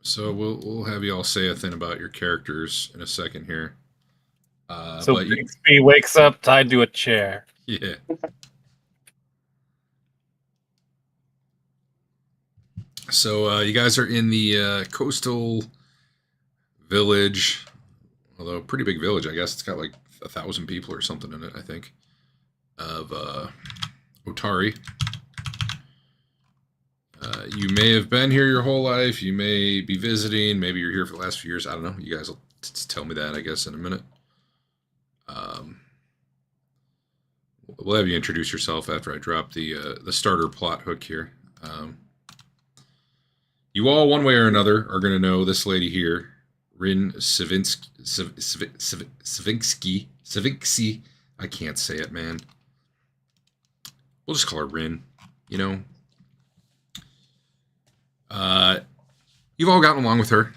So we'll have you all say a thing about your characters in a second here. So but Bixby wakes up tied to a chair. Yeah. So you guys are in the coastal village, although pretty big village, I guess. It's got like 1,000 people or something in it, I think, of Otari. You may have been here your whole life. You may be visiting. Maybe you're here for the last few years. I don't know. You guys will tell me that, I guess, in a minute. We'll have you introduce yourself after I drop the starter plot hook here. You all, one way or another, are going to know this lady here, Rin Savinsky. I can't say it, man. We'll just call her Rin, you know. You've all gotten along with her.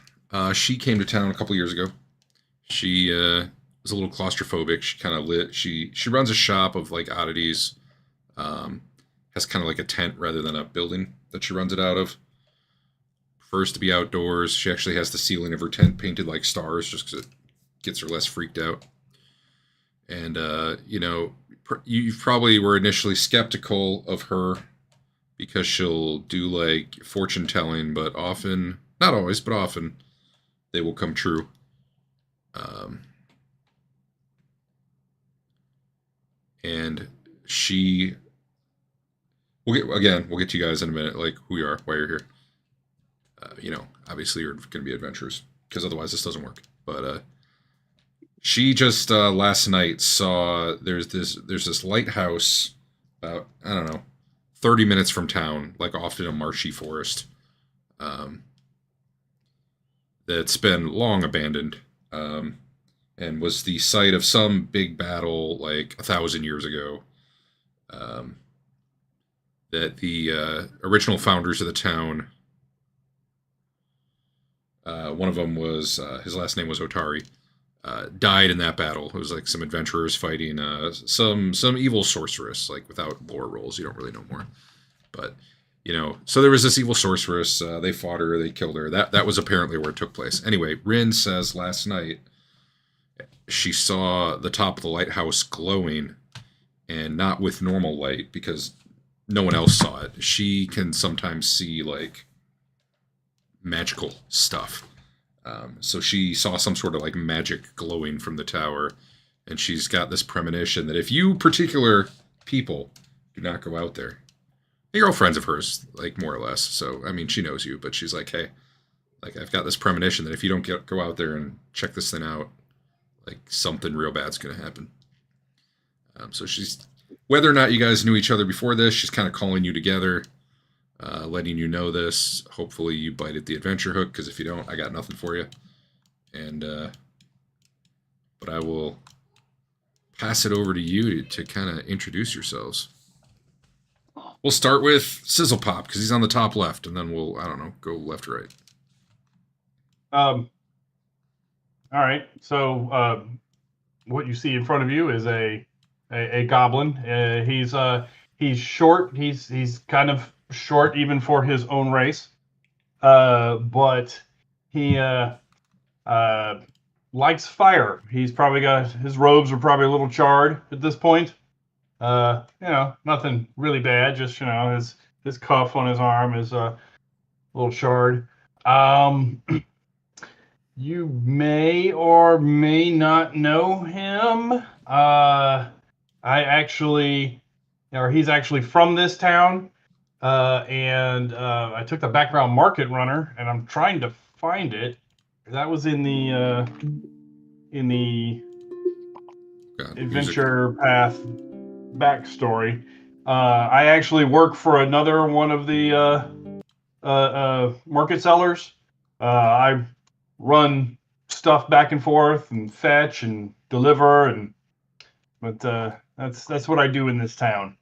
She came to town a couple years ago. She was a little claustrophobic. She kind of she runs a shop of like oddities. Has kind of like a tent rather than a building that she runs it out of. Prefers to be outdoors. She actually has the ceiling of her tent painted like stars just because it gets her less freaked out. And, you probably were initially skeptical of her because she'll do like fortune telling, but often, not always, but often, they will come true. And we'll get to you guys in a minute, like who you are, why you're here. Obviously you're going to be adventurers because otherwise this doesn't work. But she just last night saw there's this lighthouse about, I don't know, 30 minutes from town, like off in a marshy forest, that's been long abandoned, and was the site of some big battle like 1,000 years ago. That the original founders of the town, one of them was his last name was Otari, died in that battle. It was like some adventurers fighting some evil sorceress. Like without lore rolls, you don't really know more. But so there was this evil sorceress. They fought her. They killed her. That was apparently where it took place. Anyway, Rin says last night she saw the top of the lighthouse glowing, and not with normal light because no one else saw it. She can sometimes see like magical stuff. So she saw some sort of like magic glowing from the tower, and she's got this premonition that if you particular people do not go out there, you're all friends of hers, like more or less. So I mean, she knows you, but she's like, hey, like I've got this premonition that if you don't go out there and check this thing out, like something real bad's gonna happen. So she's, whether or not you guys knew each other before this, she's kind of calling you together. Letting you know this. Hopefully you bite at the adventure hook, because if you don't, I got nothing for you. And but I will pass it over to you to kind of introduce yourselves. We'll start with Sizzle Pop because he's on the top left, and then we'll, I don't know, go left or right. All right. So what you see in front of you is a goblin. He's short. He's kind of short even for his own race, but he likes fire. He's probably got, his robes are probably a little charred at this point. Nothing really bad, just his cuff on his arm is a little charred. You may or may not know him. He's actually from this town. And I took the background market runner, and I'm trying to find it. That was in the adventure path backstory. I actually work for another one of the market sellers. I run stuff back and forth and fetch and deliver, but that's what I do in this town.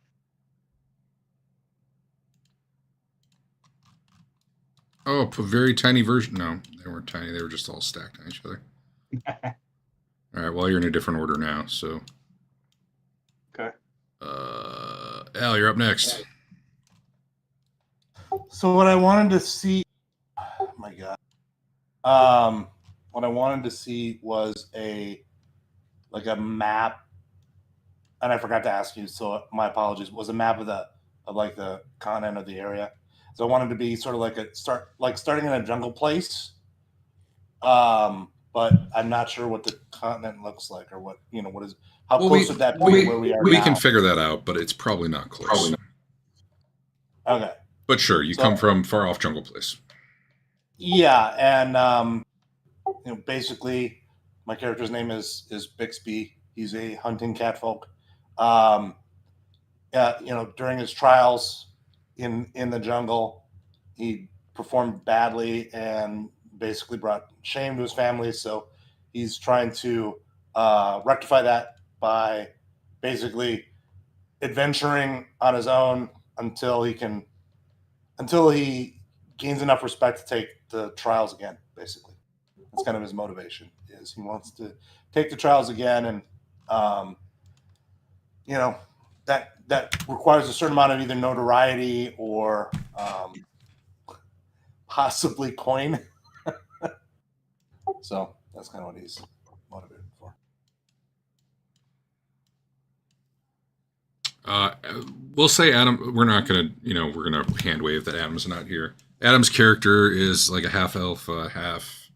Oh, a very tiny version. No, they weren't tiny. They were just all stacked on each other. All right. Well, you're in a different order now. So. Okay. Al, you're up next. So what I wanted to see. Oh my God. What I wanted to see was a map, and I forgot to ask you, so my apologies. Was a map of the continent of the area. So I wanted to be sort of starting in a jungle place. But I'm not sure what the continent looks like or how close would that be where we are we now? can figure that out, but it's probably not close. Okay. But sure, you come from far off jungle place. Yeah, and basically, my character's name is Bixby. He's a hunting catfolk. During his trials in the jungle, he performed badly and basically brought shame to his family. So he's trying to rectify that by basically adventuring on his own until he gains enough respect to take the trials again. Basically, that's kind of his motivation. Is he wants to take the trials again, and that requires a certain amount of either notoriety or possibly coin. So that's kind of what he's motivated for. We'll say Adam. We're not gonna, we're gonna hand wave that Adam's not here. Adam's character is like a half elf, half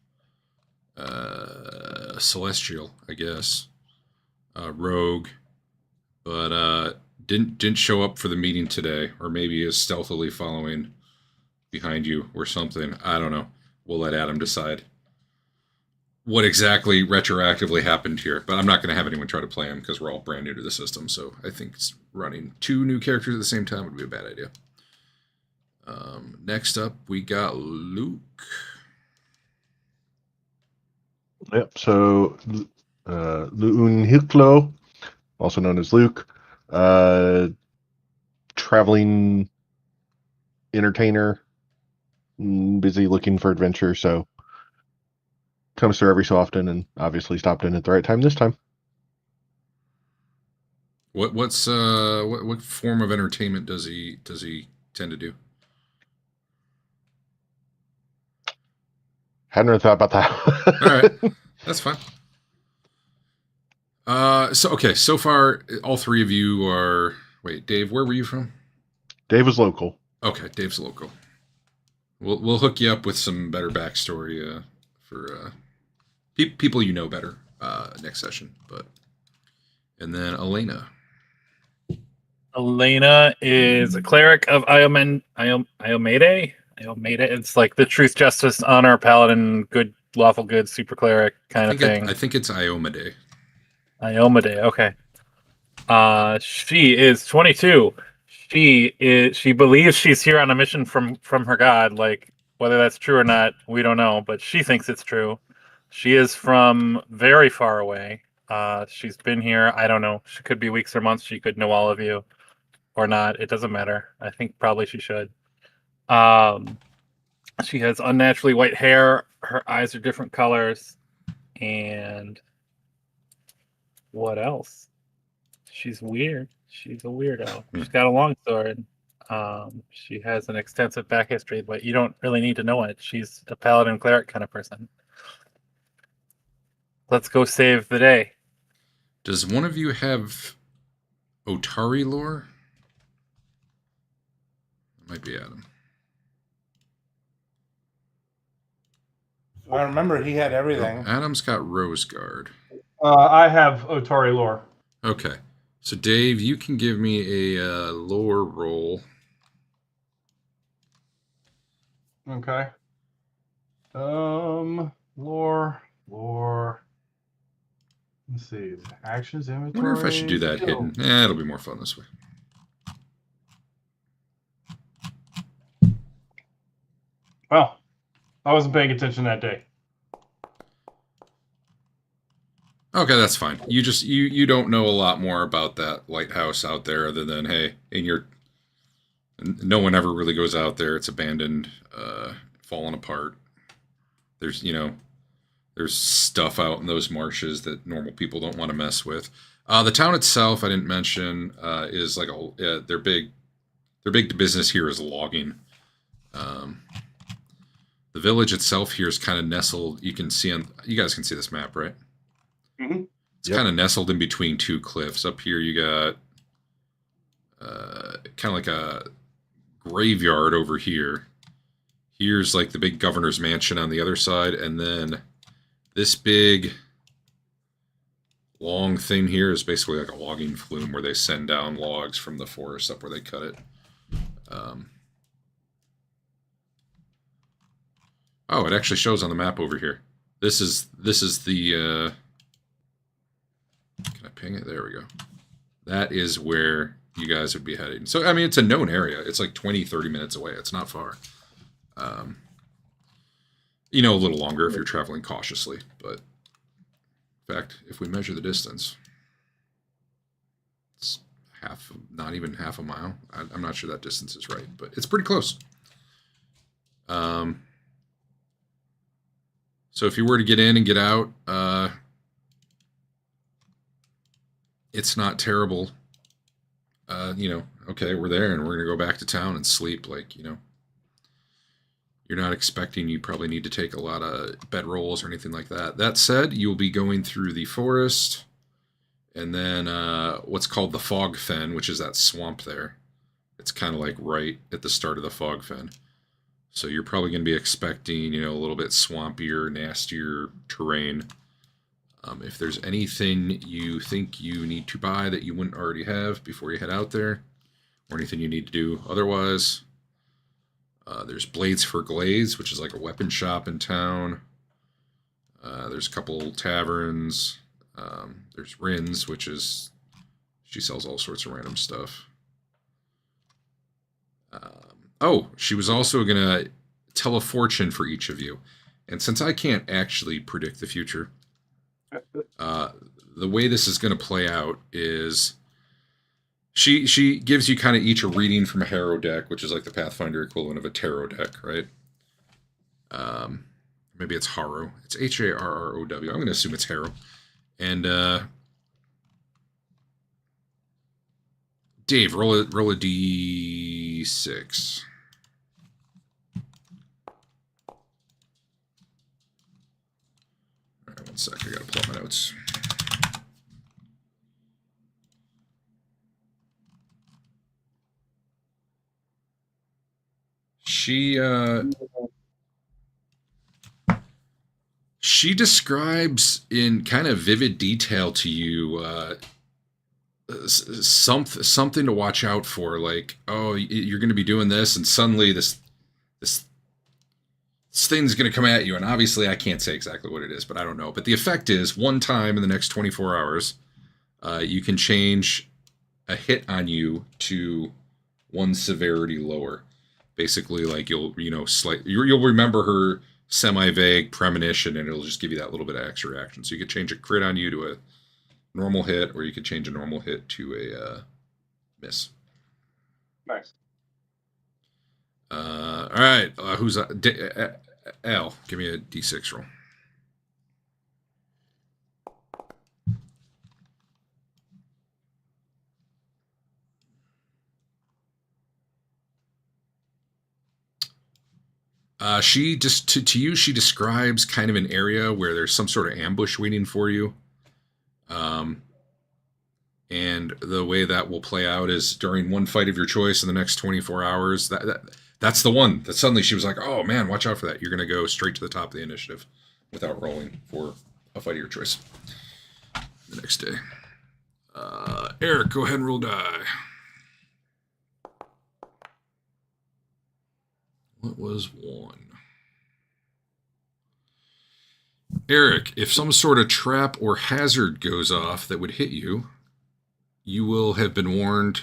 celestial, I guess, rogue, but didn't show up for the meeting today, or maybe is stealthily following behind you or something. I don't know. We'll let Adam decide what exactly retroactively happened here, but I'm not going to have anyone try to play him because we're all brand new to the system. So I think running 2 new characters at the same time would be a bad idea. Next up, we got Luke. Yep. So Luun also known as Luke, traveling entertainer, busy looking for adventure. So comes through every so often, and obviously stopped in at the right time this time. What form of entertainment does he tend to do? Hadn't really thought about that. All right, that's fine. So far, all 3 of you are. Wait, Dave, where were you from? Dave was local. Okay, Dave's local. We'll hook you up with some better backstory for people you know better next session. And then Elena. Elena is a cleric of Iomede. It's like the truth, justice, honor, paladin, good, lawful good, super cleric kind of thing. I think it's Iomede. Iomede, okay. She is 22. She believes she's here on a mission from her god. Like, whether that's true or not, we don't know, but she thinks it's true. She is from very far away. She's been here, I don't know. She could be weeks or months. She could know all of you or not. It doesn't matter. I think probably she should. She has unnaturally white hair. Her eyes are different colors. And what else? She's weird. She's a weirdo. She's got a long sword. She has an extensive back history, but you don't really need to know it. She's a paladin cleric kind of person. Let's go save the day. Does one of you have Otari lore? It might be Adam. I remember he had everything. Adam's got Roseguard. I have Otari lore. Okay. So, Dave, you can give me a lore roll. Okay. Lore. Let's see. Actions, I inventory. wonder if I should do that hidden. It'll be more fun this way. Well, I wasn't paying attention that day. Okay, that's fine. You don't know a lot more about that lighthouse out there other than, hey, no one ever really goes out there. It's abandoned, fallen apart. There's stuff out in those marshes that normal people don't want to mess with. The town itself, I didn't mention, is like their big business here is logging. The village itself here is kind of nestled. You can see you guys can see this map, right? Mhm. It's Yep. kind of nestled in between two cliffs. Up here, you got kind of like a graveyard over here. Here's like the big governor's mansion on the other side, and then this big long thing here is basically like a logging flume where they send down logs from the forest up where they cut it. Oh, it actually shows on the map over here. This is the. Can I ping it? There we go. That is where you guys would be heading. So, I mean, it's a known area. It's like 20, 30 minutes away. It's not far. A little longer if you're traveling cautiously. But, in fact, if we measure the distance, it's not even half a mile. I'm not sure that distance is right, but it's pretty close. So if you were to get in and get out, it's not terrible. Okay, we're there and we're going to go back to town and sleep. You're not expecting you probably need to take a lot of bedrolls or anything like that. That said, you'll be going through the forest and then what's called the fog fen, which is that swamp there. It's kind of like right at the start of the fog fen. So you're probably going to be expecting, a little bit swampier, nastier terrain. If there's anything you think you need to buy that you wouldn't already have before you head out there, or anything you need to do otherwise, there's Blades for Glades, which is like a weapon shop in town. There's a couple taverns. There's Rin's, which is, she sells all sorts of random stuff. She was also going to tell a fortune for each of you. And since I can't actually predict the future, the way this is going to play out is she gives you kind of each a reading from a Harrow deck, which is like the Pathfinder equivalent of a tarot deck, right? Maybe it's Harrow. It's Harrow. I'm going to assume it's Harrow. And Dave, roll a d6. All right, 1 sec. I got to pull up my notes. She describes in kind of vivid detail to you something to watch out for. Like, oh, you're going to be doing this, and suddenly this thing's going to come at you. And obviously, I can't say exactly what it is, but I don't know. But the effect is, one time in the next 24 hours, you can change a hit on you to one severity lower. Basically, like you'll remember her semi-vague premonition, and it'll just give you that little bit of extra action. So you could change a crit on you to a normal hit, or you could change a normal hit to a miss. Nice. All right, who's Al? Give me a d6 roll. She just to you, she describes kind of an area where there's some sort of ambush waiting for you. And the way that will play out is during one fight of your choice in the next 24 hours. That's the one that suddenly she was like, "Oh man, watch out for that! You're going to go straight to the top of the initiative without rolling for a fight of your choice." The next day, Eric, go ahead and roll die. What was 1? Eric, if some sort of trap or hazard goes off that would hit you, you will have been warned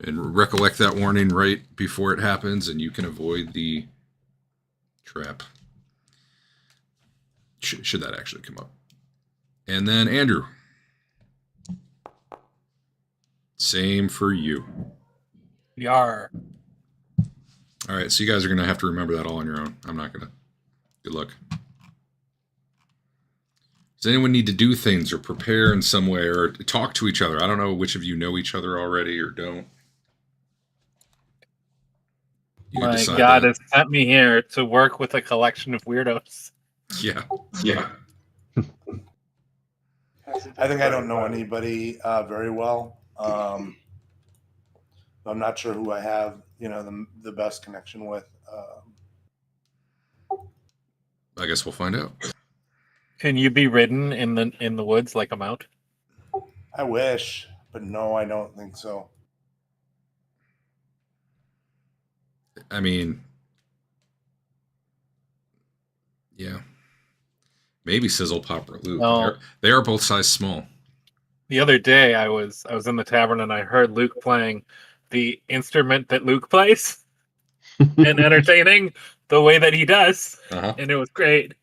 and recollect that warning right before it happens, and you can avoid the trap. Should that actually come up. And then Andrew. Same for you. Yar. All right, so you guys are going to have to remember that all on your own. I'm not going to. Good luck. Does anyone need to do things or prepare in some way or talk to each other? I don't know which of you know each other already or don't. You can My decide God that. has sent me here to work with a collection of weirdos. Yeah. I think I don't know anybody very well. I'm not sure who I have, the best connection with. I guess we'll find out. Can you be ridden in the woods like a mount? I wish, but no, I don't think so. I mean, yeah. Maybe Sizzle, Pop, or Luke. No. They are both size small. The other day I was in the tavern and I heard Luke playing the instrument that Luke plays and entertaining the way that he does. Uh-huh. And it was great.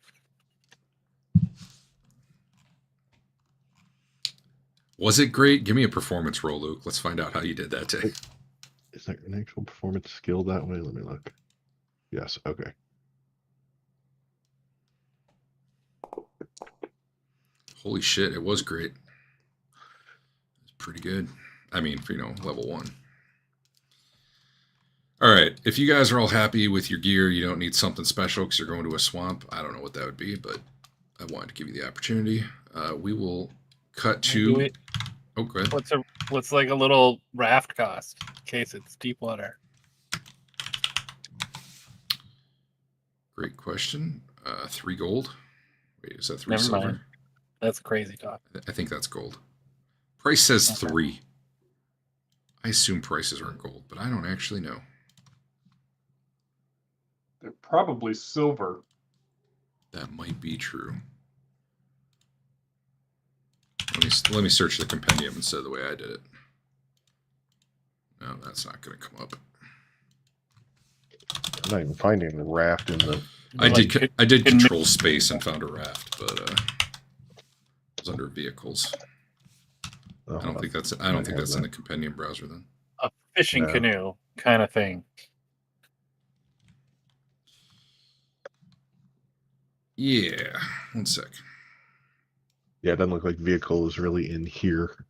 Was it great? Give me a performance roll, Luke. Let's find out how you did that day. Is there an actual performance skill that way? Let me look. Yes. Okay. Holy shit, it was great. It's pretty good. I mean, for, level 1. All right. If you guys are all happy with your gear, you don't need something special because you're going to a swamp. I don't know what that would be, but I wanted to give you the opportunity. We will cut to... Oh, go ahead. What's like a little raft cost in case it's deep water? Great question. 3 gold. Wait, is that 3 Never silver? mind. That's crazy talk. I think that's gold. Price says Okay. 3. I assume prices aren't gold, but I don't actually know. They're probably silver. That might be true. Let me search the compendium instead of the way I did it. No, that's not going to come up. I'm not even finding the raft in the. I did control space and found a raft, but it was under vehicles. Oh, I don't think that's in the compendium browser then. A fishing No. canoe kind of thing. Yeah, 1 sec. Yeah, it doesn't look like vehicle is really in here.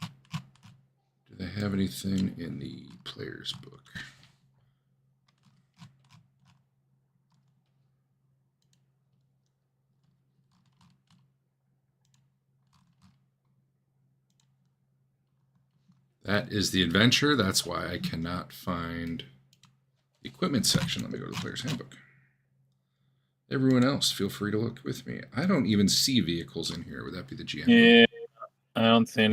Do they have anything in the player's book? That is the adventure. That's why I cannot find the equipment section. Let me go to the player's handbook. Everyone else, feel free to look with me. I don't even see vehicles in here. Would that be the GM? Yeah, I don't see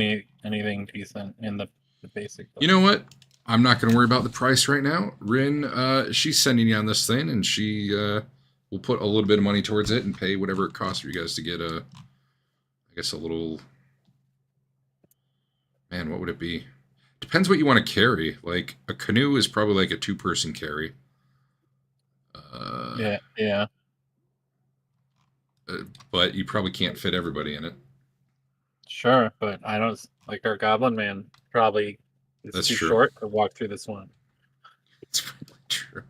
anything decent in the basic book. You know what? I'm not going to worry about the price right now. Rin, she's sending you on this thing, and she will put a little bit of money towards it and pay whatever it costs for you guys to get I guess a little... Man, what would it be? Depends what you want to carry. Like, a canoe is probably like a 2-person carry. Yeah. But you probably can't fit everybody in it. Sure, but I don't like our goblin man probably is That's too true. short to walk through this one. It's probably true.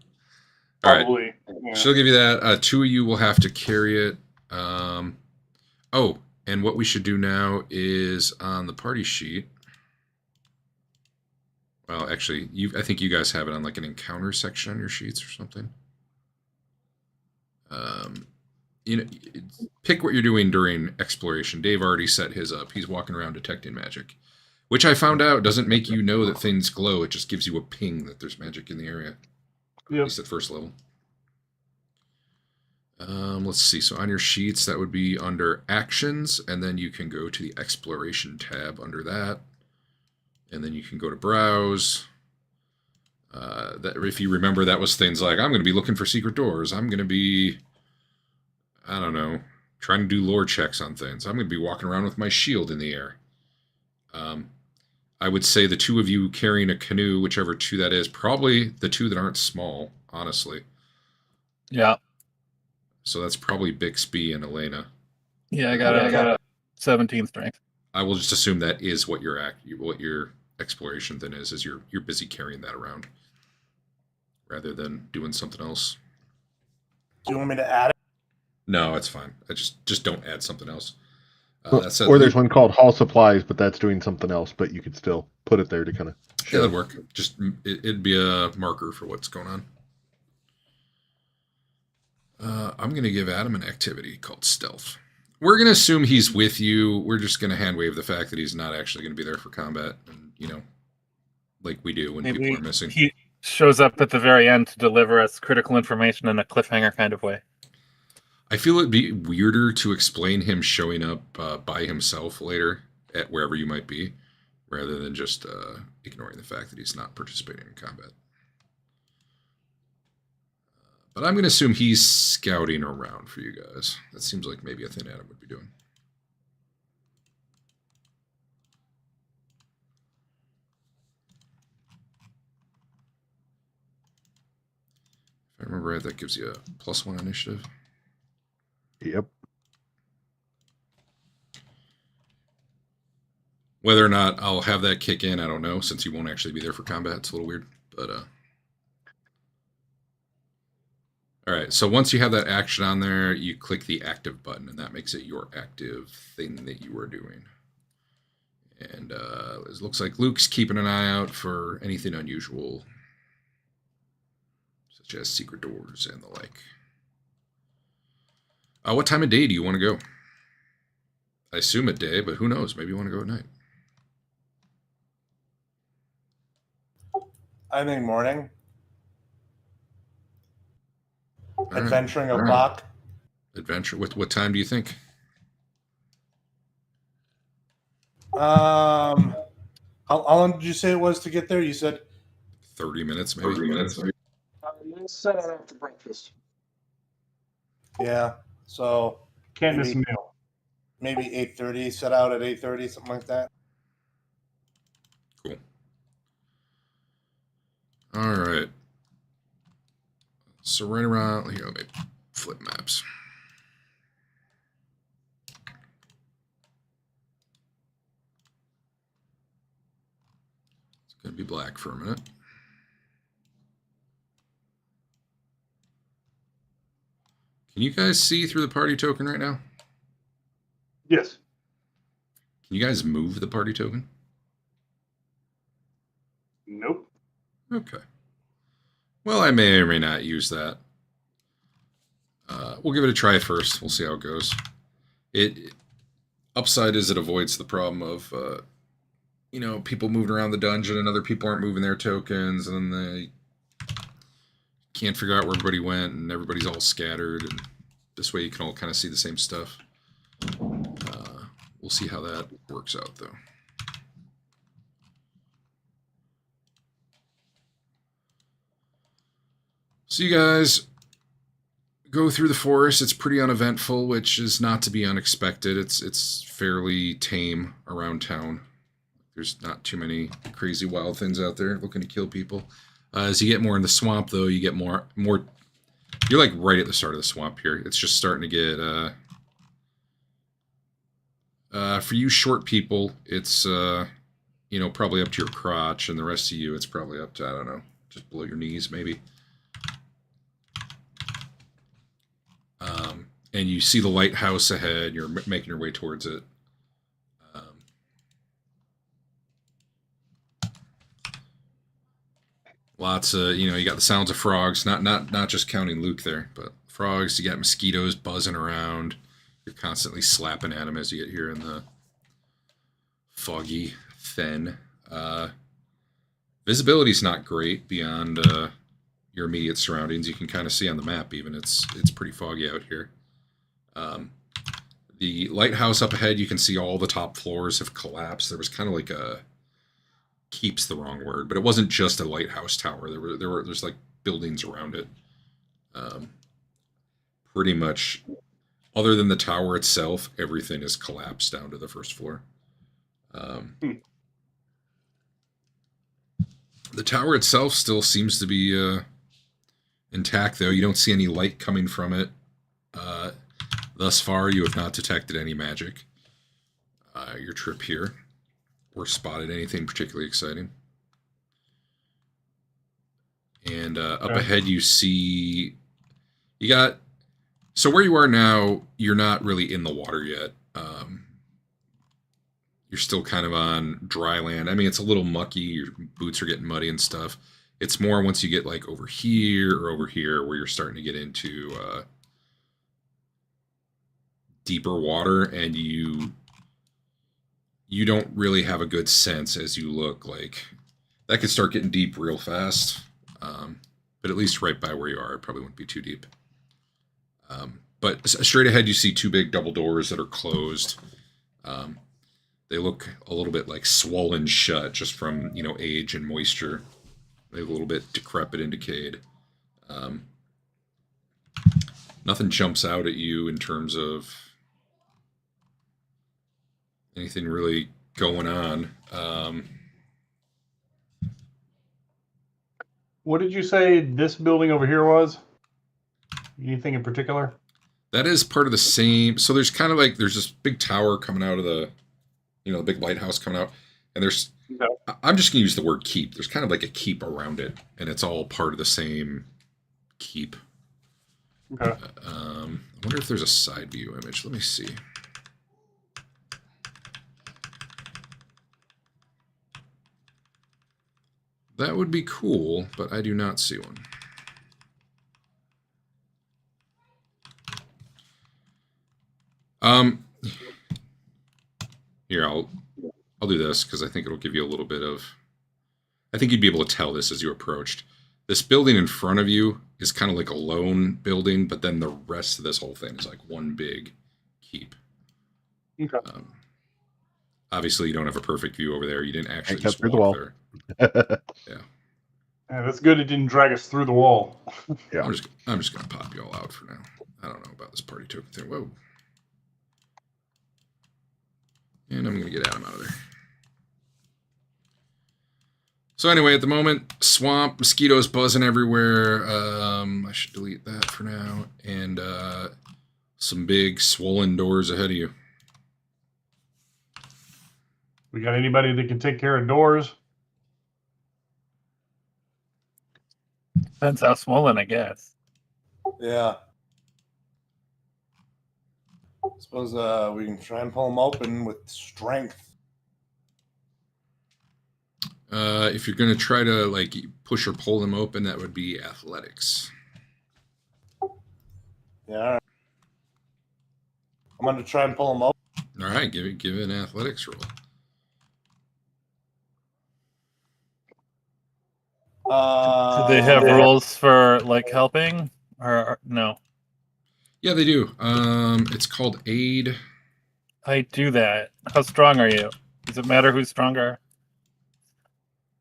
All right. Probably. Yeah. She'll give you that. 2 of you will have to carry it. Oh, and what we should do now is on the party sheet. Well, actually, I think you guys have it on like an encounter section on your sheets or something. Pick what you're doing during exploration. Dave already set his up. He's walking around detecting magic, which I found out doesn't make you know that things glow. It just gives you a ping that there's magic in the area. At Yep. least at first level. Let's see. So on your sheets, that would be under actions, and then you can go to the exploration tab under that, and then you can go to browse. That if you remember, that was things like I'm going to be looking for secret doors. I'm going to be, I don't know, trying to do lore checks on things. I'm going to be walking around with my shield in the air. I would say the 2 of you carrying a canoe, whichever 2 that is, probably the 2 that aren't small, honestly. Yeah. So that's probably Bixby and Elena. Yeah, I got a 17 strength. I will just assume that is what your exploration then is you're busy carrying that around rather than doing something else. Do you want me to add it? No, it's fine. I just don't add something else. Or there's one called Hall Supplies, but that's doing something else. But you could still put it there to kind of. Yeah, that'd work. Just it'd be a marker for what's going on. I'm going to give Adam an activity called Stealth. We're going to assume he's with you. We're just going to hand wave the fact that he's not actually going to be there for combat. And, like we do when people are missing. He shows up at the very end to deliver us critical information in a cliffhanger kind of way. I feel it'd be weirder to explain him showing up by himself later at wherever you might be, rather than just ignoring the fact that he's not participating in combat. But I'm going to assume he's scouting around for you guys. That seems like maybe a thing Adam would be doing. If I remember right, that gives you a +1 initiative. Yep. Whether or not I'll have that kick in, I don't know, since you won't actually be there for combat. It's a little weird, but all right, so once you have that action on there, you click the active button, and that makes it your active thing that you are doing. And it looks like Luke's keeping an eye out for anything unusual, such as secret doors and the like. What time of day do you want to go? I assume at day, but who knows? Maybe you want to go at night. I think morning. All right. Adventuring o'clock. Adventure. What time do you think? How long did you say it was to get there? You said 30 minutes, maybe. 30 minutes. Let's set it after breakfast. yeah. So Can't miss a maybe, meal. maybe 8:30. Set out at 8:30, something like that. Cool. All right. So right around here, let me flip maps. It's going to be black for a minute. Can you guys see through the party token right now? Yes. Can you guys move the party token? Nope. Okay. Well, I may or may not use that. We'll give it a try first. We'll see how it goes. Upside is it avoids the problem of, people moving around the dungeon and other people aren't moving their tokens, and then they can't figure out where everybody went, and everybody's all scattered, and this way you can all kind of see the same stuff. We'll see how that works out, though. So you guys go through the forest. It's pretty uneventful, which is not to be unexpected. It's fairly tame around town. There's not too many crazy wild things out there looking to kill people. As you get more in the swamp, though, you get more. You're like right at the start of the swamp here. It's just starting to get. For you short people, it's probably up to your crotch, and the rest of you, it's probably up to, I don't know, just below your knees, maybe. And you see the lighthouse ahead. You're making your way towards it. Lots of, you got the sounds of frogs. Not just counting Luke there, but frogs. You got mosquitoes buzzing around. You're constantly slapping at them as you get here in the foggy fen. Visibility's not great beyond your immediate surroundings. You can kind of see on the map even. It's pretty foggy out here. The lighthouse up ahead, you can see all the top floors have collapsed. There was kind of like keep's the wrong word, but it wasn't just a lighthouse tower. There's like buildings around it. Pretty much, other than the tower itself, everything is collapsed down to the first floor. The tower itself still seems to be intact, though. You don't see any light coming from it. Thus far, you have not detected any magic. Your trip here, or spotted anything particularly exciting. And up ahead, you see so where you are now, you're not really in the water yet. you're still kind of on dry land. I mean, it's a little mucky. Your boots are getting muddy and stuff. It's more once you get like over here where you're starting to get into deeper water, and you don't really have a good sense as you look. Like that could start getting deep real fast. But at least right by where you are, it probably wouldn't be too deep. But straight ahead, you see two big double doors that are closed. They look a little bit like swollen shut just from, age and moisture. They're a little bit decrepit and decayed. Nothing jumps out at you in terms of anything really going on. What did you say this building over here was? Anything in particular? That is part of the same. So there's kind of like there's this big tower coming out of the, the big lighthouse coming out, and there's. No. I'm just gonna use the word keep. There's kind of like a keep around it, and it's all part of the same keep. Okay. I wonder if there's a side view image. Let me see. That would be cool, but I do not see one. Here, I'll do this because I think it'll give you a little bit of. I think you'd be able to tell this as you approached. This building in front of you is kind of like a lone building, but then the rest of this whole thing is like one big keep. Okay. Obviously, you don't have a perfect view over there. You didn't actually cut just through the walk wall. there. Yeah. Yeah, that's good. It didn't drag us through the wall. Yeah. I'm just gonna pop you all out for now. I don't know about this party token thing. Whoa. And I'm gonna get Adam out of there. So anyway, at the moment, swamp, mosquitoes buzzing everywhere. I should delete that for now. And some big swollen doors ahead of you. We got anybody that can take care of doors? Depends how swollen, I guess. Yeah. Suppose we can try and pull them open with strength. If you're gonna try to like push or pull them open, that would be athletics. Yeah. All right. I'm going to try and pull them open. All right, give it an athletics roll. Do they have rules for like helping or no? Yeah, they do. It's called aid. I do that. How strong are you? Does it matter who's stronger?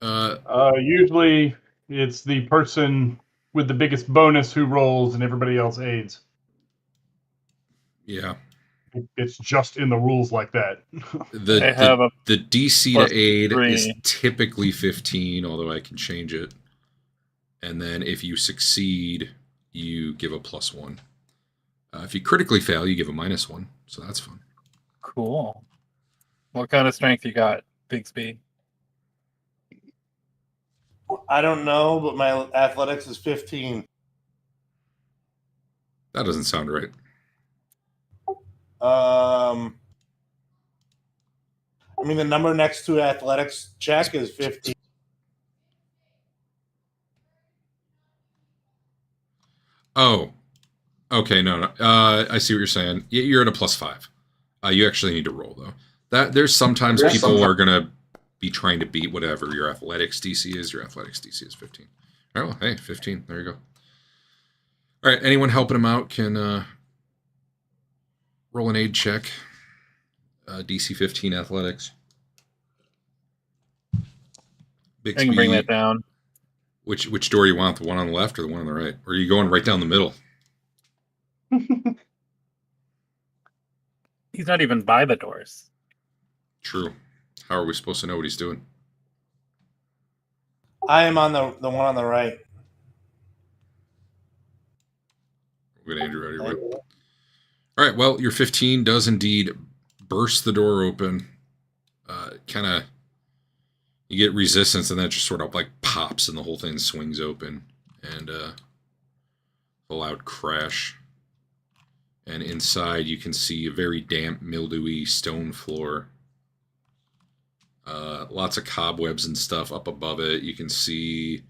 Usually it's the person with the biggest bonus who rolls and everybody else aids. Yeah. It's just in the rules like that. The DC to aid is typically 15, although I can change it. And then if you succeed, you give a +1. If you critically fail, you give a -1. So that's fun. Cool. What kind of strength you got, Bigsby? I don't know, but my athletics is 15. That doesn't sound right. I mean, the number next to athletics check is 15. Oh, okay. No. I see what you're saying. You're at a +5. You actually need to roll though. There's sometimes people are gonna be trying to beat whatever your athletics DC is. Your athletics DC is 15. All right. Well, hey, 15. There you go. All right. Anyone helping him out can roll an aid check. DC 15 athletics. I can bring that down. Which door you want? The one on the left or the one on the right? Or are you going right down the middle? He's not even by the doors. True. How are we supposed to know what he's doing? I am on the one on the right. We'll get Andrew out of here. All right. Well, your 15 does indeed burst the door open. Kind of, you get resistance, and then it just sort of like pops, and the whole thing swings open, and a loud crash. And inside, you can see a very damp, mildewy stone floor. Lots of cobwebs and stuff up above it. You can see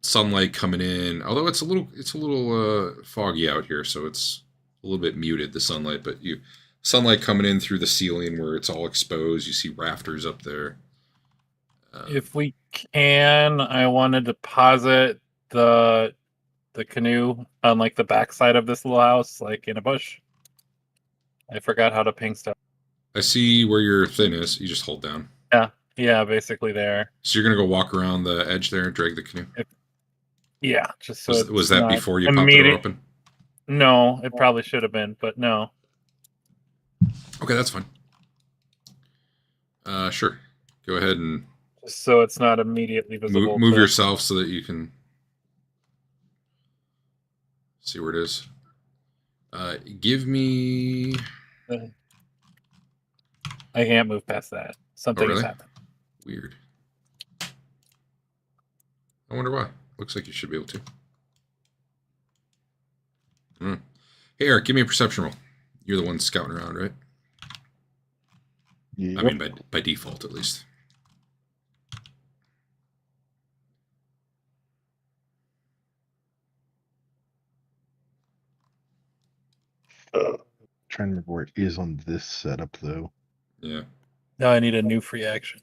sunlight coming in, although it's a little foggy out here, so it's a little bit muted, the sunlight. But sunlight coming in through the ceiling where it's all exposed. You see rafters up there. If we can, I want to deposit the canoe on like the backside of this little house, like in a bush. I forgot how to ping stuff. I see where your thing is. You just hold down. Yeah, basically there. So you're gonna go walk around the edge there, drag the canoe. Yeah, just so Was that before you popped the door open? No, it probably should have been, but no. Okay, that's fine. Sure. Go ahead and Just so it's not immediately visible. move yourself so that you can see where it is. Give me. I can't move past that. Something has happened. Weird. I wonder why. Looks like you should be able to. Hey, Eric, give me a perception roll. You're the one scouting around, right? Yeah. I mean, by default, at least. Trying to remember where it is on this setup, though. Yeah. Now I need a new free action.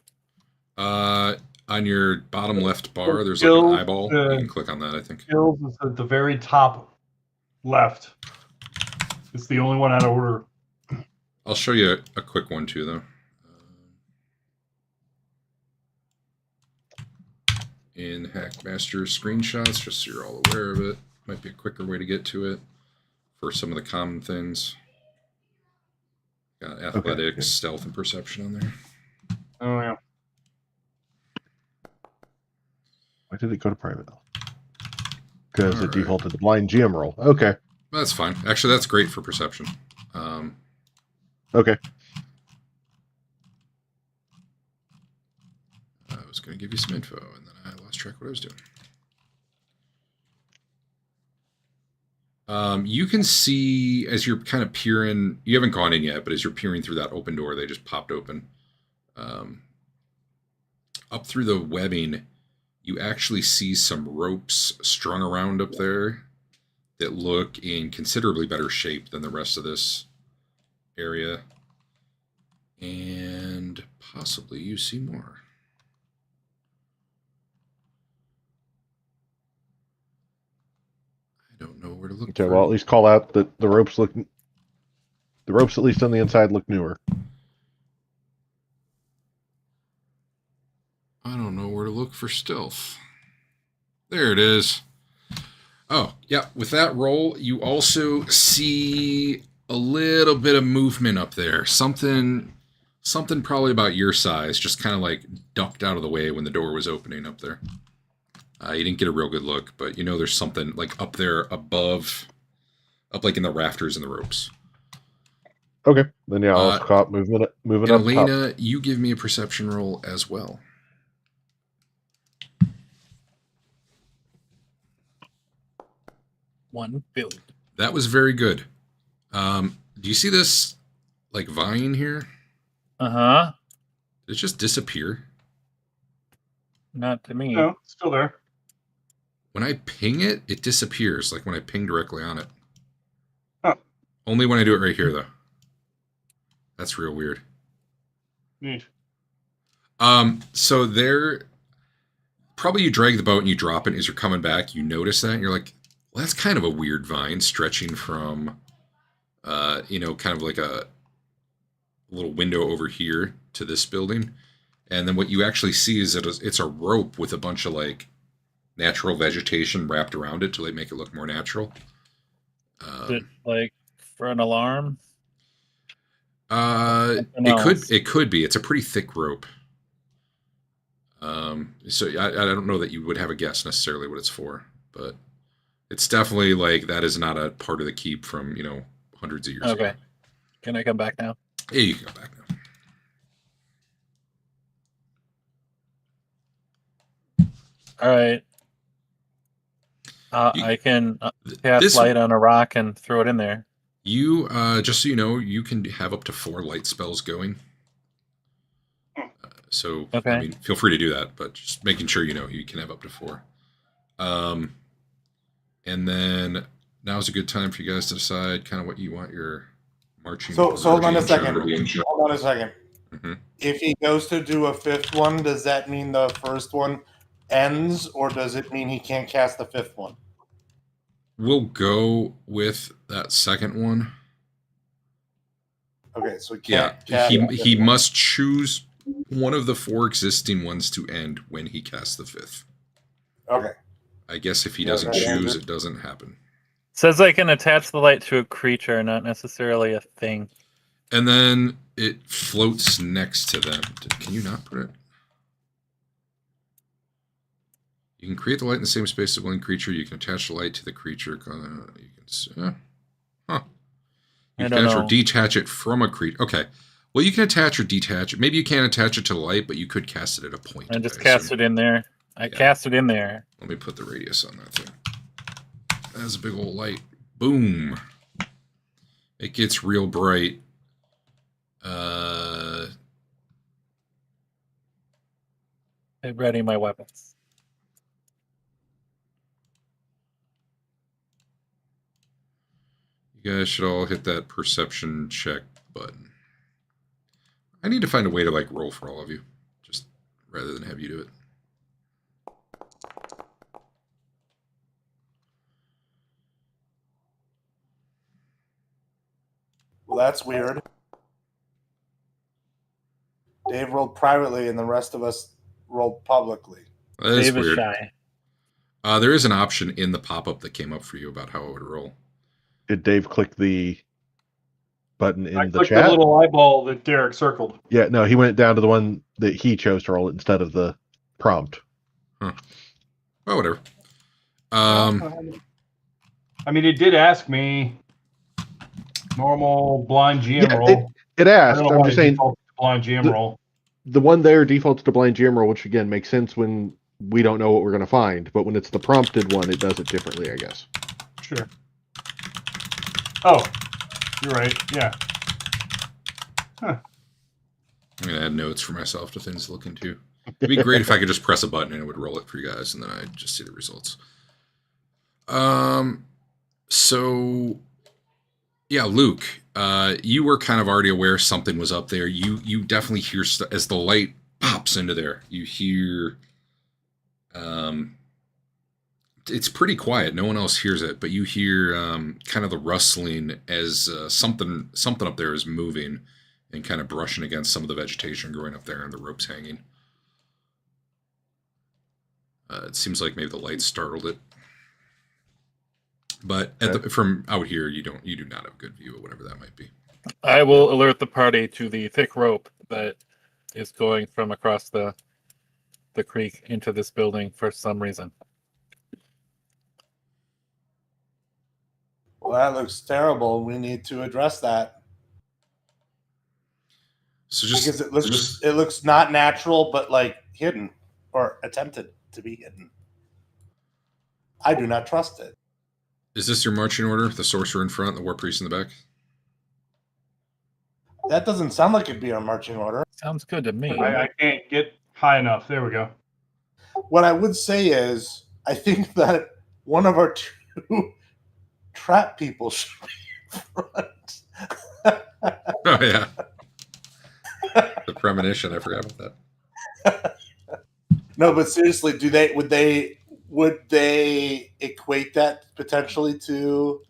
On your bottom left bar, there's like an eyeball. You can click on that, I think. Skills is at the very top left. It's the only one out of order. I'll show you a quick one too, though. In Hackmaster screenshots, just so you're all aware of it. Might be a quicker way to get to it for some of the common things. Got athletics, okay. Stealth, and perception on there. Oh yeah. Why did it go to private? Because it defaulted to blind GM roll. Okay. That's fine. Actually, that's great for perception. Okay. I was going to give you some info, and then I lost track of what I was doing. You can see as you're kind of peering, you haven't gone in yet, but as you're peering through that open door, they just popped open. Up through the webbing, you actually see some ropes strung around up there that look in considerably better shape than the rest of this area. And possibly you see more. I don't know where to look. Okay, well, at least call out that the ropes look. The ropes, at least on the inside, look newer. I don't know where to look for stealth. There it is. Oh, yeah. With that roll, you also see a little bit of movement up there. Something probably about your size, just kind of like ducked out of the way when the door was opening up there. You didn't get a real good look, but you know there's something like up there above, up like in the rafters and the ropes. Okay, then yeah, I'll stop moving up. Elena, you give me a perception roll as well. $1 billion. That was very good. Do you see this like vine here? Uh-huh. Did it just disappear? Not to me. No, it's still there. When I ping it, it disappears, like when I ping directly on it. Huh. Only when I do it right here, though. That's real weird. Neat. So there, probably you drag the boat and you drop it as you're coming back. You notice that and you're like, well, that's kind of a weird vine stretching from, kind of like a little window over here to this building. And then what you actually see is that it's a rope with a bunch of like natural vegetation wrapped around it to like make it look more natural. Is it like for an alarm? It could be. It's a pretty thick rope. So I don't know that you would have a guess necessarily what it's for, but it's definitely like that is not a part of the keep from hundreds of years ago. Okay. Can I come back now? Yeah, you can go back now. All right. I can cast light on a rock and throw it in there. You, just so you know, you can have up to 4 light spells going. So, Okay. I mean, feel free to do that, but just making sure you can have up to 4. And then now's a good time for you guys to decide kind of what you want your marching. So hold on a marching second. order. Hold on a second. Mm-hmm. If he goes to do a 5th one, does that mean the first one ends, or does it mean he can't cast the 5th one? We'll go with that second one. Okay, so he can't cast he must choose one of the 4 existing ones to end when he casts the 5th. Okay. I guess if he doesn't choose, it doesn't happen. Says I can attach the light to a creature, not necessarily a thing. And then it floats next to them. Can you not put it? You can create the light in the same space as one creature. You can attach the light to the creature. You can, You can attach or detach it from a creature. Okay. Well, you can attach or detach it. Maybe you can't attach it to the light, but you could cast it at a point. I just cast it in there. I cast it in there. Let me put the radius on that thing. That's a big old light. Boom. It gets real bright. I ready my weapons. You guys should all hit that perception check button. I need to find a way to like roll for all of you, just rather than have you do it. Well, that's weird. Dave rolled privately, and the rest of us rolled publicly. That is Dave is weird. shy. There is an option in the pop-up that came up for you about how it would roll. Did Dave click the button in I the clicked chat? the little eyeball that Derek circled. Yeah, no, he went down to the one that he chose to roll it instead of the prompt. Huh. Well, whatever. I mean, it did ask me normal blind GM Yeah, roll. it asked. I'm just saying blind GM roll. the one there defaults to blind GM roll, which again makes sense when we don't know what we're going to find. But when it's the prompted one, it does it differently, I guess. Sure. Oh, you're right. Yeah. Huh. I'm going to add notes for myself to things to look into. It'd be great if I could just press a button and it would roll it for you guys, and then I'd just see the results. So, yeah, Luke, you were kind of already aware something was up there. You definitely hear, as the light pops into there, you hear, it's pretty quiet. No one else hears it, but you hear kind of the rustling as something up there is moving and kind of brushing against some of the vegetation growing up there and the ropes hanging. It seems like maybe the light startled it. But from out here, you do not have a good view of whatever that might be. I will alert the party to the thick rope that is going from across the creek into this building for some reason. Well, that looks terrible. We need to address that. So because it looks not natural, but like hidden or attempted to be hidden. I do not trust it. Is this your marching order? The sorcerer in front, the war priest in the back? That doesn't sound like it'd be our marching order. Sounds good to me. I can't get high enough. There we go. What I would say is, I think that one of our 2 trap people should be in front. Oh, yeah. The premonition, I forgot about that. No, but seriously, would they equate that potentially to,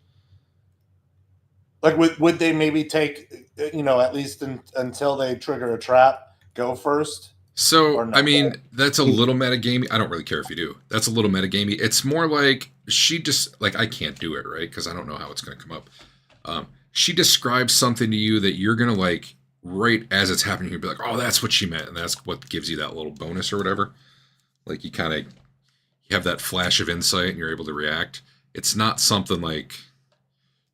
like, would they maybe take, at least until they trigger a trap, go first? So, I mean, that's a little metagamey. I don't really care if you do. That's a little metagamey. It's more like she just, like, I can't do it, right? Because I don't know how it's going to come up. She describes something to you that you're going to, like, right as it's happening, you'll be like, oh, that's what she meant. And that's what gives you that little bonus or whatever. Like, you kind of have that flash of insight and you're able to react. It's not something like,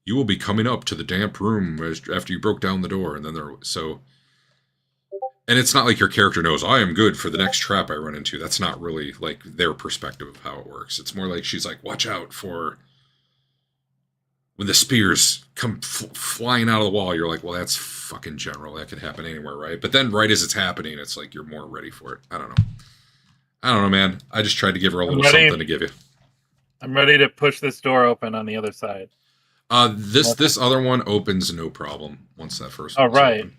you will be coming up to the damp room after you broke down the door. And then and it's not like your character knows, I am good for the next trap I run into. That's not really like their perspective of how it works. It's more like she's like, watch out for when the spears come flying out of the wall, you're like, well, that's fucking general. That could happen anywhere, right? But then right as it's happening, it's like you're more ready for it. I don't know, man. I just tried to give her a little something to give you. I'm ready to push this door open on the other side. This other one opens no problem once that first one's right. open.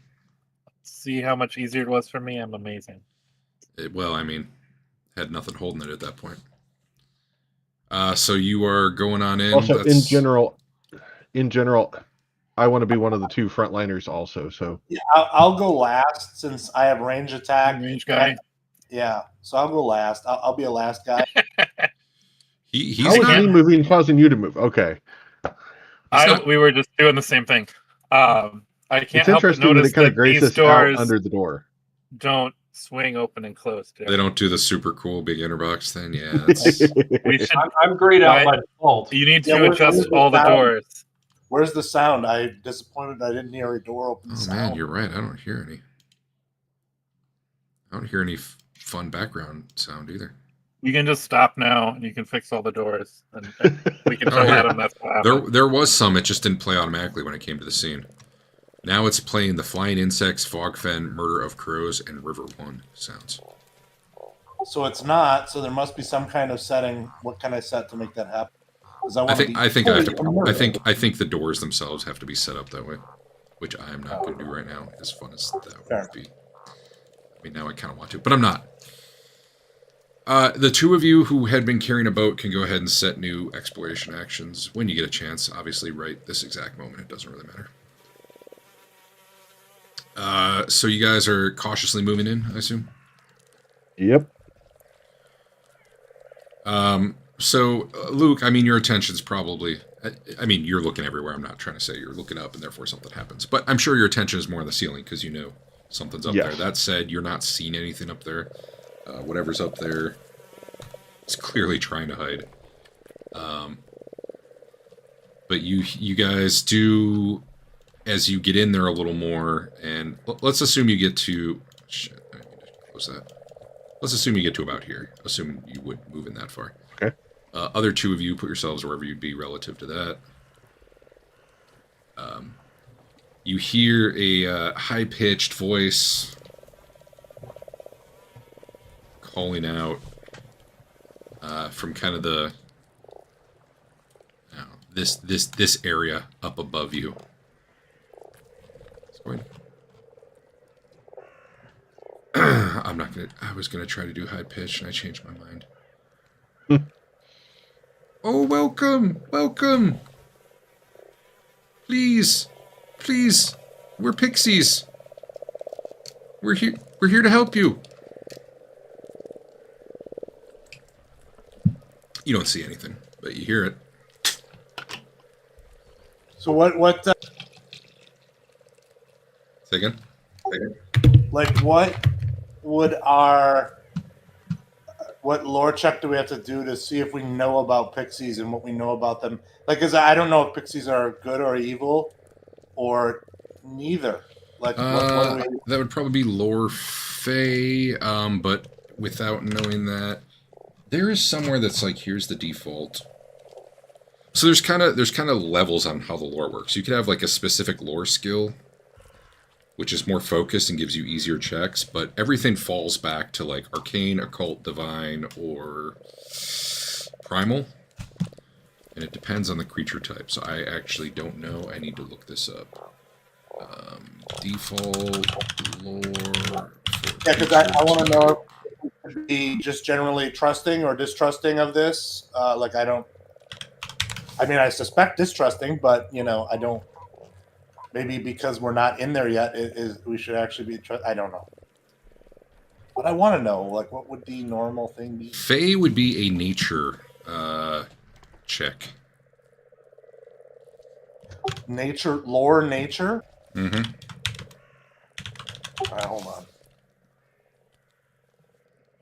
See how much easier it was for me? I'm amazing. Well, I mean, had nothing holding it at that point. So you are going on in. Also, in general, I want to be one of the 2 frontliners also. So yeah, I'll go last since I have range attack. Range guy. Yeah, so I'll go last. I'll be a last guy. He's how is me moving causing you to move? Okay. We were just doing the same thing. I can't It's help but interesting that notice it kind that of graces these doors out under the door. don't swing open and close. They don't do the super cool big innerbox thing. Yeah, it's, We should. I'm grayed out by default. You need Yeah, to where's adjust the all the sound? doors. Where's the sound? I'm disappointed I didn't hear a door open. oh sound. man, you're right. I don't hear any fun background sound either. You can just stop now, and you can fix all the doors, and we can tell Oh, yeah. Adam that's what happened. There was some. It just didn't play automatically when it came to the scene. Now it's playing the flying insects, fog fen, murder of crows, and river one sounds. So it's not. So there must be some kind of setting. What can I set to make that happen? Because I think I think the doors themselves have to be set up that way, which I am not going to do right now. As fun as that would be. I mean, now I kind of want to, but I'm not. The 2 of you who had been carrying a boat can go ahead and set new exploration actions when you get a chance. Obviously, right this exact moment, it doesn't really matter. So you guys are cautiously moving in, I assume? Yep. So, Luke, I mean, your attention's probably... I mean, you're looking everywhere. I'm not trying to say you're looking up and therefore something happens. But I'm sure your attention is more on the ceiling because you know something's up there. That said, you're not seeing anything up there. Whatever's up there is clearly trying to hide. But you guys do, as you get in there a little more, and let's assume you get to... Shit, I need to close that. Let's assume you get to about here. Assume you would move in that far. Okay. Other 2 of you, put yourselves wherever you'd be relative to that. You hear a high-pitched voice calling out from kind of the this area up above you. I'm not gonna. I was gonna try to do high pitch, and I changed my mind. Oh, welcome. Please, we're pixies. We're here to help you. You don't see anything, but you hear it. So what? Say again. Like what would what lore check do we have to do to see if we know about pixies and what we know about them? Like, because I don't know if pixies are good or evil, or neither. Like, what do we... That would probably be lore Fae, but without knowing that, there is somewhere that's like, here's the default. So there's kind of levels on how the lore works. You could have like a specific lore skill, which is more focused and gives you easier checks, but everything falls back to like arcane, occult, divine, or primal. And it depends on the creature type, so I actually don't know. I need to look this up. Default lore. Yeah, because I want to know if we should be just generally trusting or distrusting of this. Like, I mean, I suspect distrusting, but, you know, I don't. Maybe because we're not in there yet, we should actually be. I don't know. But I want to know, like, what would the normal thing be? Fae would be a nature check. Nature, lore, nature? Mm-hmm. All right, hold on.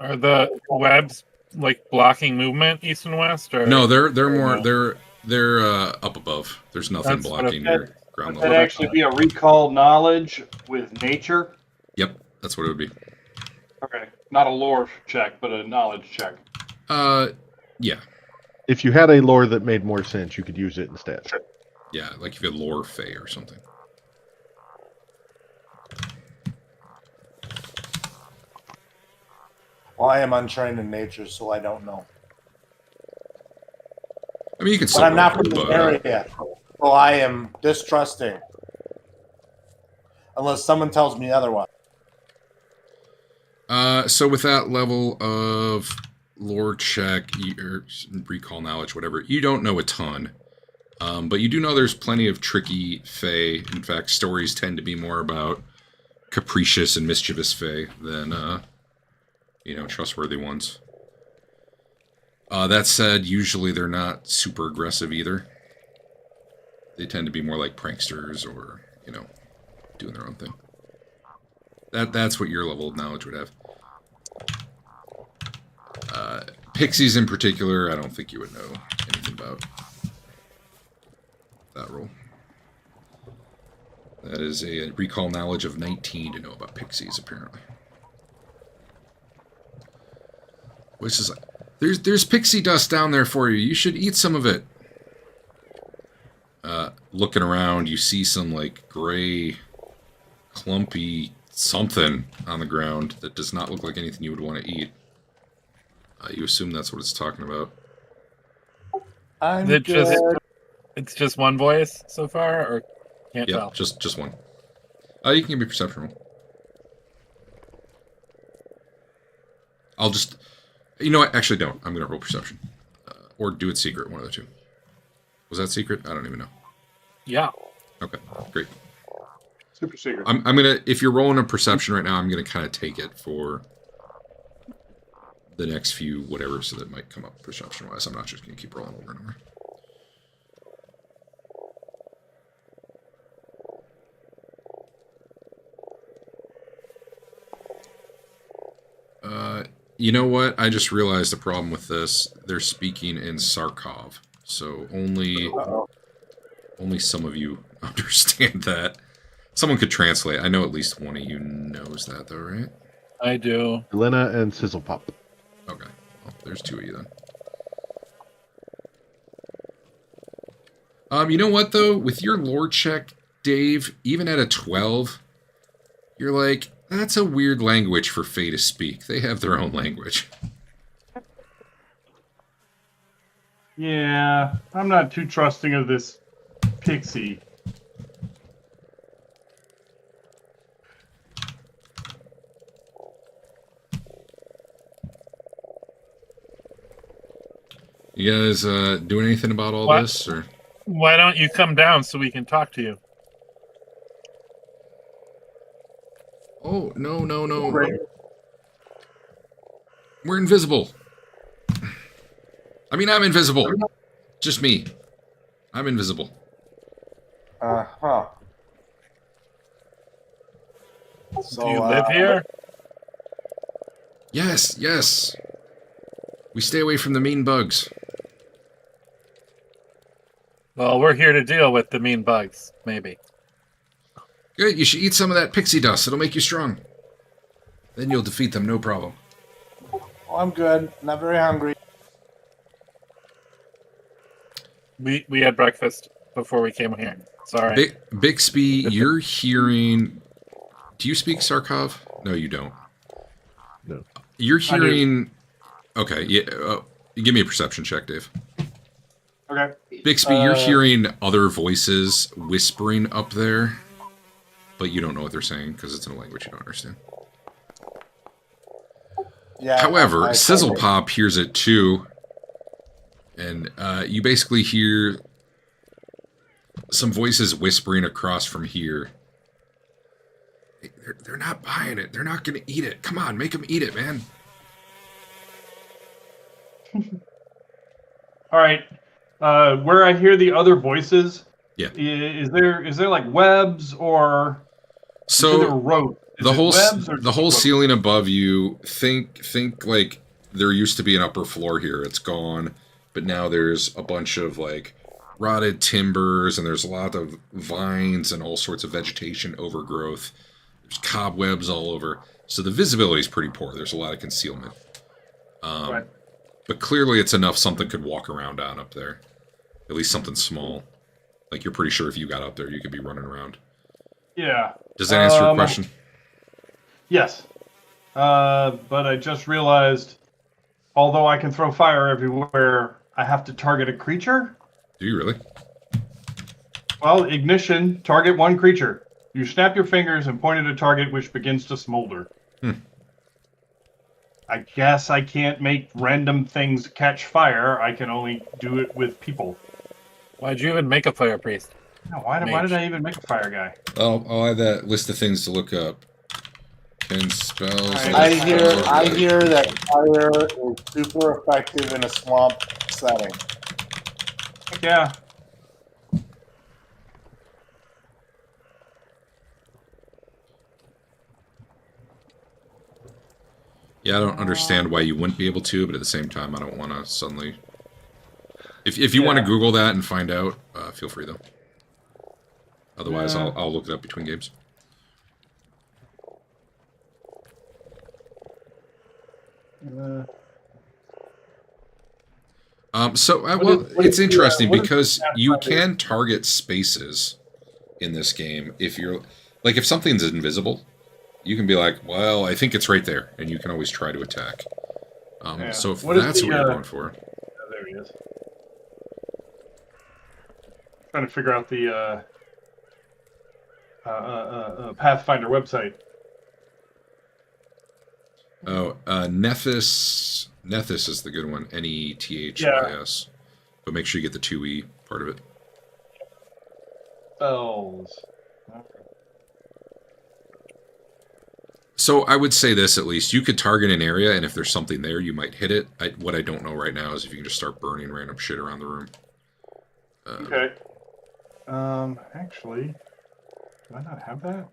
Are the webs like blocking movement east and west? Or No, they're more they're up above. There's nothing That's what blocking I your ground Would that level. actually be a recall knowledge with nature? Yep, that's what it would be. Okay, not a lore check, but a knowledge check. Yeah. If you had a lore that made more sense, you could use it instead. Sure. Yeah, like if you had lore Fey or something. Well, I am untrained in nature, so I don't know. I mean, you can But still I'm not roll, from the but, area, so I am distrusting. Unless someone tells me otherwise. So with that level of lore check, or recall knowledge, whatever, you don't know a ton. But you do know there's plenty of tricky Fey. In fact, stories tend to be more about capricious and mischievous Fey than, trustworthy ones. That said, usually they're not super aggressive either. They tend to be more like pranksters or, doing their own thing. That's what your level of knowledge would have. Pixies in particular, I don't think you would know anything about that role. That is a recall knowledge of 19 to know about pixies, apparently. Which is like, there's pixie dust down there for you. You should eat some of it. Looking around, you see some like gray, clumpy something on the ground that does not look like anything you would want to eat. You assume that's what it's talking about. I'm Is it good. it's just one voice so far, or can't Yep, tell? just one. You can give me a perception roll. I'll just... You know what? Actually, don't. I'm going to roll perception. Or do it secret, one of the two. Was that secret? I don't even know. Yeah. Okay, great. Super secret. I'm going to... If you're rolling a perception right now, I'm going to kind of take it for the next few whatever, so that might come up perception-wise. I'm not just going to keep rolling over and over. You know what? I just realized the problem with this. They're speaking in Sarkov, so only some of you understand that. Someone could translate. I know at least one of you knows that, though, right? I do. Elena and Sizzlepop. Okay. Well, there's two of you then. You know what, though? With your lore check, Dave, even at a 12, you're like... That's a weird language for Fae to speak. They have their own language. Yeah, I'm not too trusting of this pixie. You guys doing anything about all What? this? Or? Why don't you come down so we can talk to you? Oh, no. Right. We're invisible. I mean, I'm invisible. Just me. I'm invisible. Uh-huh. So, Do you live here? Yes. We stay away from the mean bugs. Well, we're here to deal with the mean bugs, maybe. Good, you should eat some of that pixie dust. It'll make you strong. Then you'll defeat them, no problem. well, I'm good. Not very hungry. We had breakfast before we came here. Sorry. Bixby, you're hearing... Do you speak Sarkov? No, you don't. No. You're hearing... Okay, yeah. Give me a perception check, Dave. Okay. Bixby, you're hearing other voices whispering up there, but you don't know what they're saying because it's in a language you don't understand. Yeah. However, I Sizzlepop hears it too, and you basically hear some voices whispering across from here. They're not buying it. They're not going to eat it. Come on, make them eat it, man. All right. Where I hear the other voices, Yeah. is there like webs or So there were ropes? Is the it whole webs or the whole ropes? ceiling above you, think like there used to be an upper floor here. It's gone, but now there's a bunch of like rotted timbers, and there's a lot of vines and all sorts of vegetation overgrowth. There's cobwebs all over, so the visibility is pretty poor. There's a lot of concealment. Right. But clearly it's enough something could walk around on up there. At least something small. Like you're pretty sure if you got up there, you could be running around. Yeah. Does that answer your question? Yes. But I just realized, although I can throw fire everywhere, I have to target a creature. Do you really? Well, ignition, target one creature. You snap your fingers and point at a target which begins to smolder. I guess I can't make random things catch fire. I can only do it with people. Why'd you even make a fire priest? No, why did I even make a fire guy? I'll add that list of things to look up. Can spells. I I hear that fire is super effective in a swamp setting. Heck yeah. Yeah, I don't understand why you wouldn't be able to, but at the same time, I don't want to suddenly. If you want to Google that and find out, feel free though. Otherwise, I'll look it up between games. It's interesting because you can target spaces in this game if you're like if something's invisible, you can be like, well, I think it's right there, and you can always try to attack. So if that's what you're going for, there he is. Trying to figure out the Pathfinder website. Oh, Nethys. Nethys is the good one. Nethys. But make sure you get the 2E part of it. Spells. So I would say this at least. You could target an area, and if there's something there, you might hit it. What I don't know right now is if you can just start burning random shit around the room. Okay. Actually, do I not have that?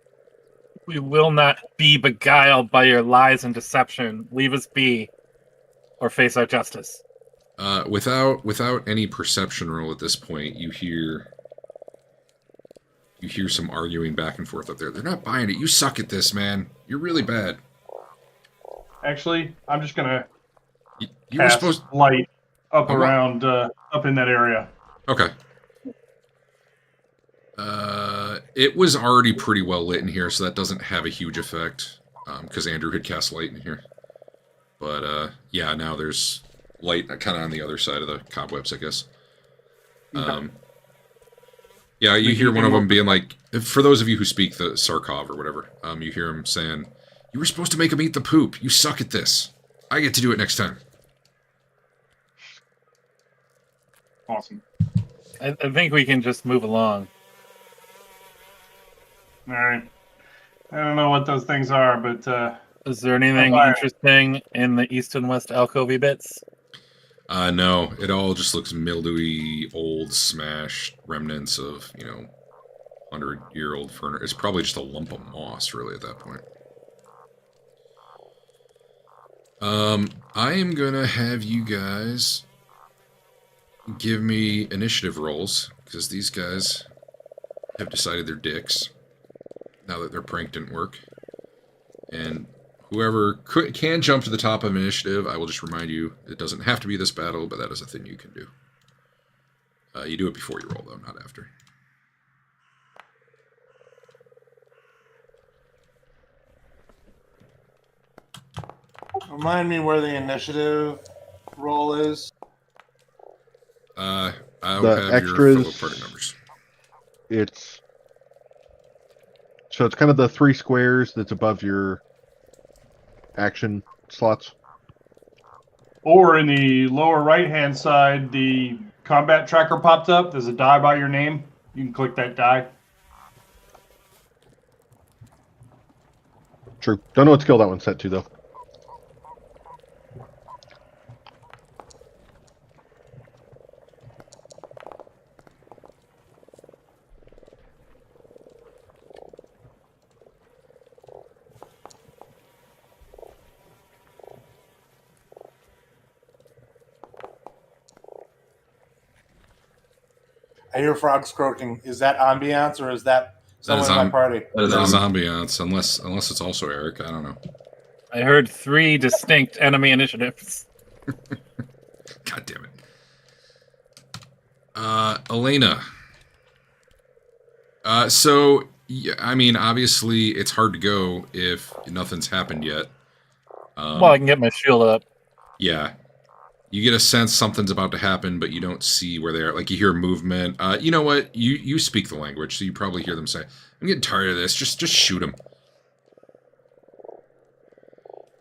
We will not be beguiled by your lies and deception. Leave us be, or face our justice. Without any perception roll at this point, you hear some arguing back and forth up there. They're not buying it. You suck at this, man. You're really bad. Actually, I'm just gonna you were supposed light up around up in that area. Okay. It was already pretty well lit in here, so that doesn't have a huge effect, because Andrew had cast light in here. But, yeah, now there's light kind of on the other side of the cobwebs, I guess. Okay. Yeah, you hear one of them being like, for those of you who speak the Sarkov or whatever, you hear him saying, you were supposed to make him eat the poop. You suck at this. I get to do it next time. Awesome. I think we can just move along. All right. I don't know what those things are, but is there anything interesting in the east and west alcove bits? No, it all just looks mildewy, old, smashed remnants of 100-year-old furniture. It's probably just a lump of moss, really, at that point. I am gonna have you guys give me initiative rolls because these guys have decided they're dicks. Now that their prank didn't work. And whoever can jump to the top of initiative, I will just remind you, it doesn't have to be this battle, but that is a thing you can do. You do it before you roll, though, not after. Remind me where the initiative roll is. I'll The have extras, your fellow party members. It's kind of the 3 squares that's above your action slots. or in the lower right-hand side, the combat tracker popped up. There's a die by your name. You can click that die. True. Don't know what skill that one's set to, though. I hear frogs croaking. Is that ambiance or is that someone in my party? That is ambiance, unless it's also Eric. I don't know. I heard 3 distinct enemy initiatives. God damn it. Elena, So, yeah, I mean, obviously, it's hard to go if nothing's happened yet. Well, I can get my shield up. Yeah. You get a sense something's about to happen, but you don't see where they are. Like, you hear movement. You know what? You speak the language, so you probably hear them say, I'm getting tired of this. Just shoot them.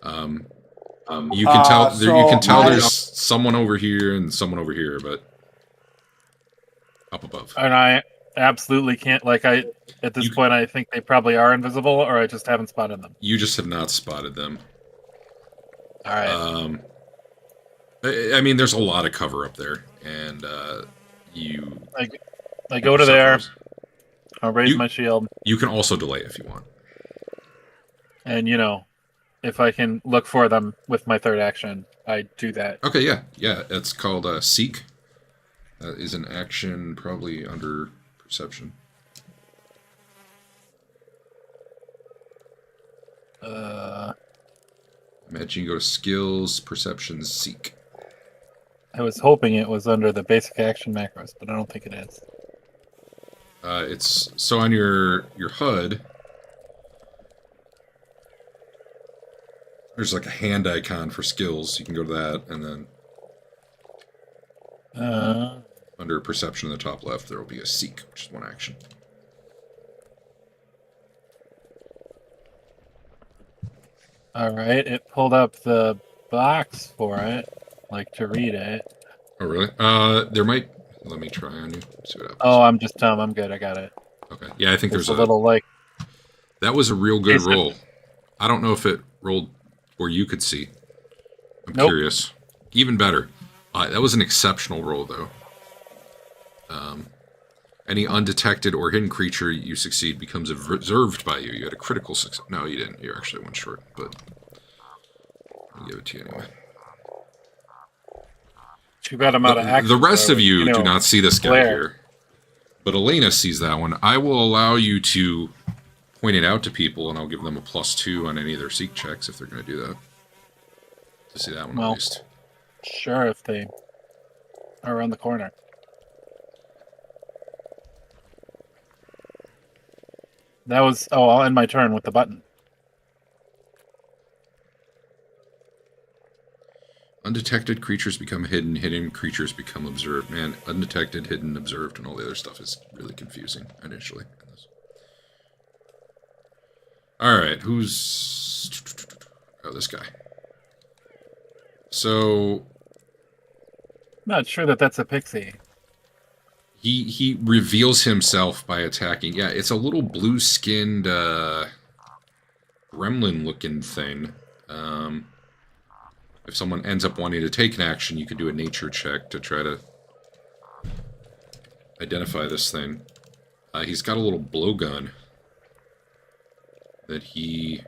You can tell. You can tell there's someone over here and someone over here, but up above. And I absolutely can't. Like at this point, I think they probably are invisible, or I just haven't spotted them. You just have not spotted them. All right. I mean, there's a lot of cover up there, and you. I go to there. I'll raise my shield. You can also delay if you want. And if I can look for them with my third action, I do that. Okay, yeah. It's called Seek. That is an action probably under Perception. Imagine you go to Skills, Perception, Seek. I was hoping it was under the basic action macros, but I don't think it is. It's so on your HUD. There's like a hand icon for skills. You can go to that, and then under Perception in the top left, there will be a Seek, which is one action. All right, it pulled up the box for it, like to read it. Oh, really? There might. Let me try on you. See what happens. Oh, I'm just dumb. I'm good. I got it. Okay. Yeah, I think there's a little like. That was a real good roll. I don't know if it rolled where you could see. I'm curious. Even better. That was an exceptional roll, though. Any undetected or hidden creature you succeed becomes observed by you. You had a critical success. No, you didn't. You're actually one short, but I'll give it to you anyway. Too bad I'm out of action. The rest of you do not see this guy here, but Elena sees that one. I will allow you to point it out to people, and I'll give them a +2 on any of their Seek checks if they're going to do that. To see that one at least. Sure, if they are around the corner. That was... Oh, I'll end my turn with the button. Undetected creatures become hidden. Hidden creatures become observed. Man, undetected, hidden, observed, and all the other stuff is really confusing initially. Alright, who's... Oh, this guy. So... Not sure that that's a pixie. He reveals himself by attacking. Yeah, it's a little blue-skinned gremlin-looking thing. If someone ends up wanting to take an action, you could do a nature check to try to identify this thing. He's got a little blowgun that he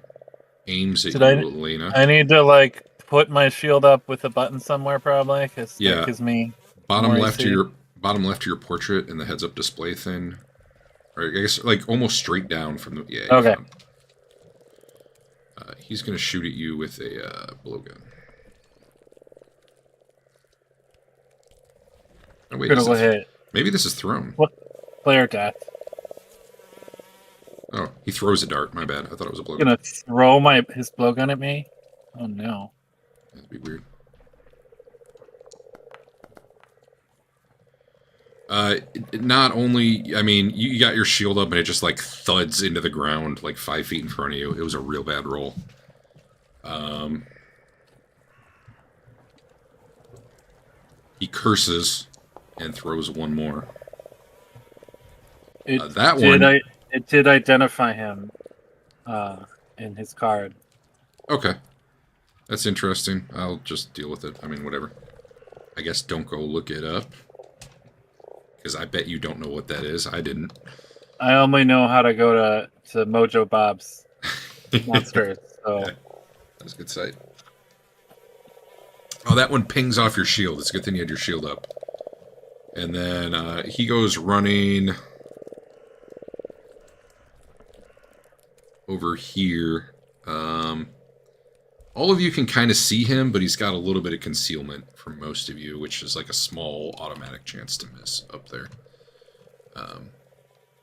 aims at you, Elena. I need to, like, put my shield up with a button somewhere, probably, because that gives me... Bottom left of your portrait and the heads-up display thing. Or I guess, like, almost straight down from the... Yeah, okay. He's going to shoot at you with a blowgun. Oh, wait, maybe this is thrown. What? Player death. Oh, he throws a dart. My bad. I thought it was a blowgun. Gonna throw his blowgun at me? Oh, no. That'd be weird. Not only, I mean, you got your shield up and it just, like, thuds into the ground, like, 5 feet in front of you. It was a real bad roll. He curses and throws one more. It did identify him in his card. Okay. That's interesting. I'll just deal with it. I mean, whatever. I guess don't go look it up. Because I bet you don't know what that is. I didn't. I only know how to go to Mojo Bob's Monsters. So. Okay. That's a good sight. Oh, that one pings off your shield. It's a good thing you had your shield up. And then he goes running over here. All of you can kind of see him, but he's got a little bit of concealment from most of you, which is like a small automatic chance to miss up there.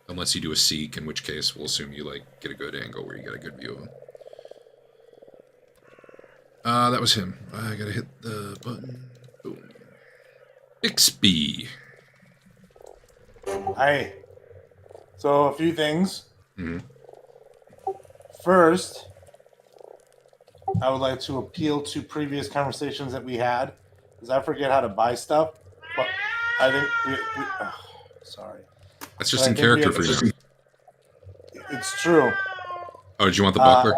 Unless you do a seek, in which case we'll assume you like get a good angle where you get a good view of him. That was him. I gotta hit the button. Boom. Bixby. Hi. So a few things. Mm-hmm. First, I would like to appeal to previous conversations that we had, because I forget how to buy stuff. But I think sorry. That's just in character for you. It's true. Oh, did you want the buckler?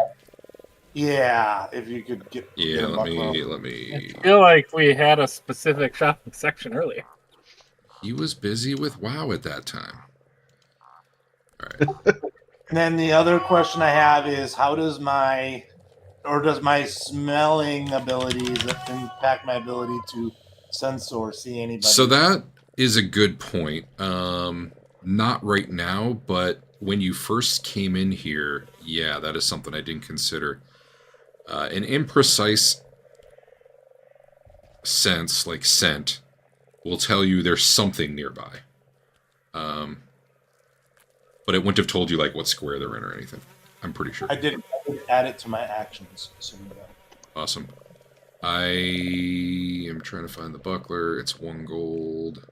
Yeah, if you could get. Yeah, get a let buckler. me. I feel like we had a specific shopping section earlier. He was busy with WoW at that time. All right. And then the other question I have is, how does my smelling abilities impact my ability to sense or see anybody? So that is a good point. Not right now, but when you first came in here, yeah, that is something I didn't consider. An imprecise sense, like scent, will tell you there's something nearby. But it wouldn't have told you like what square they're in or anything. I'm pretty sure. I did add it to my actions. So Awesome. I am trying to find the buckler. It's 1 gold.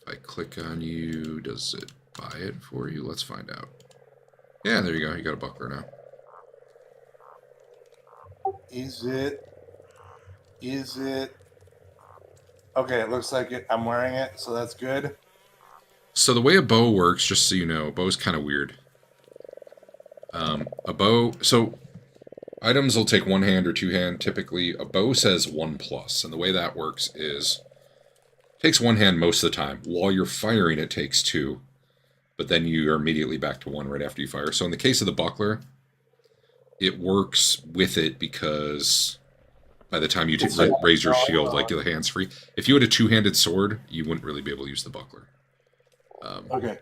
If I click on you, does it buy it for you? Let's find out. Yeah, there you go. You got a buckler now. Is it? Okay, it looks like it. I'm wearing it, so that's good. So the way a bow works, just so you know, a bow's kind of weird. A bow, so items will take 1 hand or 2 hand. Typically, a bow says 1+, and the way that works is it takes 1 hand most of the time. While you're firing, it takes 2, but then you are immediately back to 1 right after you fire. So in the case of the buckler, it works with it because by the time you raise your shield, like the hand's free. If you had a 2-handed sword, you wouldn't really be able to use the buckler. Okay.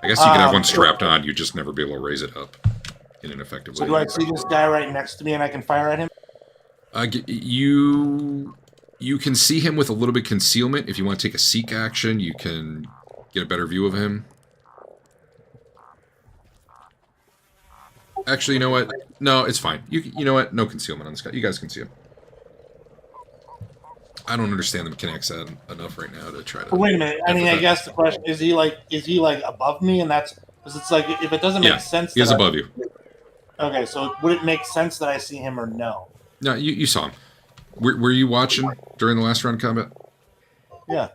I guess you could have one strapped on, you'd just never be able to raise it up in an effective So way. do I see this guy right next to me and I can fire at him? You can see him with a little bit concealment. If you want to take a seek action, you can get a better view of him. Actually, you know what? No, it's fine. You know what? No concealment on this guy. You guys can see him. I don't understand the mechanics enough right now to try to. But wait a minute. I mean, I guess the question is he like above me, and that's because it's like if it doesn't make sense. He is above you. Okay, so would it make sense that I see him or no? No, you saw him. Were you watching during the last round of combat? Yeah.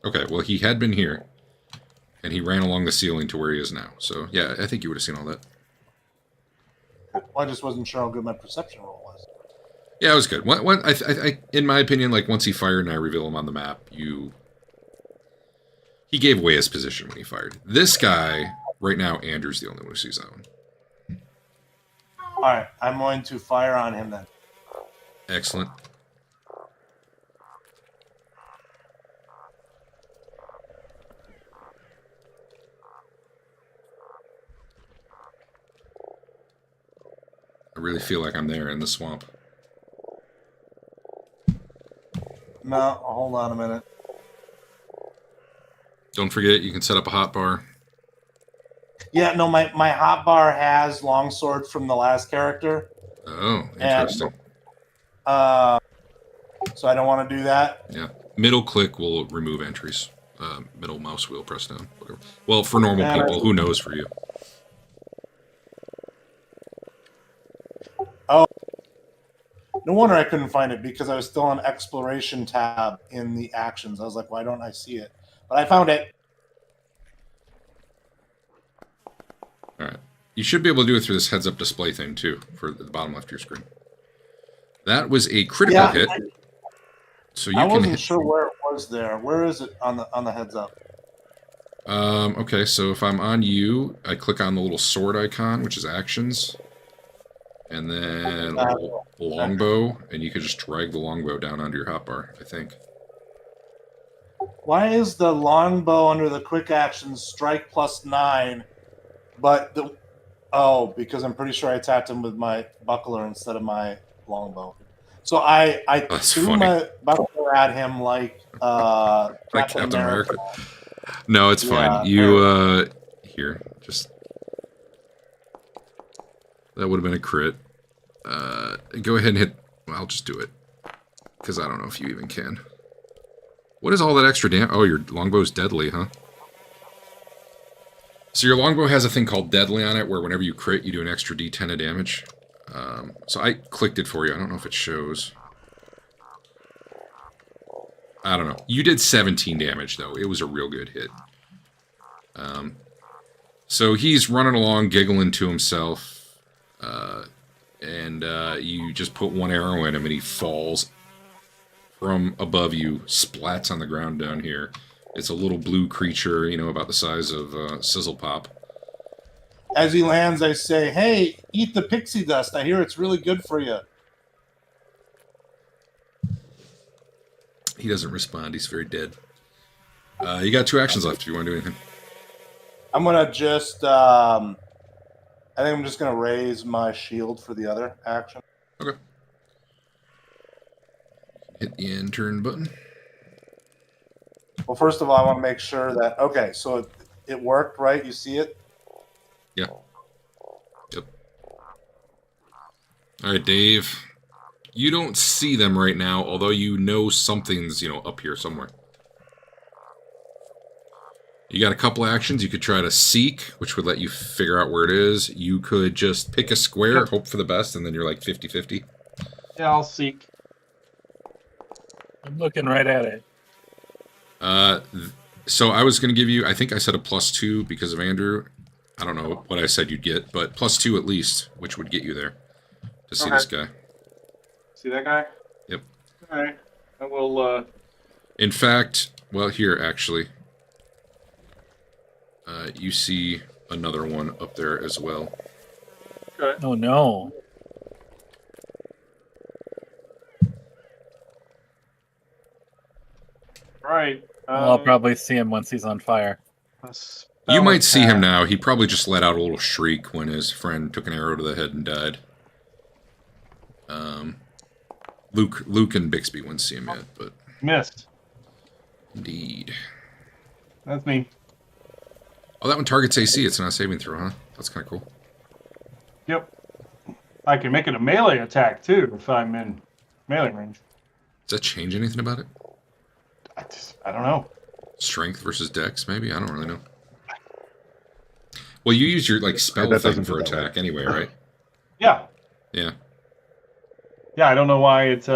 Okay, well, he had been here, and he ran along the ceiling to where he is now. So, yeah, I think you would have seen all that. Well, I just wasn't sure how good my perception roll was. Yeah, it was good. I in my opinion, like, once he fired and I reveal him on the map, he gave away his position when he fired. This guy, right now, Andrew's the only one who sees that one. All right, I'm going to fire on him then. Excellent. I really feel like I'm there in the swamp. No, hold on a minute. Don't forget, you can set up a hot bar. Yeah, no, my hotbar has longsword from the last character. Oh, interesting. And, so I don't want to do that. Yeah. Middle click will remove entries. Middle mouse wheel press down. Whatever. Well, for normal people, who knows for you? Oh. No wonder I couldn't find it because I was still on exploration tab in the actions. I was like, why don't I see it? But I found it. All right. You should be able to do it through this heads-up display thing, too, for the bottom left of your screen. That was a critical hit. So you I can wasn't sure where it was there. Where is it on the heads-up? Okay, so if I'm on you, I click on the little sword icon, which is actions. And then longbow, and you can just drag the longbow down onto your hotbar, I think. Why is the longbow under the quick actions strike +9, but because I'm pretty sure I attacked him with my buckler instead of my longbow. So I That's threw funny. my buckler at him like Like Captain America. No, it's fine. Yeah, You, here, just... That would have been a crit. Go ahead and hit... Well, I'll just do it. Because I don't know if you even can. What is all that extra damage? Oh, your longbow's deadly, huh? So your longbow has a thing called deadly on it, where whenever you crit, you do an extra d10 of damage. So I clicked it for you. I don't know if it shows. I don't know. You did 17 damage, though. It was a real good hit. So he's running along, giggling to himself. And you just put one arrow in him, and he falls from above you, splats on the ground down here. It's a little blue creature, you know, about the size of Sizzle Pop. As he lands, I say, "Hey, eat the pixie dust. I hear it's really good for you." He doesn't respond. He's very dead. You got 2 actions left if you want to do anything. I'm gonna just. I think I'm just gonna raise my shield for the other action. Okay. Hit the end turn button. Well, first of all, I want to make sure that so it worked, right? You see it? Yeah. Yep. All right, Dave. You don't see them right now, although you know something's, you know, up here somewhere. You got a couple actions. You could try to seek, which would let you figure out where it is. You could just pick a square, hope for the best, and then you're like 50-50. Yeah, I'll seek. I'm looking right at it. So I was going to give you, I think I said a +2 because of Andrew. I don't know what I said you'd get, but +2 at least, which would get you there to see this guy. See that guy? Yep. All right. I will. In fact, well, here actually, you see another one up there as well. Okay. Oh no. Right. Well, I'll probably see him once he's on fire. You might see him now. He probably just let out a little shriek when his friend took an arrow to the head and died. Luke and Bixby wouldn't see him yet, but Missed. indeed. That's me. Oh, that one targets AC. It's not a saving throw, huh? That's kind of cool. Yep. I can make it a melee attack too if I'm in melee range. Does that change anything about it? I don't know. Strength versus dex, maybe? I don't really know. Well, you use your like spell That thing doesn't for do that attack anyway, right? Yeah. Yeah. Yeah, I don't know why it's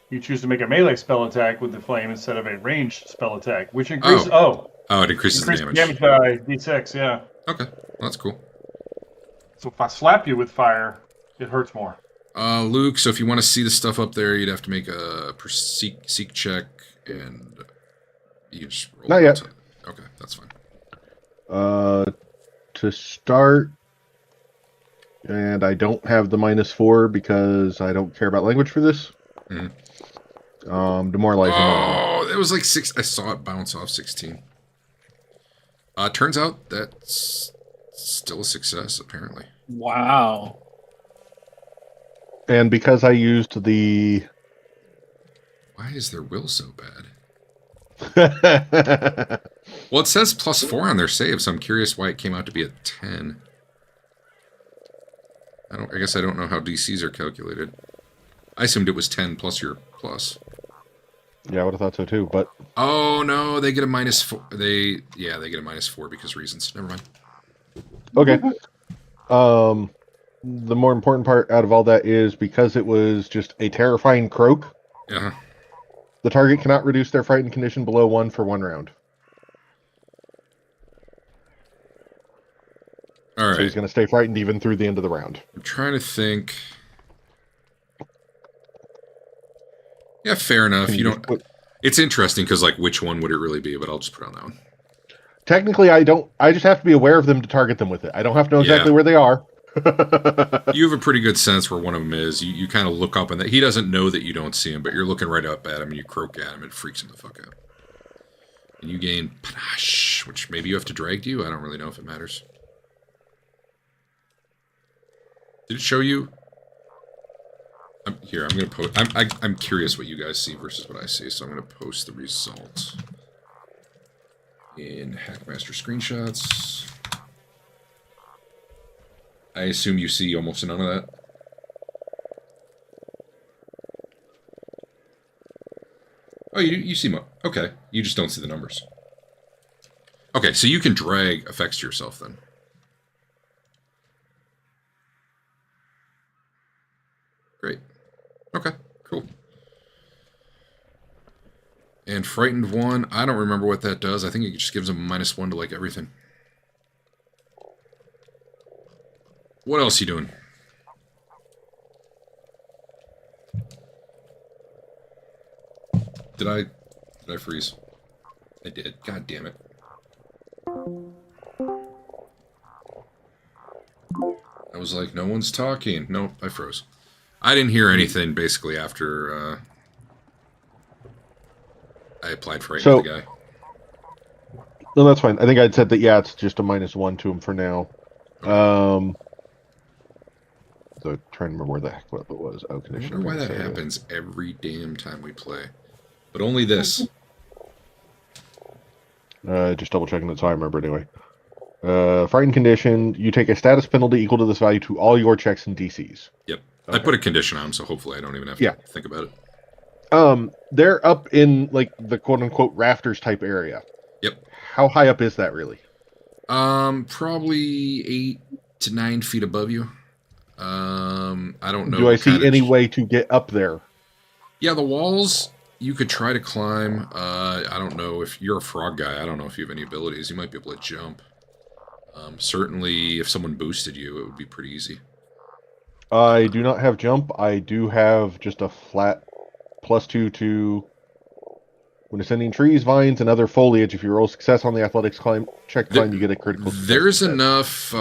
you choose to make a melee spell attack with the flame instead of a ranged spell attack, which increases Oh, it increases the damage. damage by d6, yeah. Okay, well, that's cool. So if I slap you with fire, it hurts more. Luke, so if you want to see the stuff up there, you'd have to make a seek check, and you just roll. Not yet. Okay, that's fine. To start, and I don't have the -4 because I don't care about language for this. Demoralizing. Oh, it was like 6. I saw it bounce off 16. Turns out that's still a success, apparently. Wow. And because I used the... Why is their will so bad? I Well, it says +4 on their save, so I'm curious why it came out to be a 10. I guess I don't know how DCs are calculated. I assumed it was 10 plus your plus. Yeah, I would have thought so too, but... Oh, no, they get a -4. They get a -4 because reasons. Never mind. Okay. The more important part out of all that is because it was just a terrifying croak, Uh-huh. the target cannot reduce their frightened condition below 1 for 1 round. All right. So he's going to stay frightened even through the end of the round. I'm trying to think. Yeah, fair enough. Can You just don't. It's interesting because, like, which one would it really be? But I'll just put on that one. Technically, I don't. I just have to be aware of them to target them with it. I don't have to know exactly Yeah. where they are. You have a pretty good sense where one of them is. You kind of look up, and he doesn't know that you don't see him, but you're looking right up at him, and you croak at him, and it freaks him the fuck out. And you gain panache, which maybe you have to drag you. I don't really know if it matters. Did it show you? I'm gonna post. I'm curious what you guys see versus what I see, so I'm gonna post the results. in Hackmaster screenshots. I assume you see almost none of that. Oh, you see more. Okay, you just don't see the numbers. Okay, so you can drag effects to yourself then. Great. Okay, cool. And Frightened 1, I don't remember what that does. I think it just gives them -1 to, like, everything. What else you doing? Did I freeze? I did. God damn it. I was like, no one's talking. Nope, I froze. I didn't hear anything, basically, after I applied for So- the guy. No, that's fine. I think I'd said that, yeah, it's just a -1 to him for now. Okay. So trying to remember where the heck what it was. Oh, I condition. wonder why that happens every damn time we play. But only this. Just double checking it so I remember anyway. Frightened condition. You take a status penalty equal to this value to all your checks and DCs. Yep. Okay. I put a condition on, so hopefully I don't even have to think about it. They're up in like the quote unquote rafters type area. Yep. How high up is that really? Probably 8 to 9 feet above you. I don't know. Do I see any way to get up there? Yeah, the walls you could try to climb. I don't know if you're a frog guy. I don't know if you have any abilities. You might be able to jump. Certainly, if someone boosted you, it would be pretty easy. I do not have jump. I do have just a flat +2 to when ascending trees, vines, and other foliage. If you roll success on the athletics check climb, you get a critical success. There's enough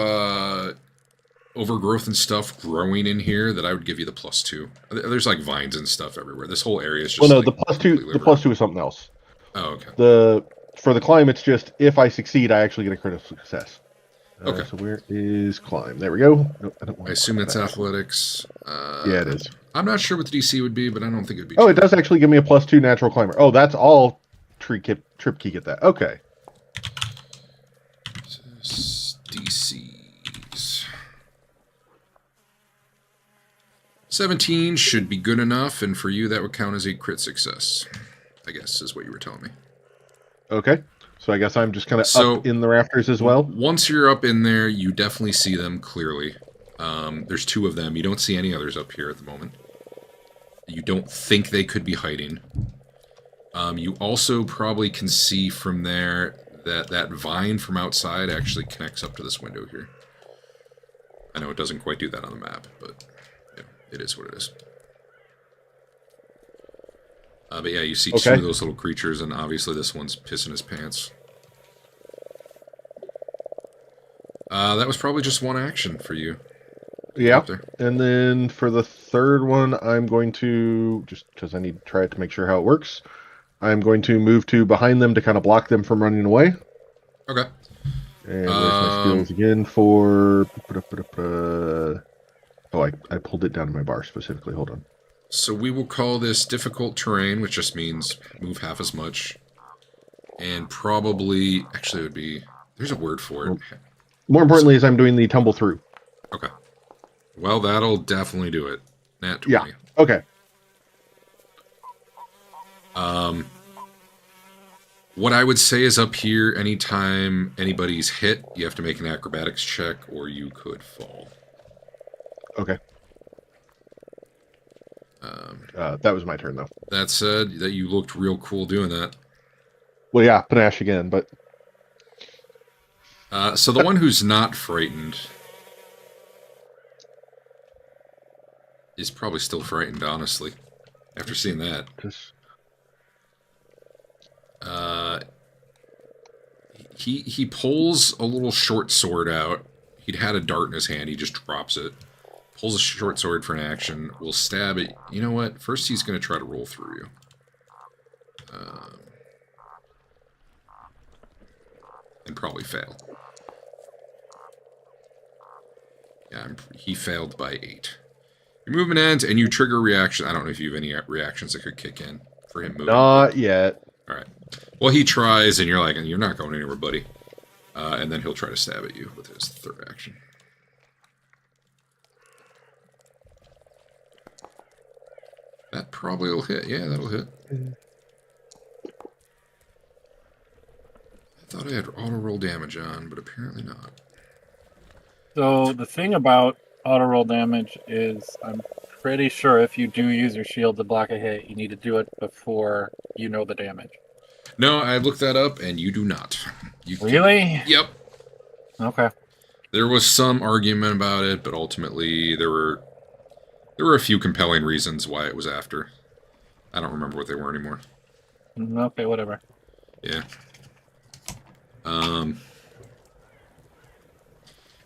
overgrowth and stuff growing in here that I would give you the +2. There's like vines and stuff everywhere. This whole area is just. Well, no, like, the +2 is something else. Oh, okay. For the climb, it's just if I succeed, I actually get a critical success. Okay. So where is climb? There we go. Nope, I don't want I assume that's athletics. Yeah, it is. I'm not sure what the DC would be, but I don't think it would be. Oh, it does actually give me a +2 natural climber. Oh, that's all trip key get that. Okay. DCs. 17 should be good enough, and for you that would count as a crit success, I guess is what you were telling me. Okay. So I guess I'm just kind of up in the rafters as well. Once you're up in there, you definitely see them clearly. There's 2 of them. You don't see any others up here at the moment. You don't think they could be hiding. You also probably can see from there that vine from outside actually connects up to this window here. I know it doesn't quite do that on the map, but yeah, it is what it is. But yeah, you see 2 of those little creatures, and obviously this one's pissing his pants. That was probably just one action for you. Yeah, and then for the third one, I'm going to, just because I need to try it to make sure how it works, I'm going to move to behind them to kind of block them from running away. Okay. And where's my skills again for... Oh, I pulled it down to my bar specifically. Hold on. So we will call this difficult terrain, which just means move half as much. And probably... Actually, it would be... There's a word for it. More importantly is I'm doing the tumble through. Okay. Well, that'll definitely do it. Nat 20. Yeah. Okay. What I would say is up here, anytime anybody's hit, you have to make an acrobatics check, or you could fall. Okay. That was my turn, though. That said, that you looked real cool doing that. Well, yeah, panache again, but... So the one who's not frightened is probably still frightened, honestly, after seeing that. He pulls a little short sword out. He'd had a dart in his hand. He just drops it. Pulls a short sword for an action. Will stab it. You know what? First he's going to try to roll through you. And probably fail. Yeah, he failed by 8. Your movement ends, and you trigger a reaction. I don't know if you have any reactions that could kick in for him moving. Not yet. All right. Well, he tries, and you're like, you're not going anywhere, buddy. And then he'll try to stab at you with his third action. That probably will hit. Yeah, that'll hit. I thought I had auto roll damage on, but apparently not. So the thing about auto roll damage is I'm pretty sure if you do use your shield to block a hit, you need to do it before you know the damage. No, I looked that up, and you do not. You Really? Yep. Okay. There was some argument about it, but ultimately there were a few compelling reasons why it was after. I don't remember what they were anymore. Okay, whatever. Yeah.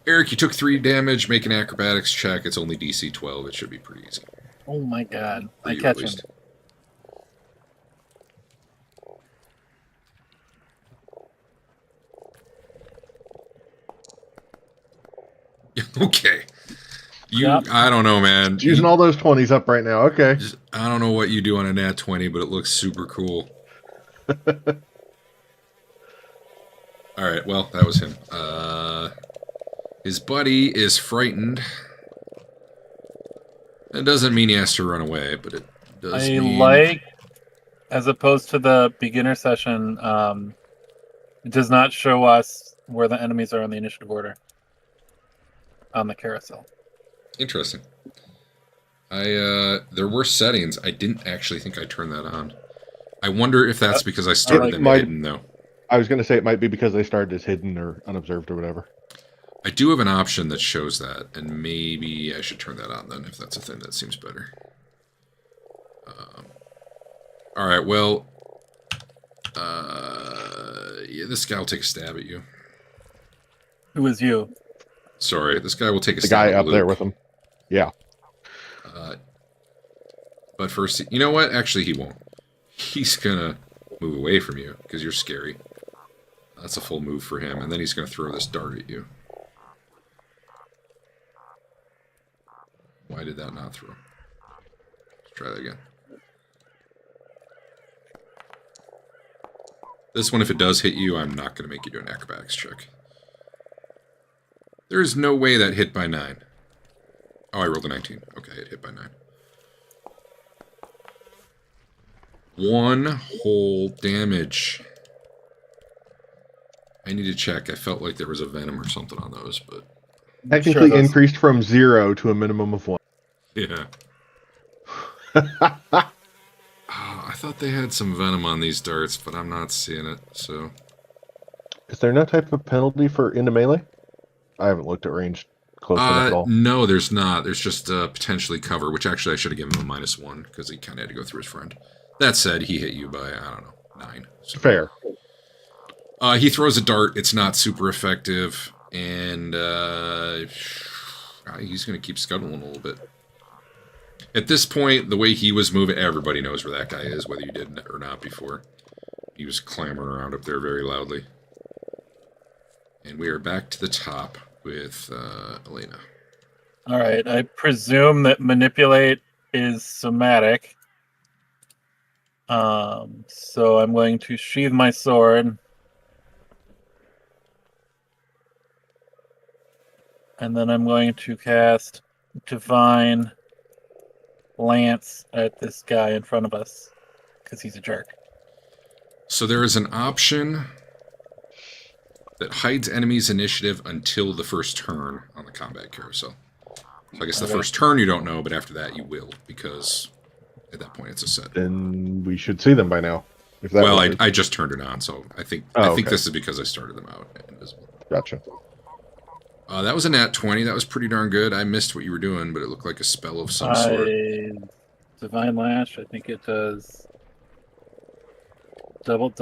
Eric, you took 3 damage. Make an acrobatics check. It's only DC 12. It should be pretty easy. Oh my god. For I you, catch at him. least. Okay. Yep. I don't know, man. Using all those 20s up right now. Okay. I don't know what you do on a nat 20, but it looks super cool. All right, well, that was him. His buddy is frightened. That doesn't mean he has to run away, but it does mean... like, as opposed to the beginner session, it does not show us where the enemies are on the initiative order on the carousel. Interesting. There were settings. I didn't actually think I turned that on. I wonder if that's because I started them hidden, though. I was going to say it might be because they started as hidden or unobserved or whatever. I do have an option that shows that, and maybe I should turn that on then, if that's a thing that seems better. Alright, well... yeah, this guy will take a stab at you. Who is you? Sorry, this guy will take a The stab guy at up Luke. there with him. Yeah. But first, you know what? Actually, he won't. He's gonna move away from you, because you're scary. That's a full move for him, and then he's gonna throw this dart at you. Why did that not throw? Let's try that again. This one, if it does hit you, I'm not going to make you do an acrobatics check. There is no way that hit by 9. Oh, I rolled a 19. Okay, it hit by 9. 1 whole damage. I need to check. I felt like there was a venom or something on those, but... Technically Sure, increased from 0 to a minimum of 1. Yeah. I thought they had some venom on these darts, but I'm not seeing it, so... Is there no type of penalty for into melee? I haven't looked at range close enough at all. No, there's not. There's just potentially cover, which actually I should have given him a -1, because he kind of had to go through his friend. That said, he hit you by, I don't know, 9. So. Fair. He throws a dart. It's not super effective, and he's going to keep scuttling a little bit. At this point, the way he was moving, everybody knows where that guy is, whether you did or not before. He was clamoring around up there very loudly. And we are back to the top with Elena. All right, I presume that manipulate is somatic. So I'm going to sheathe my sword. And then I'm going to cast Divine Lance at this guy in front of us, because he's a jerk. So there is an option that hides enemies' initiative until the first turn on the combat carousel. So I guess the first turn you don't know, but after that you will, because at that point it's a set. Then we should see them by now. If that Well, works. I just turned it on, so I think okay. this is because I started them out invisible. Gotcha. That was a nat 20. That was pretty darn good. I missed what you were doing, but it looked like a spell of some sort. Divine Lash, I think it does double,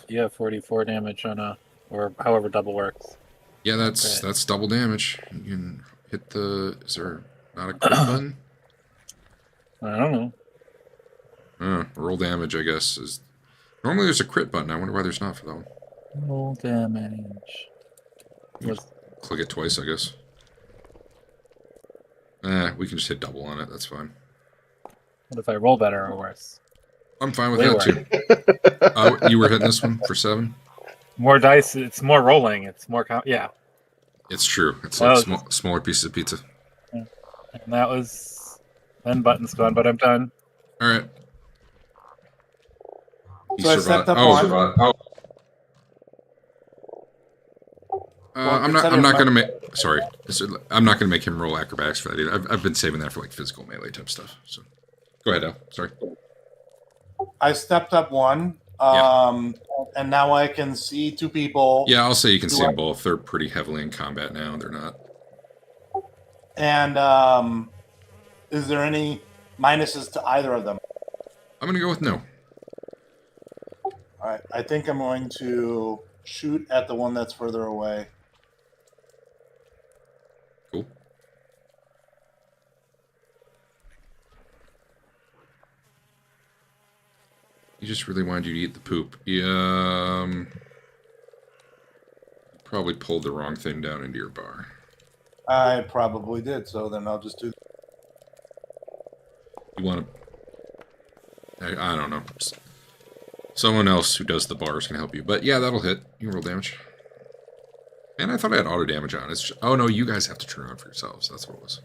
yeah, 44 damage on a, or however double works. Yeah, that's double damage. You can hit the... Is there not a crit button? I don't know. Roll damage, I guess. Normally there's a crit button. I wonder why there's not for that one. Roll damage. Click it twice, I guess. We can just hit double on it. That's fine. What if I roll better or worse? I'm fine with They that were. too. You were hitting this one for 7? More dice. It's more rolling. It's more. Yeah. It's true. It's That like was- smaller pieces of pizza. And that was. Then buttons gone, but I'm done. All right. He So I survived. stepped up Oh, one. survived. Oh. Well, I'm consider not my- gonna make. Sorry, I'm not gonna make him roll acrobatics for that either. I've been saving that for like physical melee type stuff. So, go ahead, Al. Sorry. I stepped up one. And now I can see 2 people. Yeah, I'll say you can see them both. They're pretty heavily in combat now. They're not. And is there any minuses to either of them? I'm gonna go with no. All right. I think I'm going to shoot at the one that's further away. Cool. He just really wanted you to eat the poop. Probably pulled the wrong thing down into your bar. I probably did. So then I'll just do. You want to... I don't know. Someone else who does the bars can help you. But yeah, that'll hit. You can roll damage. And I thought I had auto damage on. It's just, oh no, you guys have to turn it on for yourselves. That's what it was.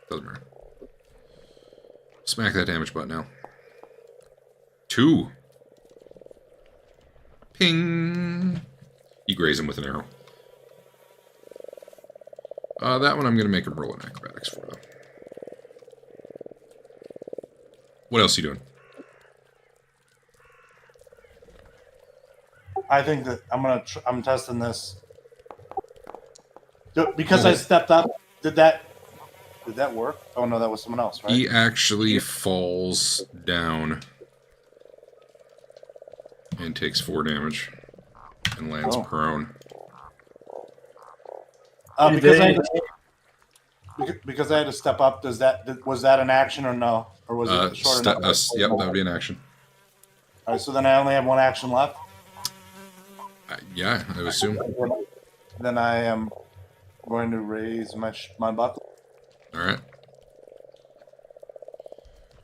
Doesn't matter. Smack that damage button now. 2. Ping. You graze him with an arrow. That one I'm going to make him roll in acrobatics for, though. What else are you doing? I think that I'm testing this because I stepped up. Did that work? Oh no, that was someone else, right? He actually falls down and takes 4 damage and lands prone. Because I had to step up. Was that an action or no? Or was it short enough? Yep, that would be an action. All right, so then I only have 1 action left. Yeah, I would assume. Then I am going to raise my buckle. All right.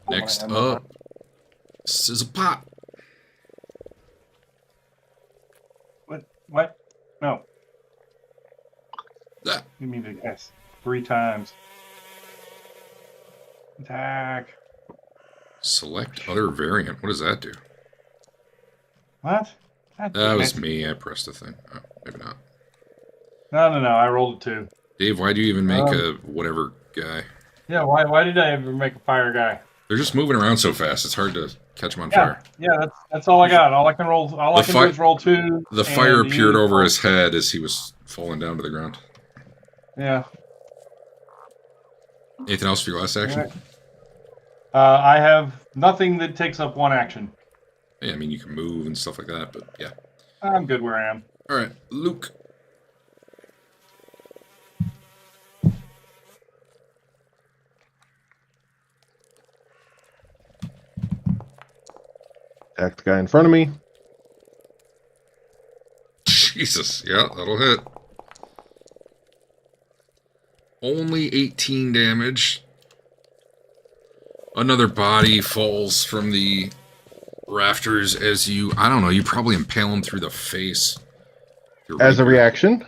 Next up, Sizzle Pop. What? No. Ah. You mean to guess 3 times. Attack. Select other variant. What does that do? What? That was me. I pressed the thing. Oh, maybe not. No. I rolled a 2. Dave, why do you even make a whatever guy? Yeah. Why did I ever make a fire guy? They're just moving around so fast. It's hard to catch them on fire. Yeah. That's all I got. All I can roll. All I can do is roll 2. The fire appeared over his head as he was falling down to the ground. Yeah. Anything else for your last action? I have nothing that takes up 1 action. Yeah, I mean, you can move and stuff like that, but yeah. I'm good where I am. All right, Luke. Attack the guy in front of me. Jesus, yeah, that'll hit. Only 18 damage. Another body falls from the rafters as you, I don't know, you probably impale him through the face. As a reaction,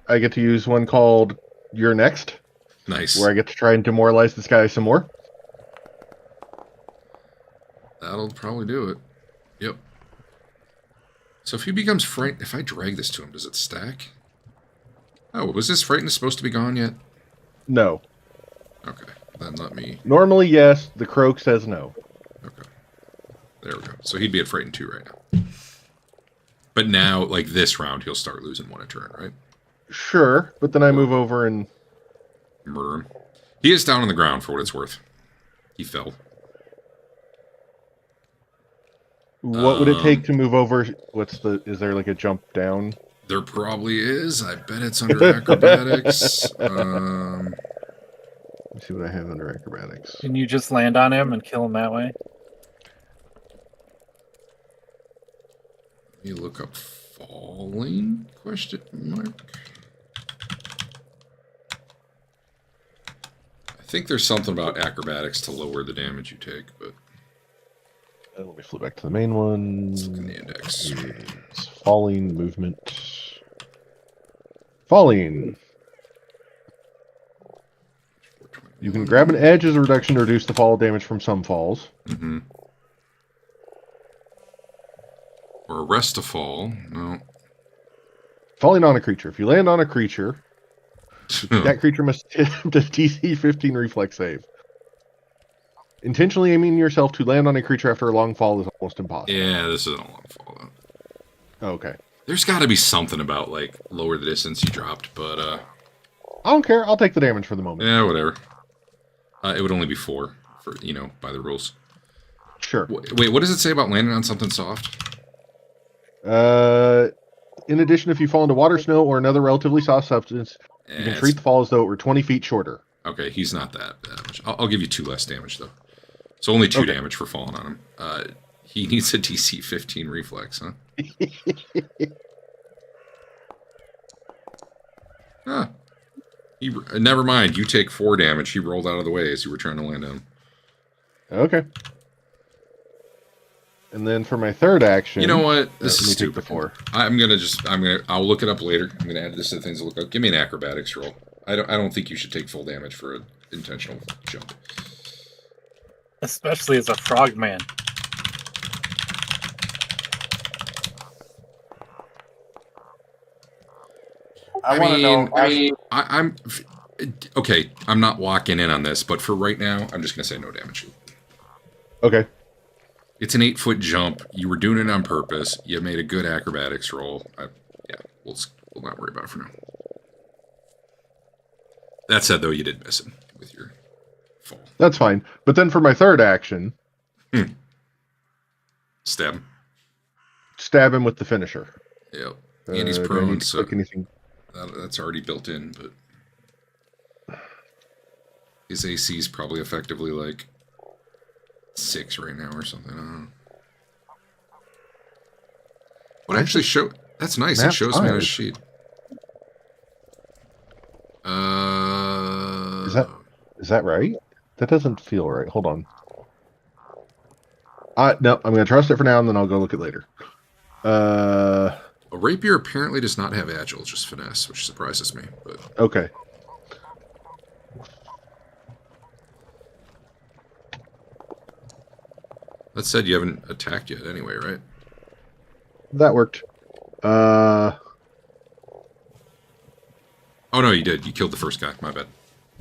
I get to use one called You're Next. Nice. Where I get to try and demoralize this guy some more. That'll probably do it. Yep. So if he becomes frightened, if I drag this to him, does it stack? Oh, was this frightened supposed to be gone yet? No. Okay, then let me... Normally, yes. The croak says no. Okay. There we go. So he'd be at frightened 2 right now. But now, like this round, he'll start losing 1 a turn, right? Sure, but then I move over and... Murder him. He is down on the ground for what it's worth. He fell. What would it take to move over? Is there like a jump down? There probably is. I bet it's under acrobatics. Let me see what I have under acrobatics. Can you just land on him and kill him that way? Let me look up falling? Question mark. I think there's something about acrobatics to lower the damage you take, but Let me flip back to the main one. let's look in the index. It's falling movement. Falling. You can grab an edge as a reduction to reduce the fall damage from some falls. Mm-hmm. Or arrest a fall. No. Falling on a creature. If you land on a creature, that creature must attempt a DC 15 reflex save. Intentionally aiming yourself to land on a creature after a long fall is almost impossible. Yeah, this isn't a long fall, though. Okay. There's got to be something about, like, lower the distance you dropped, but, I don't care. I'll take the damage for the moment. yeah, whatever. It would only be 4, for by the rules. Sure. Wait, what does it say about landing on something soft? In addition, if you fall into water, snow, or another relatively soft substance, you can treat the fall as though it were 20 feet shorter. Okay, he's not that damage. I'll give you 2 less damage, though. So only 2 Okay. damage for falling on him. He needs a DC 15 reflex, huh? Huh. Never mind, you take 4 damage. He rolled out of the way as you were trying to land him. Okay. And then for my third action... You know what? This let is me take stupid. the 4. I'll look it up later. I'm gonna add this to the things to look up. Give me an acrobatics roll. I don't think you should take full damage for an intentional jump. Especially as a frogman. I want to know. I'm okay. I'm not walking in on this, but for right now, I'm just gonna say no damage. Okay. It's an 8-foot jump. You were doing it on purpose. You made a good acrobatics roll. Yeah, we'll not worry about it for now. That said, though, you did miss him with your fall. That's fine. But then for my third action... Stab him. Stab him with the finisher. Yep. And he's do I prone, need to so click anything? that's already built in, but his AC is probably effectively like 6 right now or something. I don't know. What actually show? That's nice. It shows me on his sheet. Is that right? That doesn't feel right. Hold on. No, I'm going to trust it for now, and then I'll go look it later. A rapier apparently does not have agile, just finesse, which surprises me. But Okay. that said, you haven't attacked yet anyway, right? That worked. Oh no, you did. You killed the first guy. My bad.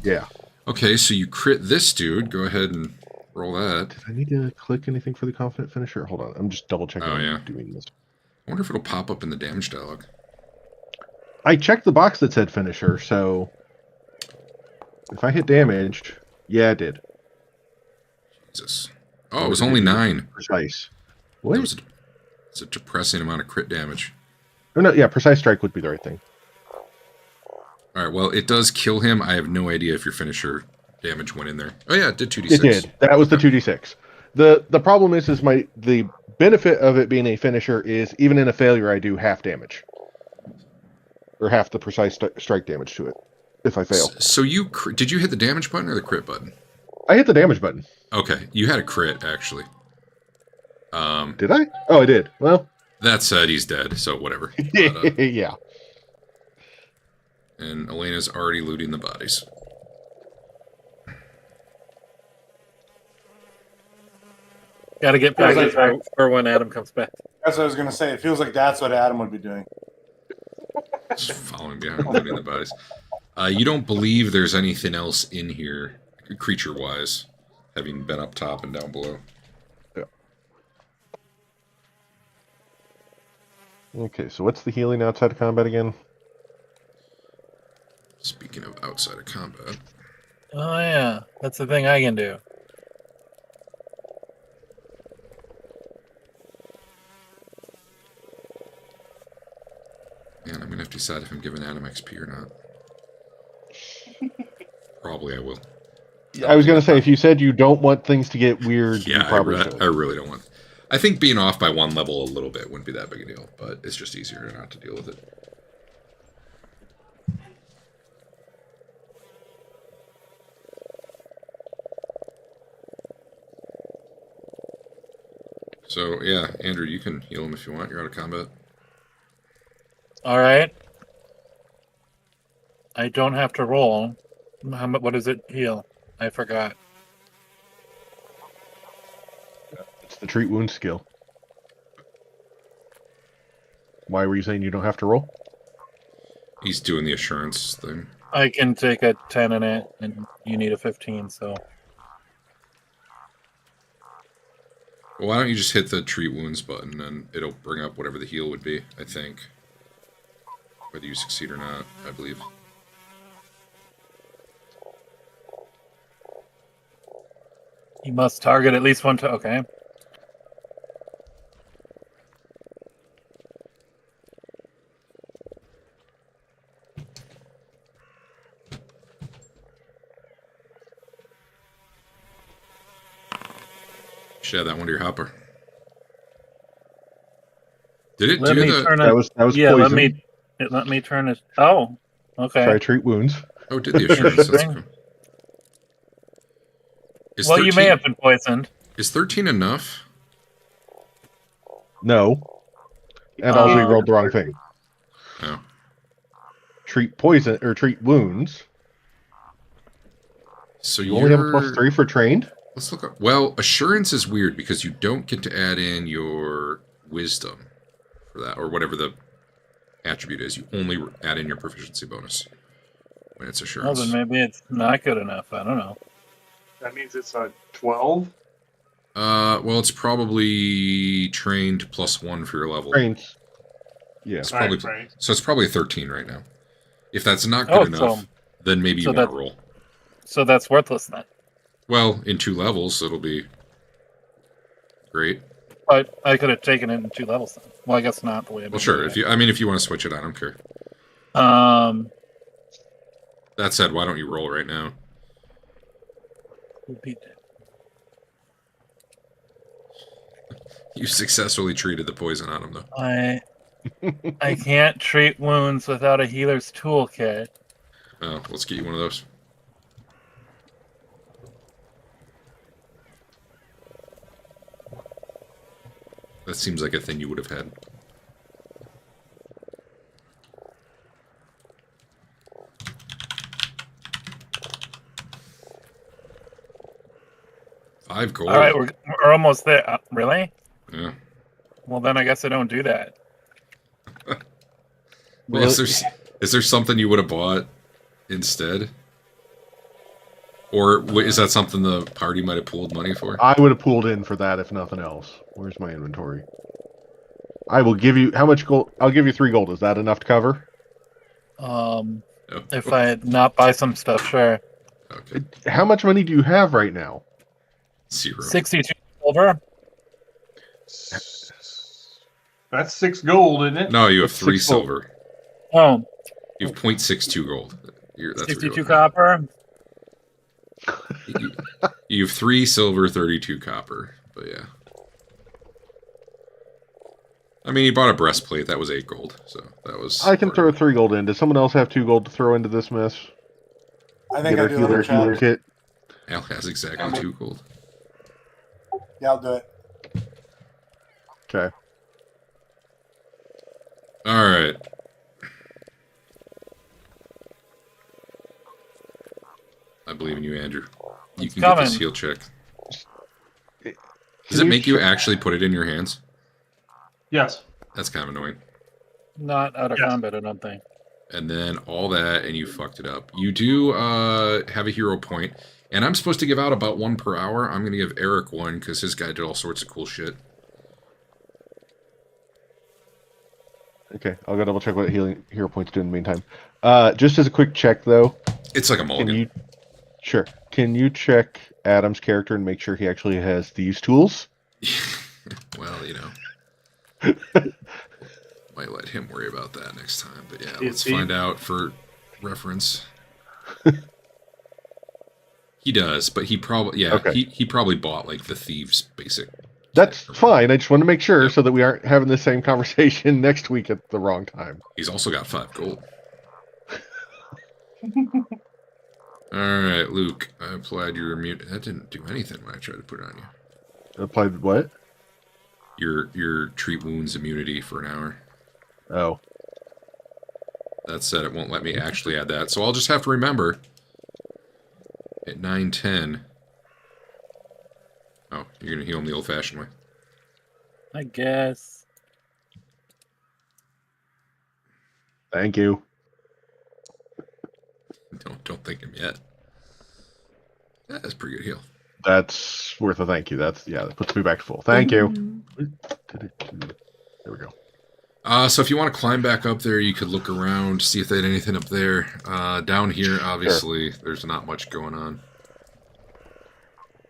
Yeah. Okay, so you crit this dude. Go ahead and roll that. Did I need to click anything for the confident finisher? Hold on. I'm just double checking. Oh, yeah. I'm doing this. I wonder if it'll pop up in the damage dialog. I checked the box that said finisher, so if I hit damage, yeah, it did. Jesus. Oh, it was only 9. Precise. That What? was it's a depressing amount of crit damage. Oh, no, yeah, precise strike would be the right thing. All right, well, it does kill him. I have no idea if your finisher damage went in there. Oh yeah, it did 2d6. It did. That was the 2d6. The problem is the benefit of it being a finisher is even in a failure I do half damage. Or half the precise strike damage to it if I fail. So did you hit the damage button or the crit button? I hit the damage button. Okay, you had a crit actually. Did I? Oh, I did. Well, that said, he's dead, so whatever. But, yeah. And Elena's already looting the bodies. Gotta get back for when Adam comes back. That's what I was going to say. It feels like that's what Adam would be doing. Just following behind, looting the bodies. You don't believe there's anything else in here, creature-wise, having been up top and down below. Yeah. Okay, so what's the healing outside of combat again? Speaking of outside of combat. Oh yeah, that's the thing I can do. Man, I'm gonna have to decide if I'm giving Adam XP or not. Probably I will. I was going to say, if you said you don't want things to get weird, you Yeah, probably I should. really don't want. I think being off by 1 level a little bit wouldn't be that big a deal, but it's just easier not to deal with it. So yeah, Andrew, you can heal him if you want. You're out of combat. All right. I don't have to roll. What does it heal? I forgot. It's the treat wound skill. Why were you saying you don't have to roll? He's doing the assurance thing. I can take a 10 in it, and you need a 15, so. Well, why don't you just hit the treat wounds button and it'll bring up whatever the heal would be, I think. Whether you succeed or not, I believe. You must target at least one to. Okay. Should add that one to your hopper. Did it Let do me the... turn it. That was Yeah, poison. let me turn it. Oh, okay. Try treat wounds. Oh, it did the assurance. That's Interesting. cool. Is Well, 13, you may have been poisoned. Is 13 enough? No. And also we rolled the wrong thing. Oh. Treat poison or treat wounds. So You only have a +3 for trained? Let's look up. Well, assurance is weird because you don't get to add in your wisdom for that, or whatever the attribute is. You only add in your proficiency bonus when it's Well, assurance. then maybe it's not good enough. I don't know. That means it's a 12. Well, it's probably trained +1 for your level. Trained. Yeah. It's probably, Right. So it's probably a 13 right now. If that's not good enough, then maybe you want to roll. So that's worthless then. Well, in 2 levels, it'll be great. But I could have taken it in 2 levels then. Well, I guess not the way. Well, sure. If you want to switch it, I don't care. That said, why don't you roll right now? Repeat it. You successfully treated the poison on him, though. I can't treat wounds without a healer's toolkit. Oh, let's get you one of those. That seems like a thing you would have had. $5 gold. All right, we're almost there. Really? Yeah. Well, then I guess I don't do that. Well, is there something you would have bought instead? Or is that something the party might have pooled money for? I would have pooled in for that if nothing else. Where's my inventory? I will give you... How much gold? I'll give you 3 gold. Is that enough to cover? No. If I not buy some stuff, sure. Okay. How much money do you have right now? 0. 62 silver. That's 6 gold, isn't it? No, you have That's 3 6 gold. silver. Oh, You have 0.62 gold. That's 62 copper. You have 3 silver, 32 copper. But yeah. I mean, you bought a breastplate. That was 8 gold. So that was... I can throw 3 gold in. Does someone else have 2 gold to throw into this mess? I think Get I our do in the healer chat. kit. Al has exactly 2 gold. Yeah, I'll do it. Okay. Alright. I believe in you, Andrew. You It's can get this coming. heal check. Does it make you actually put it in your hands? Yes. That's kind of annoying. Not out of Yes. combat, I don't think. And then all that, and you fucked it up. You do have a hero point, and I'm supposed to give out about 1 per hour. I'm going to give Eric 1, because his guy did all sorts of cool shit. Okay, I'll go double check what healing hero points do in the meantime. Just as a quick check, though, It's like a can mulligan. you... Sure. Can you check Adam's character and make sure he actually has these tools? Well, you know. Might let him worry about that next time. But yeah, Is let's he- find out for reference. He does, but he probably... Yeah, Okay. he probably bought, like, the Thieves basic. That's set or fine. I just want to make sure Yep. so that we aren't having the same conversation next week at the wrong time. He's also got 5 gold. Alright, Luke. I applied your immune... That didn't do anything when I tried to put it on you. Applied what? your treat wounds immunity for an hour. Oh. That said, it won't let me actually add that, so I'll just have to remember at 9:10. Oh, you're gonna heal him the old-fashioned way. I guess. Thank you. Don't thank him yet. That's a pretty good heal. That's worth a thank you. That puts me back to full. Thank you. There we go. So if you want to climb back up there, you could look around, see if they had anything up there. Down here, obviously, there's not much going on.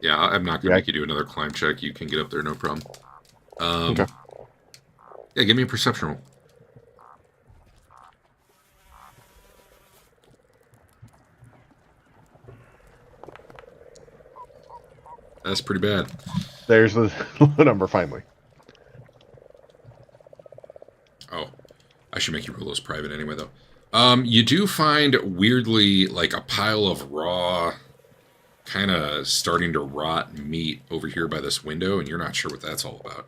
Yeah, I'm not going to make you do another climb check. You can get up there, no problem. Okay. Yeah, give me a perception roll. That's pretty bad. There's the number finally. Oh, I should make you roll those private anyway, though. You do find, weirdly, like a pile of raw, kind of starting to rot meat over here by this window, and you're not sure what that's all about.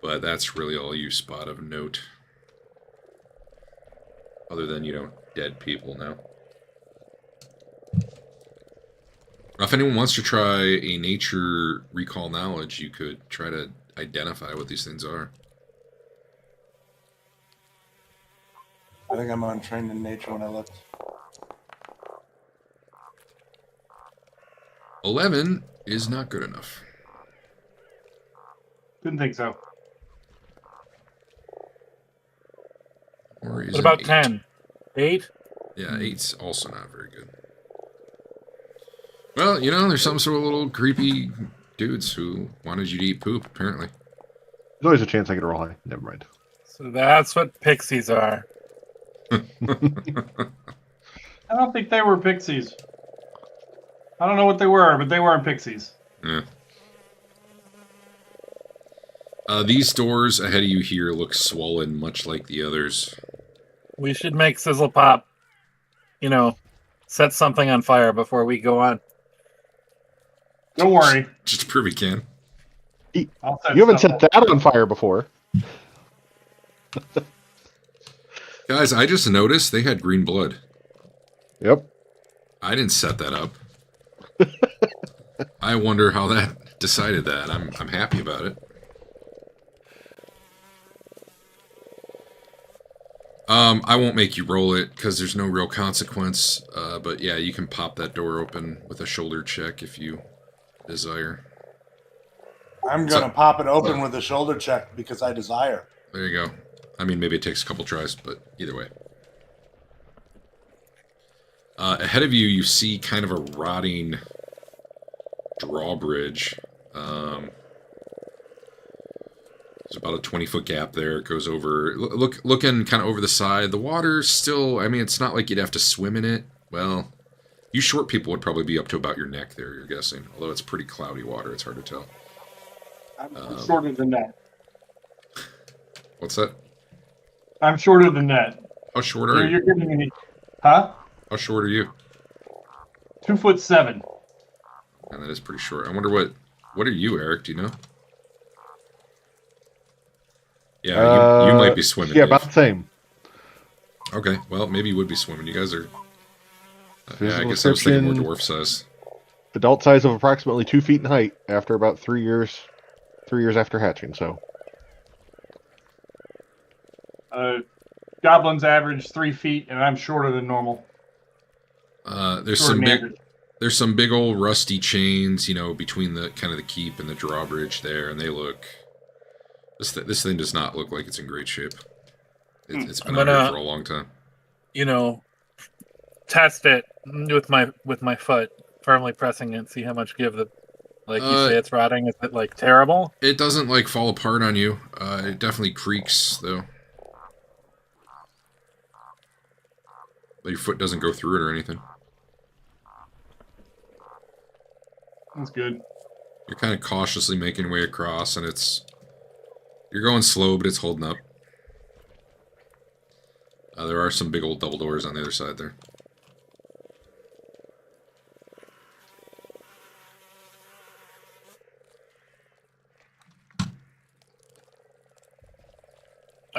But that's really all you spot of note. Other than, dead people now. If anyone wants to try a nature recall knowledge, you could try to identify what these things are. I think I'm untrained in nature when I looked. 11 is not good enough. Didn't think so. Or is What about it 10? 8? Yeah, 8's also not very good. Well, there's some sort of little creepy dudes who wanted you to eat poop, apparently. There's always a chance I could roll high. Never mind. So that's what pixies are. I don't think they were pixies. I don't know what they were, but they weren't pixies. Yeah. These doors ahead of you here look swollen, much like the others. We should make Sizzle Pop, set something on fire before we go on. Don't worry. Just to prove he can. You haven't set that on fire before. Guys, I just noticed they had green blood. Yep. I didn't set that up. I wonder how that decided that. I'm happy about it. I won't make you roll it because there's no real consequence. But yeah, you can pop that door open with a shoulder check if you desire. I'm going to pop it open with a shoulder check because I desire. There you go. I mean, maybe it takes a couple tries, but either way. Ahead of you, you see kind of a rotting drawbridge. There's about a 20-foot gap there. It goes over, looking kind of over the side. The water's still, it's not like you'd have to swim in it. Well, you short people would probably be up to about your neck there, you're guessing. Although it's pretty cloudy water, it's hard to tell. I'm shorter than that. What's that? I'm shorter than that. How short are you? You're giving me, huh? How short are you? 2'7". And that is pretty short. I wonder what are you, Eric? Do you know? Yeah, you might be swimming. Yeah, Dave. about the same. Okay, well, maybe you would be swimming. You guys are... Physical I guess I was thinking more description, dwarf size. Adult size of approximately 2 feet in height after about 3 years. 3 years after hatching, so. Goblins average 3 feet, and I'm shorter than normal. There's some big old rusty chains, between the kind of the keep and the drawbridge there, and they look. This thing does not look like it's in great shape. It's been out here for a long time. Test it with my foot, firmly pressing it, see how much give the. Like you say, it's rotting. Is it terrible? It doesn't fall apart on you. It definitely creaks though. But your foot doesn't go through it or anything. That's good. You're kind of cautiously making your way across, and you're going slow, but it's holding up. There are some big old double doors on the other side there.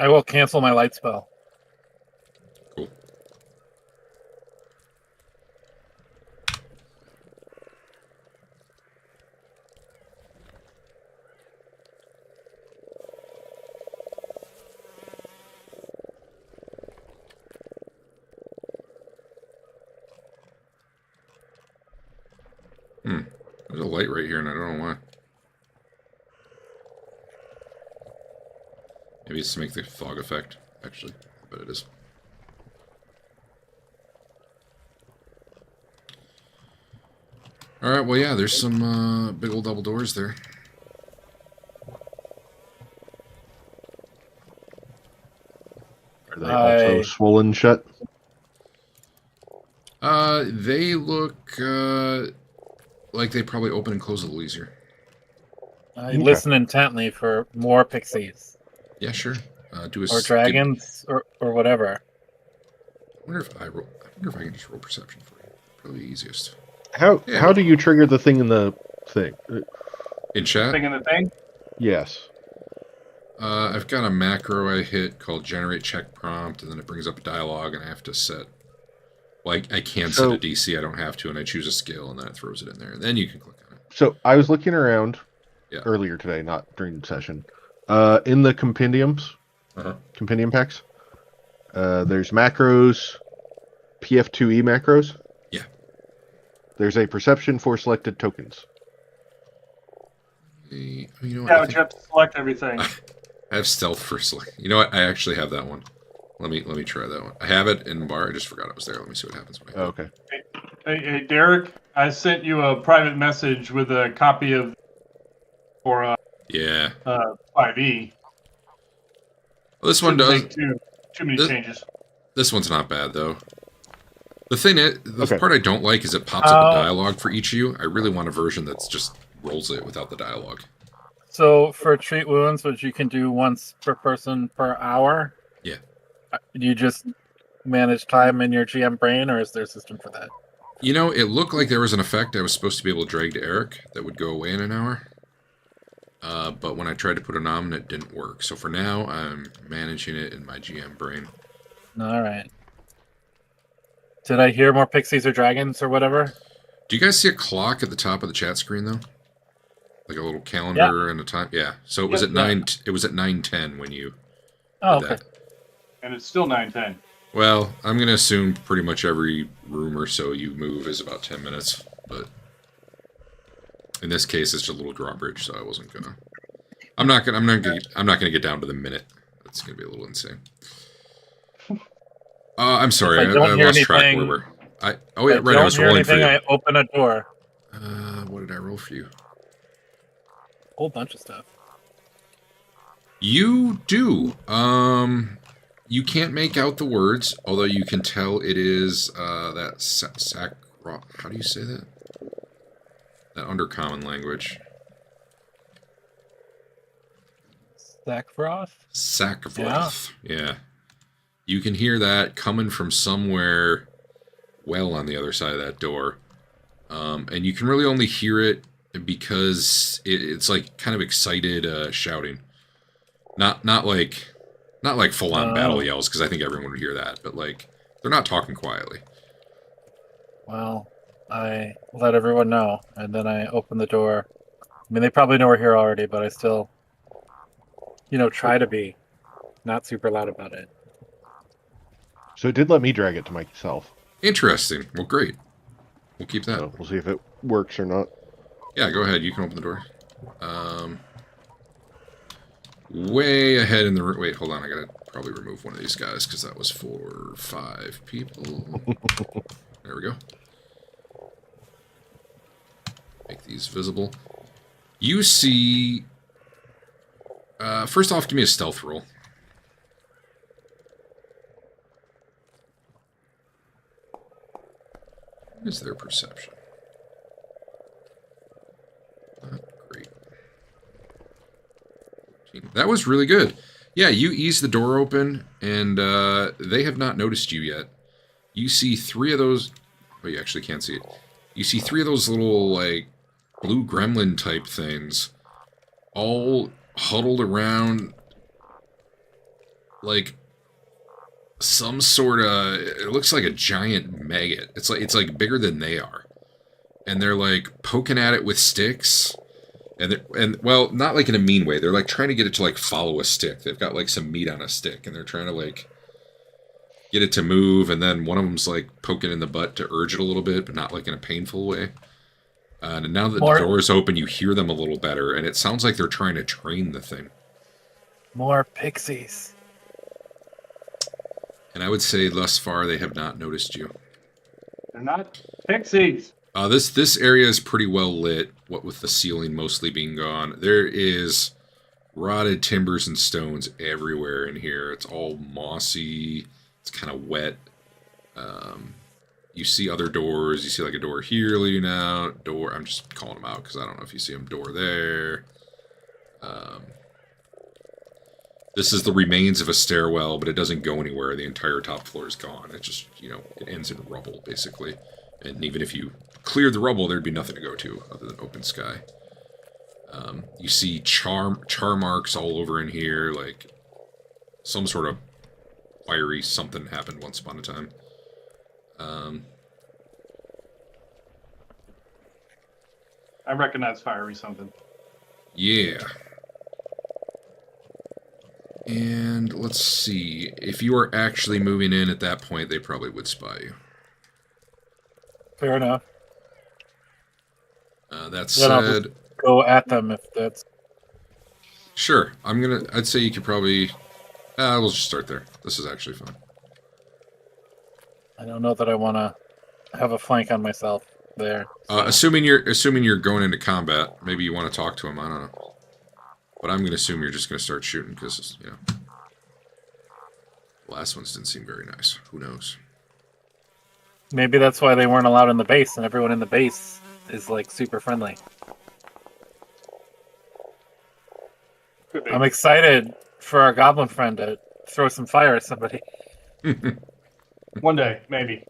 I will cancel my light spell. Cool. There's a light right here, and I don't know why. Maybe it's to make the fog effect, actually. I bet it is. Alright, well, yeah, there's some big old double doors there. Are they also swollen shut? They look like they probably open and close a little easier. I listen intently for more pixies. Yeah, sure. Do a or dragons or whatever. I wonder if I can just roll perception for you. Probably easiest. How do you trigger the thing in the thing? In chat? Thing in the thing? Yes. I've got a macro I hit called generate check prompt, and then it brings up a dialogue, and I have to set. Well, I can set a DC. I don't have to, and I choose a skill, and then it throws it in there, and then you can click on it. So I was looking around earlier today, not during the session. In the compendiums, compendium packs, there's macros, PF2E macros. Yeah. There's a perception for selected tokens. You know what, yeah, but you have to select everything. I have stealth for select. You know what? I actually have that one. Let me try that one. I have it in bar. I just forgot it was there. Let me see what happens when I okay. Hey, Derek, I sent you a private message with a copy of for 5e. Well, this one does too many changes. This one's not bad though. The thing is, the part I don't like is it pops up a dialogue for each of you. I really want a version that's just rolls it without the dialogue. So for treat wounds, which you can do once per person per hour. Yeah. Do you just manage time in your GM brain, or is there a system for that? You know, it looked like there was an effect I was supposed to be able to drag to Eric that would go away in an hour. But when I tried to put it on, it didn't work. So for now, I'm managing it in my GM brain. All right. Did I hear more pixies or dragons or whatever? Do you guys see a clock at the top of the chat screen though? Like a little calendar and a time. Yeah. So it was at 9. It was at 9:10 when you. Oh, okay. And it's still 9:10. Well, I'm gonna assume pretty much every room or so you move is about 10 minutes, but in this case, it's just a little drawbridge, so I wasn't gonna. I'm not gonna get down to the minute. That's gonna be a little insane. I'm sorry, I lost track where we're. I was rolling for you. I open a door. What did I roll for you? Whole bunch of stuff. You do. You can't make out the words, although you can tell it is that sac. How do you say that? That undercommon language. Sackfroth? Sackfroth. Yeah. You can hear that coming from somewhere well on the other side of that door. And you can really only hear it because it's like kind of excited shouting. Not like full-on battle yells, because I think everyone would hear that, but like they're not talking quietly. Well, I let everyone know, and then I open the door. I mean, they probably know we're here already, but I still, try to be not super loud about it. So it did let me drag it to myself. Interesting. Well, great. We'll keep that. So we'll see if it works or not. Yeah, go ahead. You can open the door. Way ahead in the room. Wait, hold on. I gotta probably remove one of these guys because that was for 5 people. There we go. Make these visible. You see... first off, give me a stealth roll. What is their perception? Not great. That was really good. Yeah, you ease the door open, and they have not noticed you yet. You see 3 of those... Oh, you actually can't see it. You see 3 of those little, like, blue gremlin type things all huddled around like some sort of. It looks like a giant maggot. It's like bigger than they are, and they're like poking at it with sticks. And well, not like in a mean way. They're like trying to get it to like follow a stick. They've got like some meat on a stick, and they're trying to like get it to move. And then one of them's like poking in the butt to urge it a little bit, but not like in a painful way. And now that the door is open, you hear them a little better, and it sounds like they're trying to train the thing. More pixies. And I would say thus far they have not noticed you. They're not pixies. This area is pretty well lit, what with the ceiling mostly being gone. There is rotted timbers and stones everywhere in here. It's all mossy. It's kind of wet. You see other doors. You see like a door here leading out. Door. I'm just calling them out because I don't know if you see them. Door there. This is the remains of a stairwell, but it doesn't go anywhere. The entire top floor is gone. It just, it ends in rubble, basically. And even if you cleared the rubble, there'd be nothing to go to other than open sky. You see char marks all over in here, like some sort of fiery something happened once upon a time. I recognize fiery something. Yeah. And let's see. If you are actually moving in at that point, they probably would spy you. Fair enough. That Then I'll said, just go at them if that's. sure. I'd say you could probably. We'll just start there. This is actually fun. I don't know that I want to have a flank on myself there. Assuming you're going into combat, maybe you want to talk to him. I don't know. But I'm going to assume you're just going to start shooting because, the last ones didn't seem very nice. Who knows? Maybe that's why they weren't allowed in the base, and everyone in the base is like super friendly. Could be. I'm excited for our goblin friend to throw some fire at somebody. One day, maybe.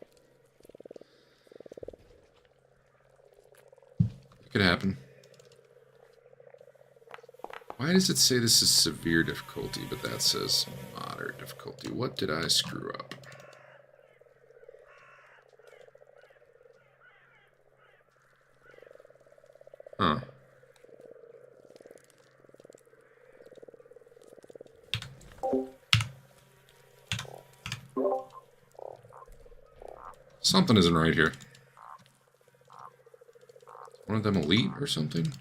It could happen. Why does it say this is severe difficulty, but that says moderate difficulty? What did I screw up? Huh. Something isn't right here. One of them elite or something?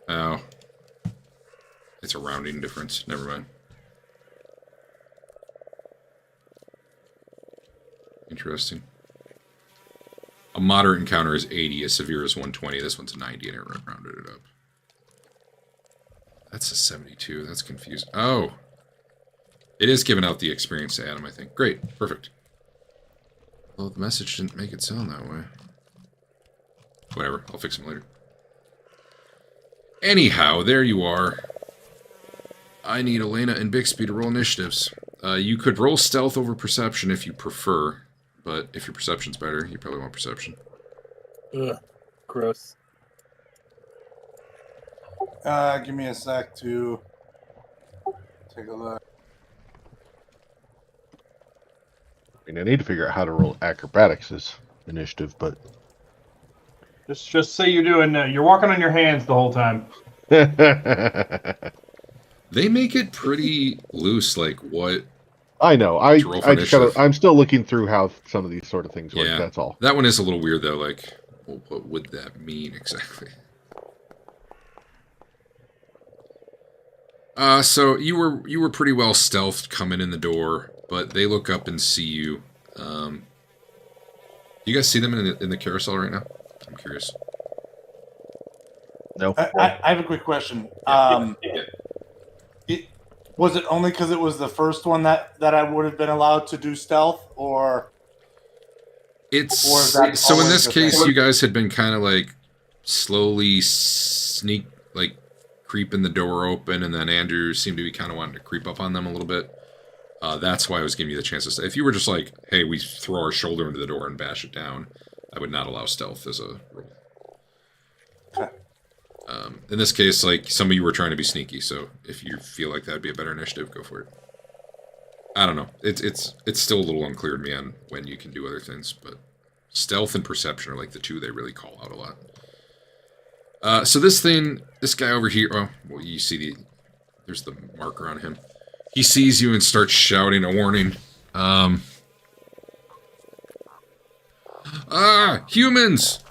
Oh. It's a rounding difference. Never mind. Interesting. A moderate encounter is 80, a severe is 120. This one's 90, and it rounded it up. That's a 72. That's confusing. Oh. It is giving out the experience to Adam, I think. Great. Perfect. Well, the message didn't make it sound that way. Whatever. I'll fix them later. Anyhow, there you are. I need Elena and Bixby to roll initiatives. You could roll stealth over perception if you prefer, but if your perception's better, you probably want perception. Ugh, gross. Give me a sec to take a look. I mean, I need to figure out how to roll acrobatics as initiative, but Just say you're doing. You're walking on your hands the whole time. They make it pretty loose, like what... I know. To roll for initiative. I'm still looking through how some of these sort of things work. Yeah, That's all. that one is a little weird, though. Like, well, what would that mean exactly? So you were pretty well stealthed coming in the door, but they look up and see you. You guys see them in the carousel right now? I'm curious. No. I have a quick question. Was it only because it was the first one that I would have been allowed to do stealth, or It's is that so in always this the case, thing? you guys had been kind of like slowly creeping the door open, and then Andrew seemed to be kind of wanting to creep up on them a little bit. That's why I was giving you the chance to stay. If you were just like, hey, we throw our shoulder into the door and bash it down, I would not allow stealth as a rule. In this case, like, some of you were trying to be sneaky, so if you feel like that'd be a better initiative, go for it. I don't know. It's still a little unclear to me on when you can do other things, but stealth and perception are like the two they really call out a lot. So this guy over here, oh, well, you see there's the marker on him. He sees you and starts shouting a warning. Humans!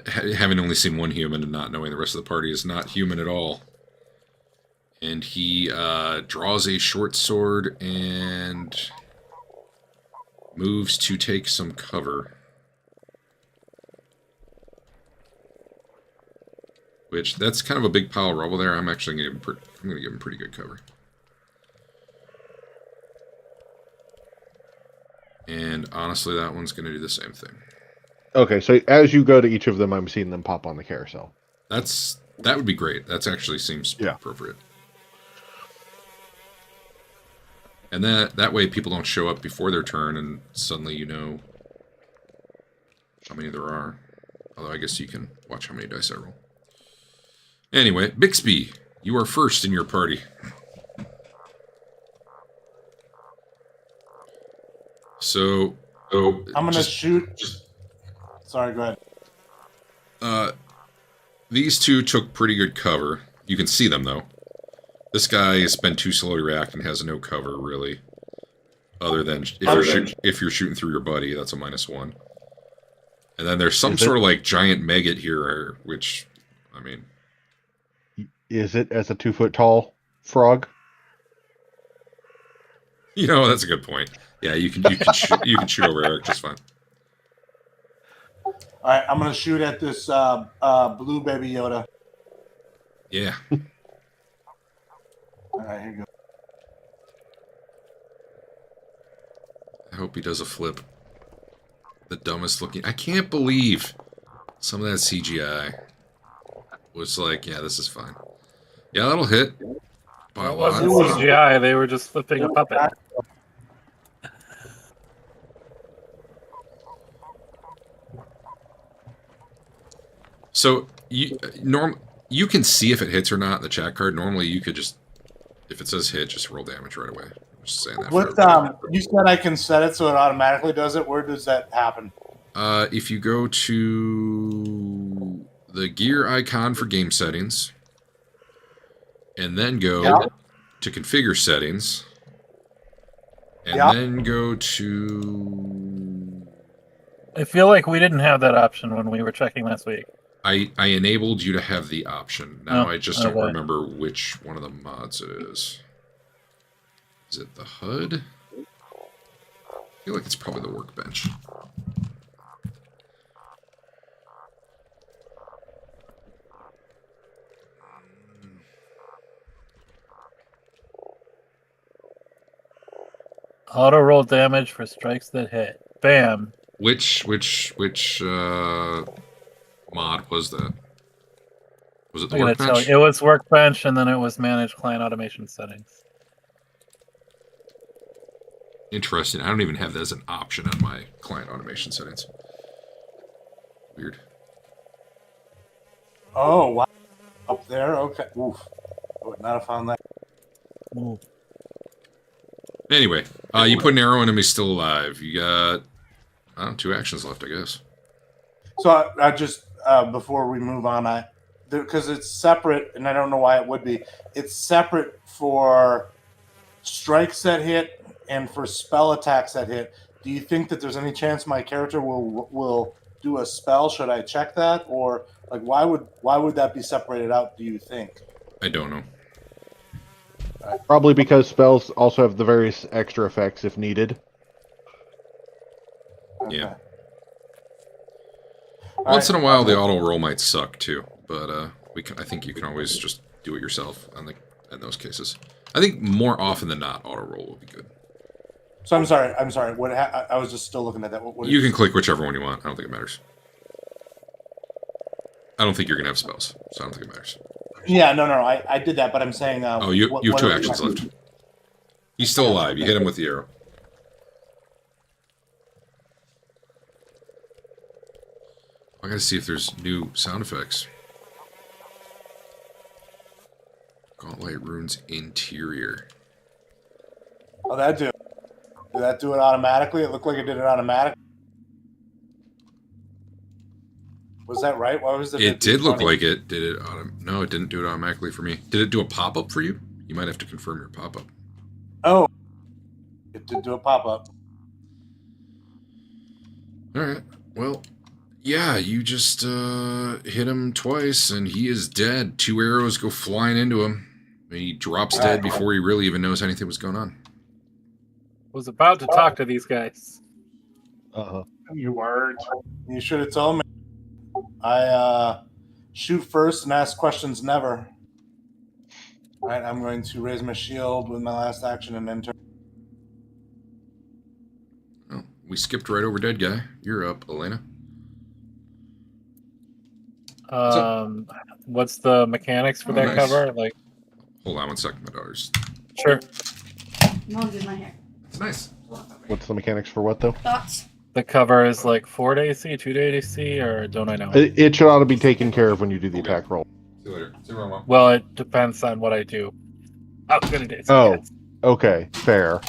Having only seen one human and not knowing the rest of the party is not human at all. And he draws a short sword and moves to take some cover. Which, that's kind of a big pile of rubble there. I'm actually going to give him pretty good cover. And honestly, that one's going to do the same thing. Okay, so as you go to each of them, I'm seeing them pop on the carousel. That would be great. That actually seems appropriate. And that way people don't show up before their turn and suddenly you know how many there are. Although I guess you can watch how many dice I roll. Anyway, Bixby, you are first in your party. So I'm gonna shoot. Sorry, go ahead. These two took pretty good cover. You can see them though. This guy has been too slow to react and has no cover really. Other than if you're shooting through your buddy, that's a -1. And then there's some sort of like giant maggot here, which, I mean, is it as a 2-foot tall frog? You know, that's a good point. Yeah, you can shoot over Eric just fine. All right, I'm gonna shoot at this blue baby Yoda. Yeah. All right, here you go. I hope he does a flip. The dumbest looking. I can't believe some of that CGI was like, yeah, this is fine. Yeah, that'll hit. By a It lot. wasn't CGI. They were just flipping a puppet. So you can see if it hits or not in the chat card. Normally, you could just, if it says hit, just roll damage right away. I'm just saying that. What you said I can set it so it automatically does it. Where does that happen? If you go to the gear icon for game settings, and then go to configure settings, and then go to. I feel like we didn't have that option when we were checking last week. I enabled you to have the option. Now Oh, I just don't remember which one of the mods it is. Is it the HUD? I feel like it's probably the workbench. Auto roll damage for strikes that hit. Bam. Which mod was that? Was it the I'm gonna tell workbench? you, it was workbench, and then it was manage client automation settings. Interesting. I don't even have that as an option on my client automation settings. Weird. Oh, wow. Up there? Okay. Oof. I would not have found that. Ooh. Anyway, you put an arrow in him, he's still alive. You got, I don't know, 2 actions left, I guess. So I just, before we move on, because it's separate, and I don't know why it would be, it's separate for strikes that hit and for spell attacks that hit. Do you think that there's any chance my character will do a spell? Should I check that? Or like why would that be separated out, do you think? I don't know. Probably because spells also have the various extra effects if needed. Okay. Yeah. All Once right. in a while, the auto roll might suck too, but I think you can always just do it yourself in those cases. I think more often than not, auto roll will be good. So I'm sorry. What I was just still looking at that. What You can click whichever one you want. I don't think it matters. I don't think you're gonna have spells, so I don't think it matters. Yeah, no. I did that, but I'm saying. Oh, you have 2 actions left. He's still alive. You hit him with the arrow. I gotta see if there's new sound effects. Gauntlet runes interior. Oh, that do. Did that do it automatically? It looked like it did it automatically. Was that right? Why was the It did look 50/20? like it did it. No, it didn't do it automatically for me. Did it do a pop up for you? You might have to confirm your pop up. Oh, it did do a pop up. All right. Well, yeah, you just hit him twice, and he is dead. 2 arrows go flying into him. He drops dead before he really even knows anything was going on. Was about to talk to these guys. Uh-huh. You weren't. You should have told me. I shoot first and ask questions never. All right, I'm going to raise my shield with my last action and then turn. Oh, we skipped right over dead guy. You're up, Elena. What's the mechanics for Oh, that nice. cover? Like, Hold on 1 second, my daughter's. sure. Mom did my hair. It's nice. What's the mechanics for what, though? Thoughts? The cover is like 4 to AC, 2 to AC, or don't I know? It should ought to be taken care of when you do the Okay. attack roll. See you later. See you around, Mom. Well, it depends on what I do. How good it is. Oh. yes. Okay, fair.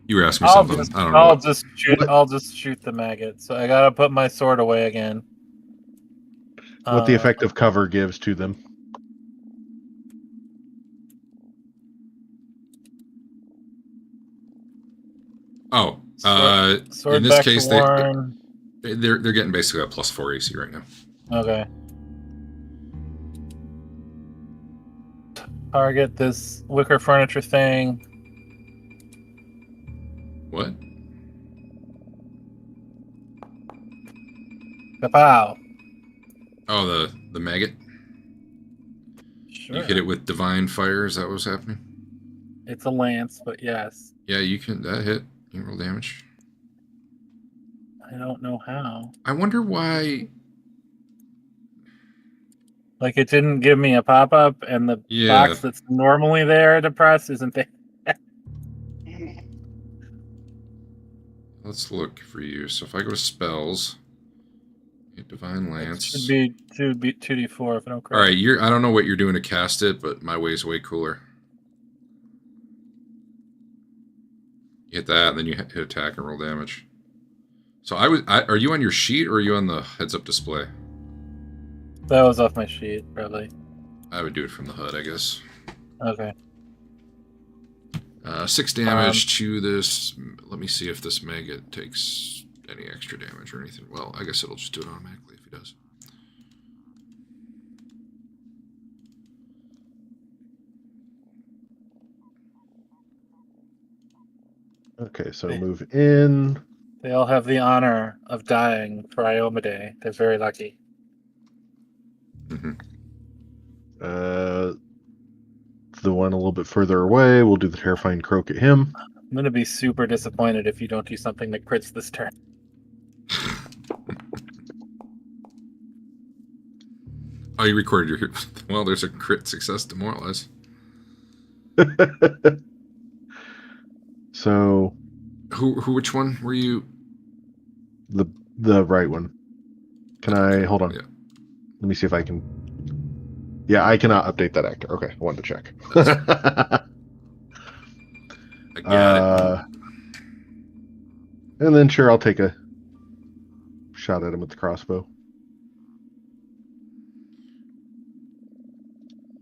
You were asking me I'll something. just, I don't know. I'll What. just shoot. What? I'll just shoot the maggot. So I gotta put my sword away again. What the effect of cover gives to them. Oh, Sword in this back case, to Warren. they're getting basically a +4 AC right now. Okay. Target this wicker furniture thing. What? Kapow. Oh, the maggot. Sure. You hit it with divine fire. Is that what's happening? It's a lance, but yes. Yeah, you can. That hit. You can roll damage. I don't know how. I wonder why. Like it didn't give me a pop up, and the Yeah. box that's normally there to press isn't there. Let's look for you. So if I go to spells, hit divine It lance. should be 2d4 if I don't All correct. right, I don't know what you're doing to cast it, but my way's way cooler. You hit that, and then you hit attack and roll damage. So are you on your sheet or are you on the heads-up display? That was off my sheet, probably. I would do it from the HUD, I guess. Okay. 6 damage to this. Let me see if this maggot takes any extra damage or anything. Well, I guess it'll just do it automatically if he does. Okay, so move in. They all have the honor of dying for Iomade. They're very lucky. Mm-hmm. The one a little bit further away, we'll do the terrifying croak at him. I'm gonna be super disappointed if you don't do something that crits this turn. Oh, you recorded your... Well, there's a crit success demoralize. So Which one were you? the right one. Can I hold on? Yeah. Let me see if I can. Yeah, I cannot update that actor. Okay, I wanted to check. I got it. And then sure, I'll take a shot at him with the crossbow.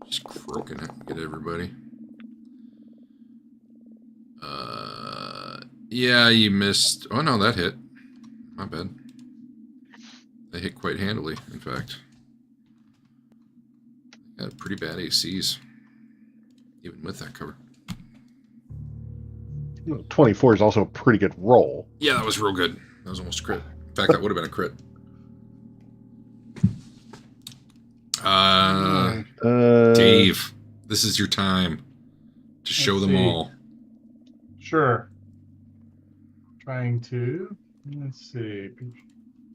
Just croaking it. Get everybody. Yeah, you missed. Oh no, that hit. My bad. They hit quite handily, in fact. Got pretty bad ACs, even with that cover. 24 is also a pretty good roll. Yeah, that was real good. That was almost a crit. In fact, that would have been a crit. Dave, this is your time to show Let's them see. all. Sure. Trying to. Let's see.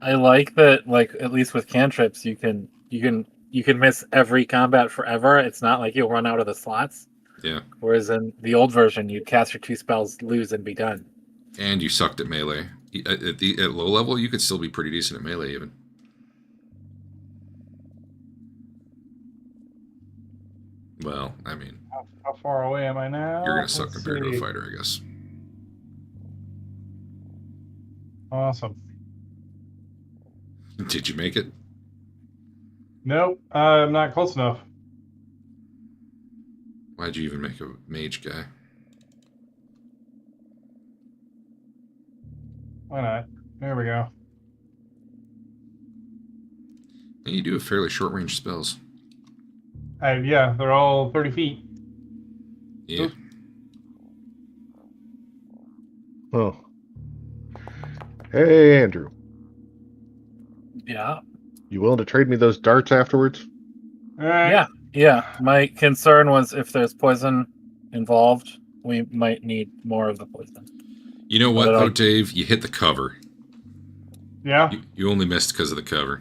I like that, like at least with cantrips, you can miss every combat forever. It's not like you'll run out of the slots. Yeah. Whereas in the old version, you'd cast your 2 spells, lose, and be done. And you sucked at melee. At low level, you could still be pretty decent at melee, even. Well, I mean, How far away am I now? you're gonna suck Let's compared to see. a fighter, I guess. Awesome. Did you make it? Nope, I'm not close enough. Why'd you even make a mage guy? Why not? There we go. And you do have fairly short-range spells. Yeah, they're all 30 feet. Yeah. Oh. Hey, Andrew. Yeah. You willing to trade me those darts afterwards? All right. Yeah. Yeah. My concern was if there's poison involved, we might need more of the poison. You know what, But though, Dave? You hit the cover. Yeah, You only missed because of the cover.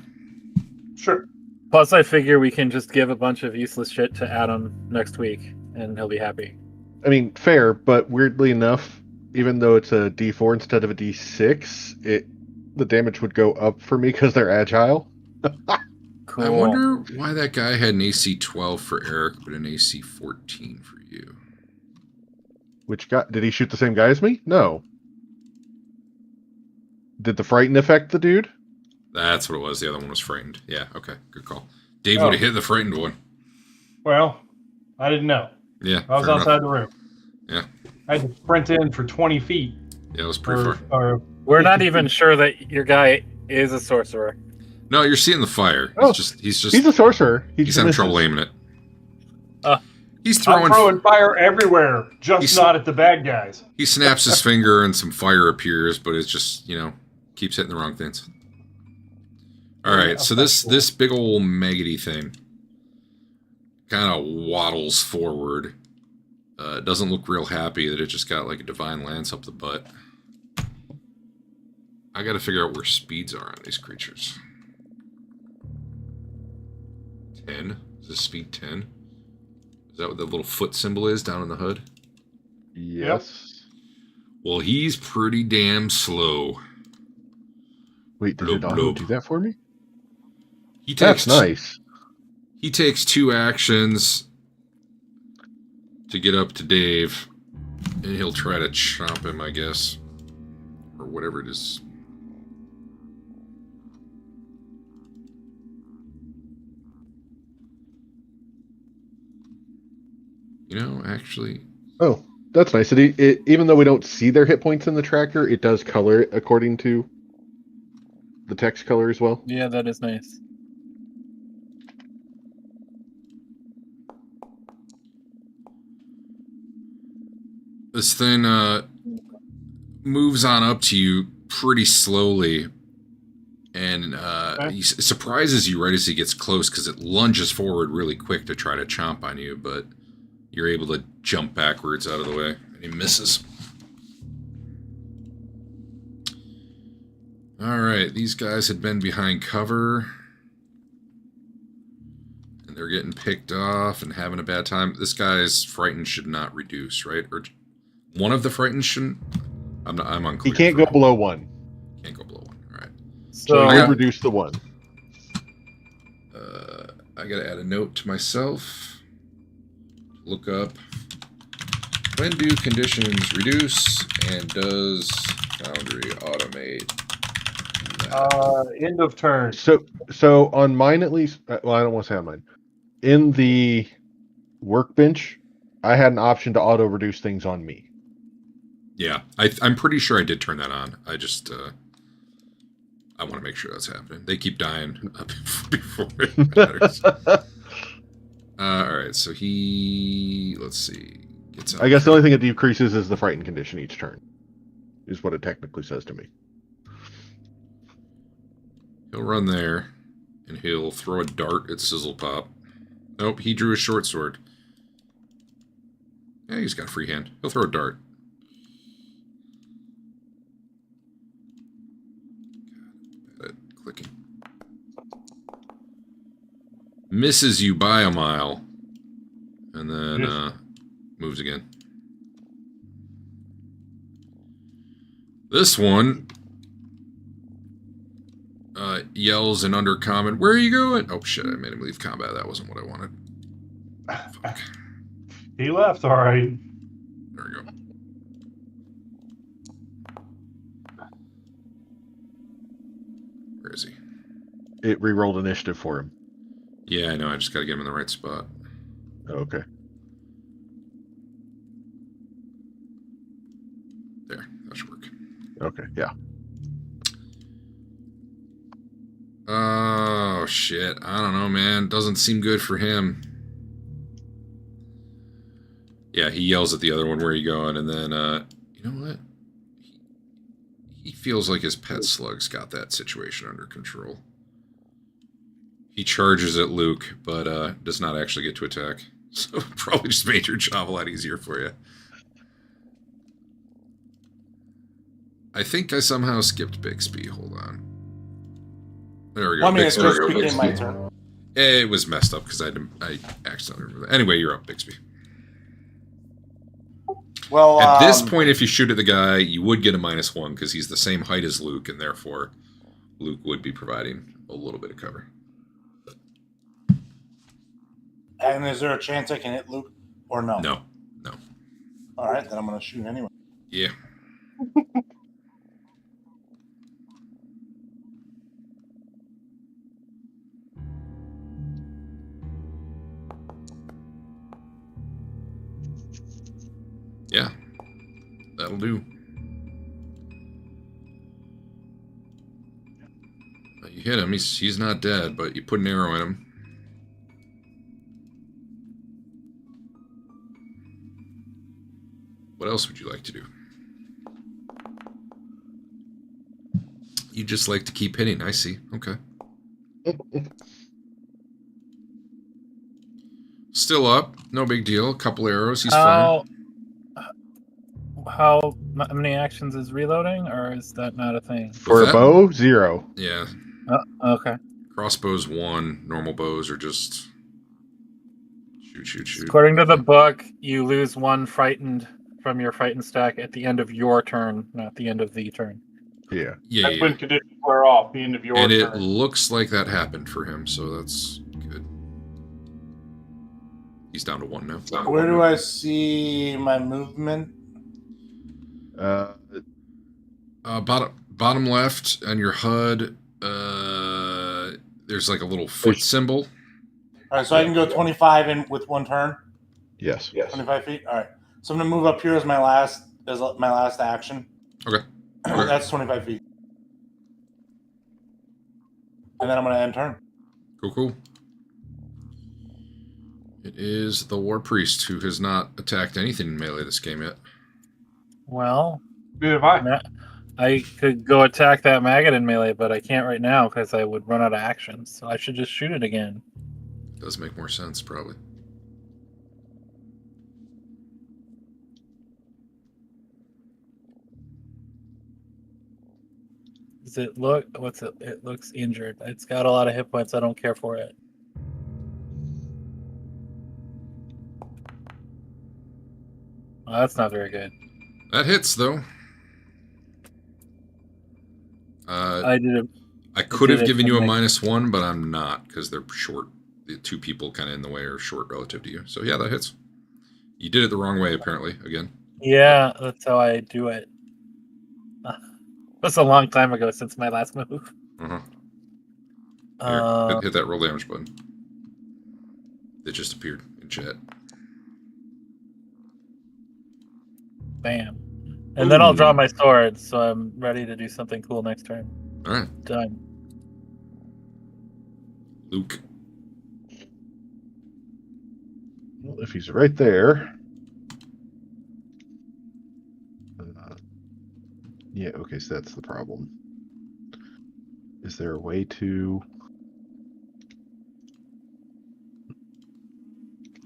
sure. Plus, I figure we can just give a bunch of useless shit to Adam next week, and he'll be happy. I mean, fair, but weirdly enough, even though it's a D4 instead of a D6, the damage would go up for me because they're agile. Cool. I wonder why that guy had an AC 12 for Eric, but an AC 14 for you. Which guy? Did he shoot the same guy as me? No. Did the frighten affect the dude? That's what it was. The other one was frightened. Yeah, okay. Good call. Dave Oh. would have hit the frightened one. Well, I didn't know. Yeah. I was fair outside enough. the room. Yeah. I had to sprint in for 20 feet. Yeah, it was pretty far. We're not even sure that your guy is a sorcerer. No, you're seeing the fire. Oh, He's just He's a sorcerer. He he's just having misses. trouble aiming it. Uh, He's I'm throwing. throwing fire everywhere, just He's- not at the bad guys. He snaps his finger and some fire appears, but it's just, keeps hitting the wrong things. All right, so this big old maggoty thing kind of waddles forward. Doesn't look real happy that it just got like a divine lance up the butt. I got to figure out where speeds are on these creatures. 10? Is this speed 10? Is that what the little foot symbol is down in the hood? Yes. Well, he's pretty damn slow. Wait, did Bloop, it auto bloop. do that for me? He takes That's nice. He takes 2 actions to get up to Dave, and he'll try to chomp him, I guess. Or whatever it is. Actually... Oh, that's nice. Even though we don't see their hit points in the tracker, it does color it according to the text color as well. Yeah, that is nice. This thing moves on up to you pretty slowly, and he surprises you right as he gets close because it lunges forward really quick to try to chomp on you, but you're able to jump backwards out of the way, and he misses. Alright, these guys had been behind cover, and they're getting picked off and having a bad time. This guy's frightened should not reduce, right? Or one of the frightened shouldn't? I'm unclear. He can't go below 1. Can't go below 1, alright. So So he got- would reduce the 1. I gotta add a note to myself. Look up, when do conditions reduce, and does Foundry automate that? End of turn. So on mine at least, well, I don't want to say on mine. In the workbench, I had an option to auto reduce things on me. Yeah, I'm pretty sure I did turn that on. I just, I want to make sure that's happening. They keep dying before it matters. Alright, so he, let's see, gets out. I guess the only thing it decreases is the frightened condition each turn, is what it technically says to me. He'll run there, and he'll throw a dart at Sizzle Pop. Nope, he drew a short sword. Yeah, he's got a free hand. He'll throw a dart. Got it. Clicking. Misses you by a mile. And then moves again. This one yells in undercommon, "Where are you going?" Oh shit, I made him leave combat. That wasn't what I wanted. Fuck. He left, all right. There we go. Where is he? It re-rolled initiative for him. Yeah, I know. I just got to get him in the right spot. Oh, okay. There, that should work. Okay, yeah. Oh shit! I don't know, man. Doesn't seem good for him. Yeah, he yells at the other one, "Where are you going?" And then, you know what? He feels like his pet slug's got that situation under control. He charges at Luke, but does not actually get to attack. So probably just made your job a lot easier for you. I think I somehow skipped Bixby. Hold on. There we go. Well, I mean, it Bixby. just became my turn. It was messed up because I accidentally remember that. Anyway, you're up, Bixby. Well, At this point, if you shoot at the guy, you would get a -1 because he's the same height as Luke, and therefore Luke would be providing a little bit of cover. And is there a chance I can hit Luke or no? No. All right, then I'm going to shoot anyway. Yeah. Yeah. That'll do. You hit him. He's not dead, but you put an arrow in him. What else would you like to do? You just like to keep hitting. I see. Okay. Still up. No big deal. A couple arrows. He's fine. How many actions is reloading, or is that not a thing? For a bow, 0. Yeah. Okay. Crossbows 1. Normal bows are just shoot. According to the book, you lose 1 frightened from your frightened stack at the end of your turn, not the end of the turn. Yeah. That's when conditions wear off, the end of your and turn. it looks like that happened for him, so that's good. He's down to 1 now. Where do I see my movement? Bottom left on your HUD, there's like a little foot symbol. All right, so I can go 25 in with 1 turn. Yes. 25 feet. All right, so I'm gonna move up here as my last action. Okay. That's 25 feet, and then I'm gonna end turn. Cool. It is the War Priest who has not attacked anything in melee this game yet. Well, Good I could go attack that maggot in melee, but I can't right now because I would run out of actions. So I should just shoot it again. Does make more sense, probably. Does it look? What's it? It looks injured. It's got a lot of hit points. I don't care for it. Well, that's not very good. That hits, though. I could have given you a -1, but I'm not because they're short. The 2 people kind of in the way are short relative to you. So yeah, that hits. You did it the wrong way, apparently. Again. Yeah, that's how I do it. That's a long time ago since my last move. Here, hit that roll damage button. It just appeared in chat. Bam. And then I'll draw my sword, so I'm ready to do something cool next turn. All right. Done. Luke. Well, if he's right there. Yeah, okay, so that's the problem. Is there a way to...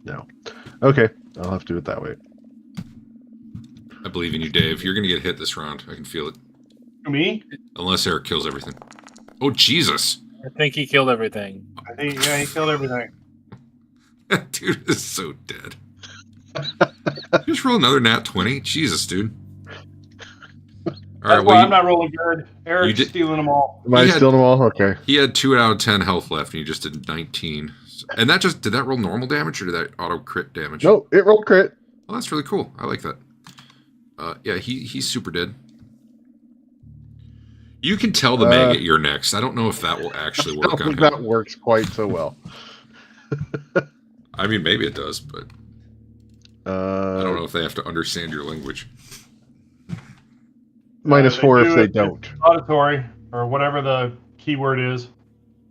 No. Okay, I'll have to do it that way. I believe in you, Dave. You're going to get hit this round. I can feel it. Me? Unless Eric kills everything. Oh, Jesus. I think he killed everything. I think, yeah, he killed everything. That dude is so dead. Just roll another nat 20. Jesus, dude. All right, That's why well, I'm not rolling good. Eric's did- stealing them all. Am I He had- stealing them all? Okay. he had 2 out of 10 health left, and you just did 19. And that just did that roll normal damage or did that auto crit damage? No, it rolled crit. Well, that's really cool. I like that. Yeah, he's super dead. You can tell the maggot you're next. I don't know if that will actually I work don't on think him. that works quite so well. I mean, maybe it does, but I don't know Uh, if they have to understand your language. -4 if do they it. don't. Auditory, or whatever the keyword is.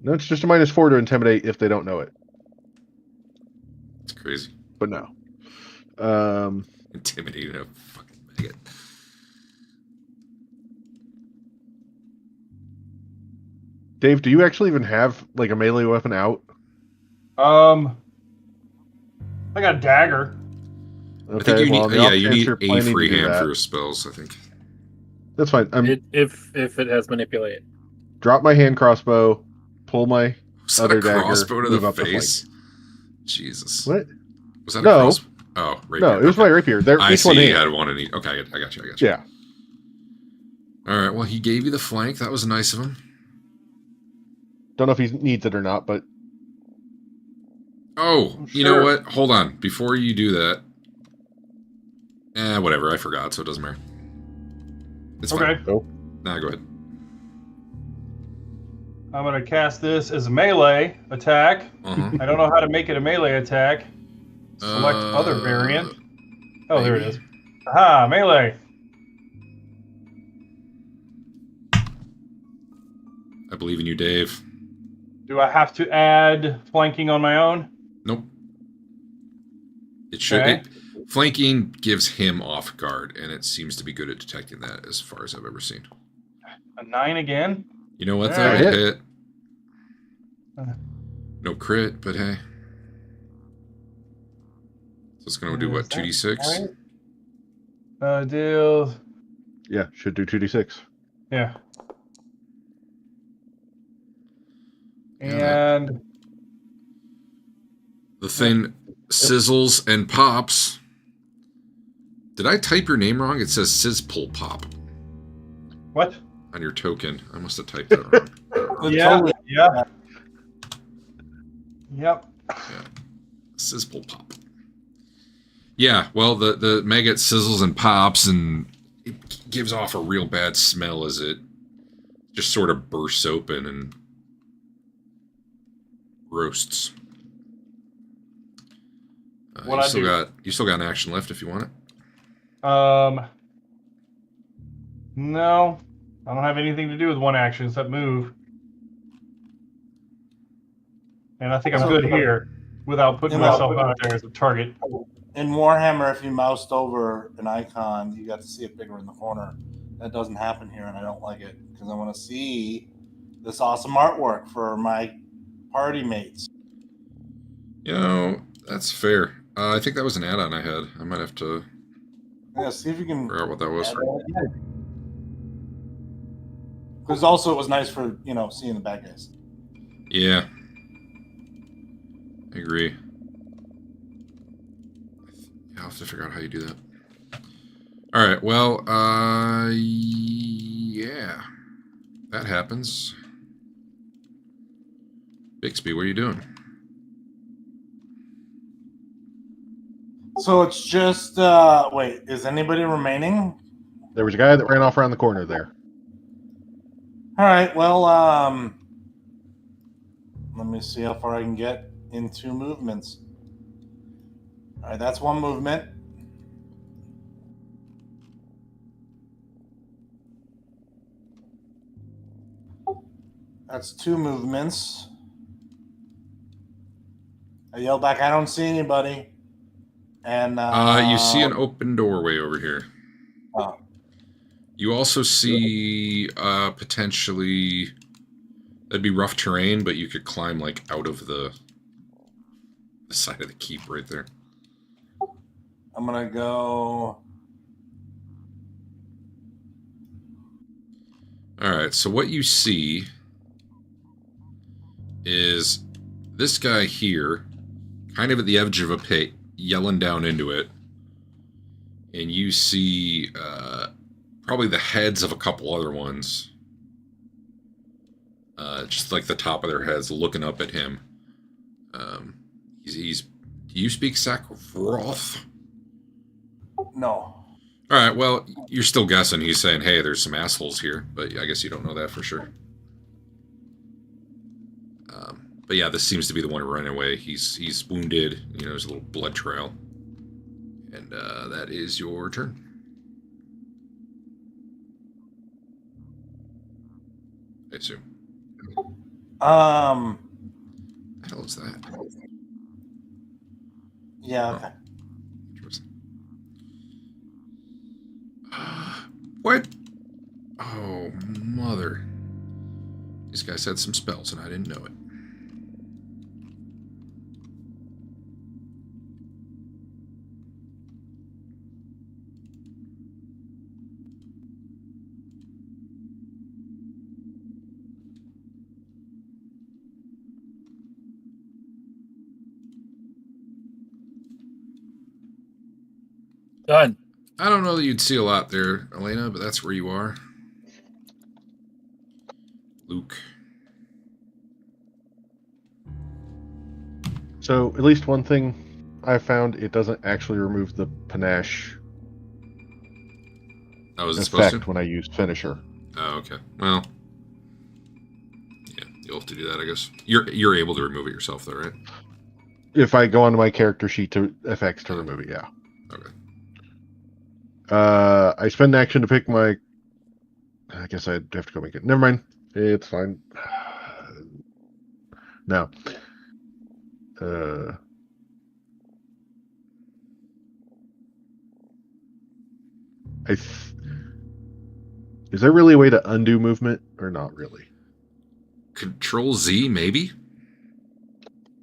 No, it's just a -4 to intimidate if they don't know it. It's crazy. But no. Intimidating a fucking maggot. Dave, do you actually even have like a melee weapon out? I got a dagger. I think you well, need, the off you chance need you're a planning to free do hand that, for your spells, I think. That's fine. If it has manipulate. Drop my hand crossbow, pull my Was that other a dagger, crossbow to move the up the flank. face? Jesus. What? Was that a No. crossbow? Oh, rapier. No, it was my rapier. They're I each see one you hand. had one in each. Okay, I got you. Yeah. All right, well, he gave you the flank. That was nice of him. Don't know if he needs it or not, but Oh, you know Sure. what? Hold on. Before you do that. Whatever. I forgot, so it doesn't matter. It's Okay. fine. Nah, go ahead. I'm going to cast this as a melee attack. Uh-huh. I don't know how to make it a melee attack. Select other variant. Oh, there it maybe. is. Aha, melee. I believe in you, Dave. Do I have to add flanking on my own? Nope. It should. Okay. Flanking gives him off guard, and it seems to be good at detecting that as far as I've ever seen. A 9 again? You know what, Yeah, though? hit. Hit. No crit, but hey. So it's going to do what, 2d6? Deal. yeah, should do 2d6. Yeah. Yeah, And The thing sizzles and pops. Did I type your name wrong? It says Sizzpole Pop what? on your token. I must have typed that wrong. Yeah. Totally. Yeah. Yep. Sizzpole Pop. Yeah, well, the maggot sizzles and pops, and it gives off a real bad smell as it just sort of bursts open and roasts. What I do- you still got an action left if you want it. No, I don't have anything to do with one action except move. And I think I'm good here without putting myself out there as a target. In Warhammer, if you moused over an icon, you got to see it bigger in the corner. That doesn't happen here, and I don't like it because I want to see this awesome artwork for my party mates. You know, that's fair. I think that was an add-on I had. I might have to Yeah, see if you can. figure out what that was. Because also it was nice for seeing the bad guys. Yeah. I agree. I'll have to figure out how you do that. Alright, well, yeah. That happens. Bixby, what are you doing? So it's just wait, is anybody remaining? There was a guy that ran off around the corner there. All right, well, let me see how far I can get in 2 movements. All right, that's 1 movement. That's 2 movements. I yell back, I don't see anybody. And You see an open doorway over here. Oh. You also see potentially that'd be rough terrain, but you could climb like out of the side of the keep right there. I'm gonna go. All right, so what you see is this guy here, kind of at the edge of a pit, yelling down into it, and you see probably the heads of a couple other ones. Just like the top of their heads looking up at him. He's do you speak Sakroth? No. All right, well, you're still guessing. He's saying, hey, there's some assholes here, but I guess you don't know that for sure. But yeah, this seems to be the one running away. He's wounded. You know, there's a little blood trail. And that is your turn. I assume. Um. What the hell is that? Yeah. Okay. Interesting. What? Oh, mother. These guys had some spells and I didn't know it. Done. I don't know that you'd see a lot there, Elena, but that's where you are. Luke. So at least one thing I found, it doesn't actually remove the panache Oh, is it supposed effect to? when I use finisher. Oh, okay. Well, yeah, you'll have to do that, I guess. You're able to remove it yourself, though, right? If I go onto my character sheet to effects to remove it, yeah. Okay. I spend an action to pick my. I guess I'd have to go make it. Never mind. It's fine. No. Is there really a way to undo movement or not really? Control Z, maybe?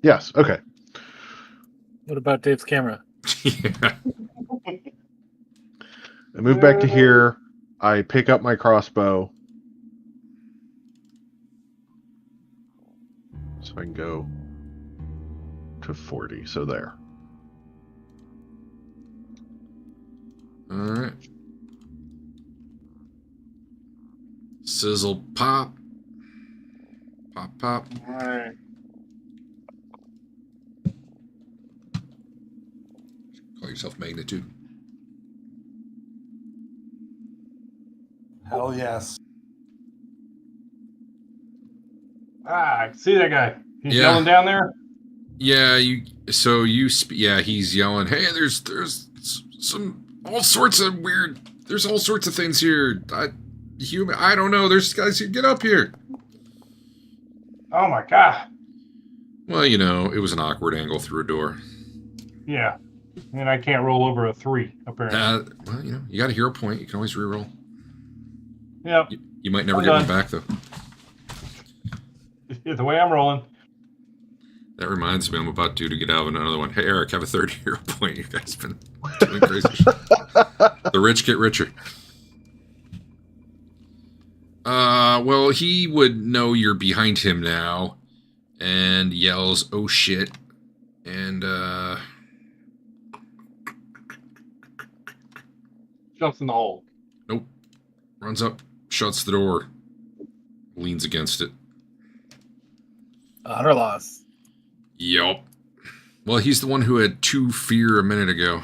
Yes. Okay. What about Dave's camera? Yeah. I move back to here. I pick up my crossbow. So I can go to 40. So there. All right. Sizzle pop. Pop, pop. All right. Call yourself magnitude. Hell yes. I see that guy. He's Yeah. yelling down there. Yeah, yeah, he's yelling, hey, there's some all sorts of weird, there's all sorts of things here. I don't know, there's guys who get up here. Oh my god. Well, you know, it was an awkward angle through a door. Yeah. And I can't roll over a 3, apparently. Well, you know, you got a hero point, you can always reroll. Yep. You might never I'm get one done. back, though. The way I'm rolling. That reminds me, I'm about to get out of another one. Hey, Eric, have a third hero point. You guys been doing crazy shit. The rich get richer. Well, he would know you're behind him now, and yells, "Oh shit!" And Jumps in the hole. nope, runs up, shuts the door, leans against it. Honor loss. Yup. Well, he's the one who had 2 fear a minute ago.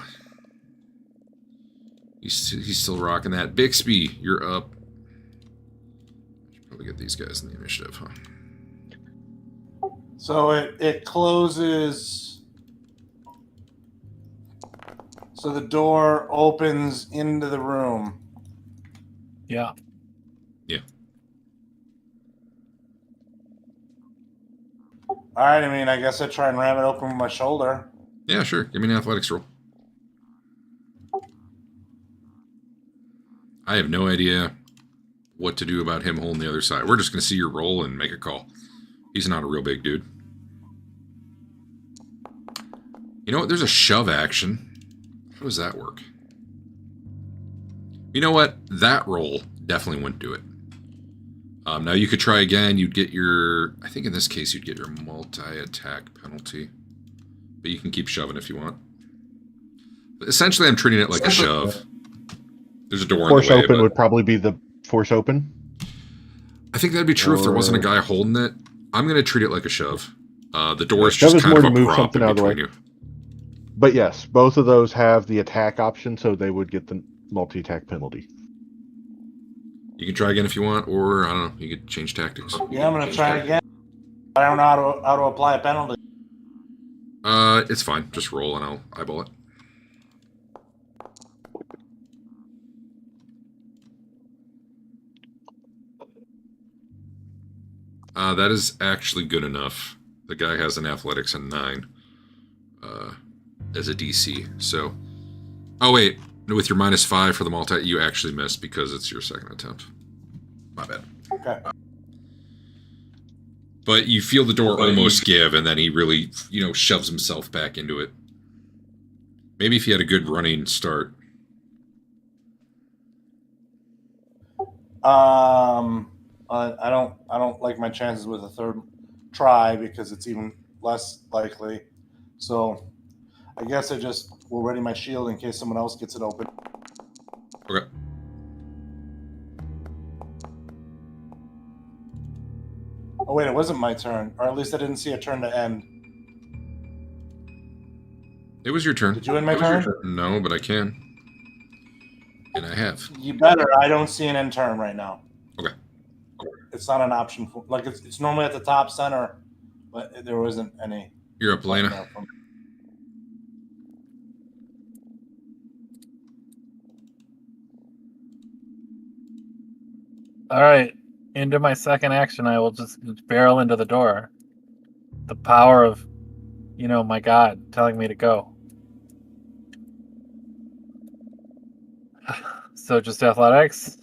He's still rocking that. Bixby, you're up. Should probably get these guys in the initiative, huh? So it closes. So the door opens into the room. Yeah. All right, I mean, I guess I try and ram it open with my shoulder. Yeah, sure. Give me an athletics roll. I have no idea what to do about him holding the other side. We're just going to see your roll and make a call. He's not a real big dude. You know what? There's a shove action. How does that work? You know what? That roll definitely wouldn't do it. Now you could try again. You'd get your... I think in this case you'd get your multi-attack penalty. But you can keep shoving if you want. But essentially, I'm treating it like a shove. There's a door in Force the way, open but would probably be the force open. I think that'd be true if there wasn't a Or- guy holding it. I'm going to treat it like a shove. The door is Shove just is kind more of to a move prop something in out of the way. between you. But yes, both of those have the attack option, so they would get the multi-attack penalty. You can try again if you want, or I don't know. You could change tactics. Yeah, I'm gonna try again. I don't know how to apply a penalty. It's fine. Just roll and I'll eyeball it. That is actually good enough. The guy has an athletics and 9 as a DC. So, oh wait, with your -5 for the multi, you actually missed because it's your second attempt. My bad. Okay. But you feel the door almost give, and then he really, shoves himself back into it. Maybe if he had a good running start. I don't like my chances with a third try because it's even less likely. So I guess I just will ready my shield in case someone else gets it open. Okay. Oh wait, it wasn't my turn, or at least I didn't see a turn to end. It was your turn. Did you end my turn? No, but I can. And I have. You better. I don't see an end turn right now. Okay. It's not an option for like it's normally at the top center, but there wasn't any. You're up, Lena. All right, into my second action, I will just barrel into the door. The power of, my God telling me to go. So just athletics.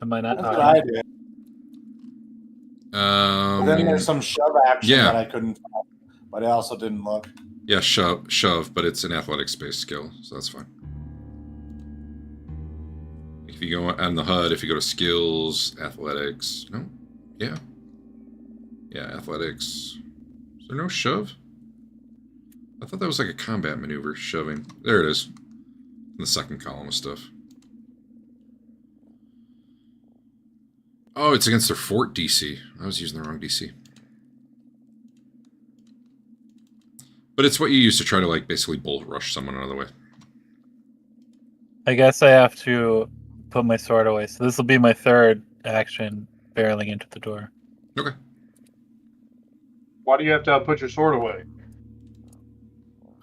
Am I not? That's what I did. Um, Then there's some shove action yeah. that I couldn't find, but I also didn't look. Yeah, shove, but it's an athletics-based skill, so that's fine. If you go on the HUD, if you go to skills, athletics, no, yeah, athletics. Is there no shove? I thought that was like a combat maneuver, shoving. There it is, in the second column of stuff. Oh, it's against their fort DC. I was using the wrong DC. But it's what you use to try to, basically bolt rush someone out of the way. I guess I have to put my sword away. So this will be my third action, barreling into the door. Okay. Why do you have to put your sword away?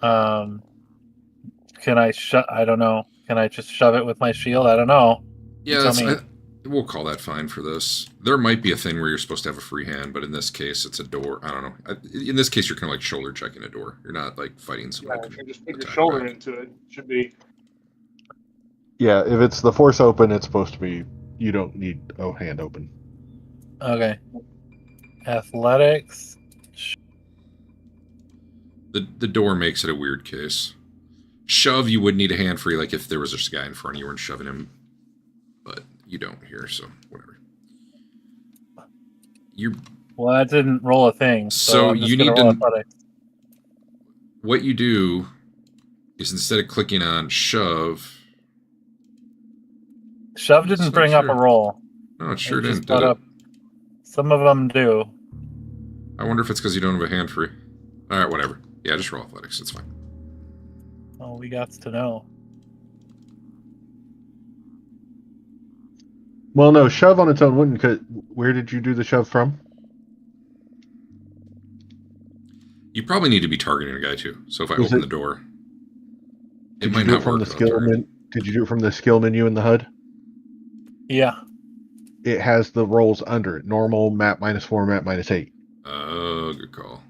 Can I I don't know. Can I just shove it with my shield? I don't know. Yeah, we'll call that fine for this. There might be a thing where you're supposed to have a free hand, but in this case, it's a door. I don't know. In this case, you're kind of shoulder checking a door. You're not fighting someone. Yeah, if you just put your shoulder back into it, it should be. Yeah, if it's the force open, it's supposed to be. You don't need a hand open. Okay. Athletics. The door makes it a weird case. Shove, you would need a hand free, if there was just a guy in front of you and shoving him. But you don't here, so whatever. Well, I didn't roll a thing, so I'm just you gonna need roll to. athletics. What you do is instead of clicking on shove. Shove didn't bring up a roll. No, it sure It just didn't. Did it? up. Some of them do. I wonder if it's because you don't have a hand free. All right, whatever. Yeah, just roll athletics. It's fine. Oh, we got to know. Well, no, shove on its own wouldn't. Where did you do the shove from? You probably need to be targeting a guy too. So if I Was open it- the door, it Did might you do not it from work. the without skill targeting. Did you do it from the skill menu in the HUD? Yeah. It has the rolls under it: normal, map -4, map -8. Oh, good call.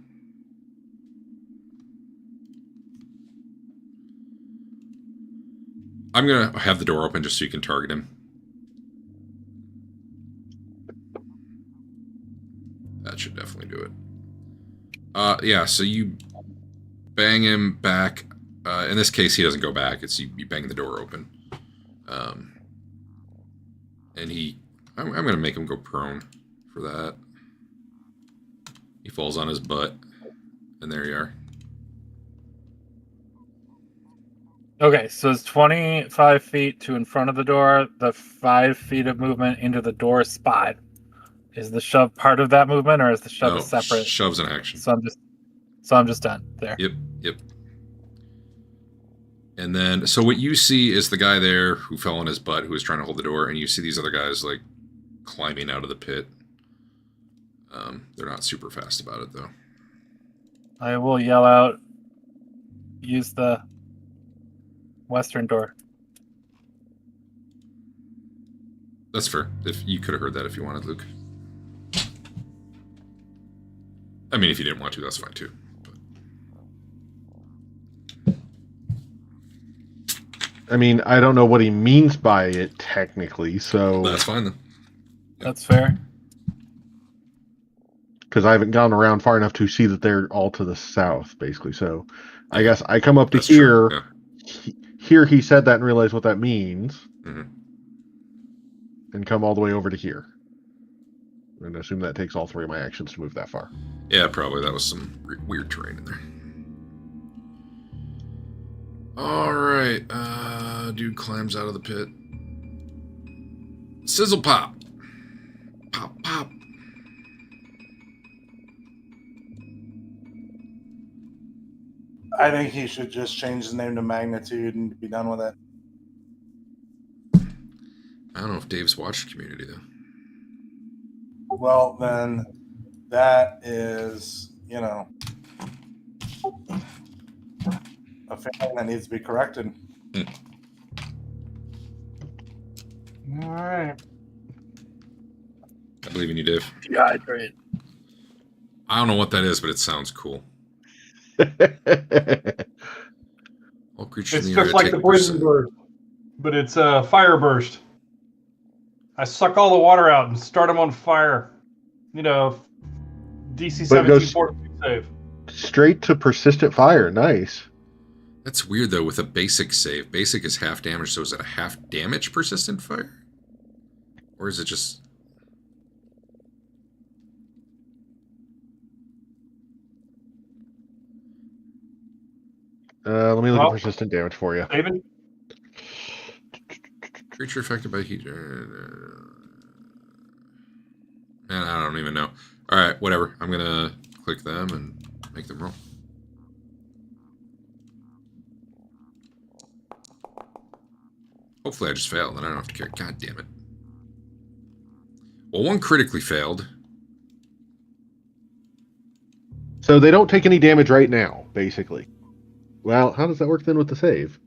I'm gonna have the door open just so you can target him. That should definitely do it. Yeah, so you bang him back. In this case, he doesn't go back. It's you bang the door open. And I'm going to make him go prone for that. He falls on his butt. And there you are. Okay, so it's 25 feet to in front of the door. The 5 feet of movement into the door spot. Is the shove part of that movement, or is the shove No, a separate? shoves an action. So I'm just done there. Yep. And then, so what you see is the guy there who fell on his butt, who was trying to hold the door, and you see these other guys like climbing out of the pit. They're not super fast about it though. I will yell out, use the western door. That's fair. If you could have heard that if you wanted, Luke. I mean, if you didn't want to, that's fine too. But... I mean, I don't know what he means by it technically, so That's fine then. That's fair. because I haven't gone around far enough to see that they're all to the south, basically. So I guess I come up to That's here. true, yeah. Here he said that and realize what that means, Mhm. and come all the way over to here. And assume that takes all 3 of my actions to move that far. Yeah, probably. That was some weird terrain in there. Alright. Dude climbs out of the pit. Sizzle pop. Pop, pop. I think he should just change his name to Magnitude and be done with it. I don't know if Dave's watched Community, though. Well, then that is, a failing that needs to be corrected. All right. I believe in you, Dave. Dehydrate. I don't know what that is, but it sounds cool. All creatures It's in the area just like take the poison burst, but it's a fire burst. I suck all the water out and start them on fire. DC But it 17 goes- fortitude save. Straight to persistent fire. Nice. That's weird, though, with a basic save. Basic is half damage, so is it a half damage persistent fire? Or is it just... Let me look Well- at persistent damage for you. David? Creature affected by heat... Man, I don't even know. Alright, whatever. I'm gonna click them and make them roll. Hopefully I just fail, then I don't have to care. God damn it. Well, one critically failed. So they don't take any damage right now, basically. Well, how does that work then with the save?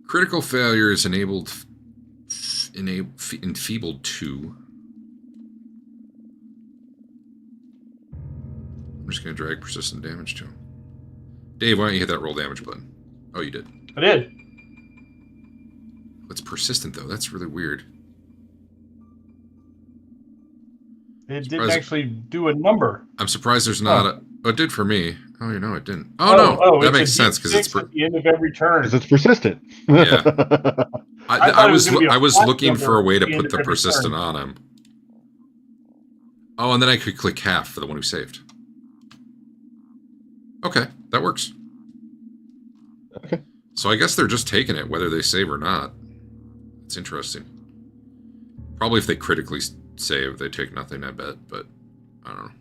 Critical failure is enabled... enfeebled 2. I'm just going to drag persistent damage to him. Dave, why don't you hit that roll damage button? Oh, you did. I did. It's persistent, though. That's really weird. It didn't Surprising. actually do a number. I'm surprised there's not a... Oh, it did for me. Oh, no, it didn't. Oh, Oh, that it's makes a sense, because it's... D6 at the end of every turn. Because it's persistent. Yeah. I I thought it was was gonna be a I was flat looking for a number way at to the end put of the every persistent turn. on him. Oh, and then I could click half for the one who saved. Okay, that works. Okay. So I guess they're just taking it, whether they save or not. It's interesting. Probably if they critically save, they take nothing, I bet, but I don't know.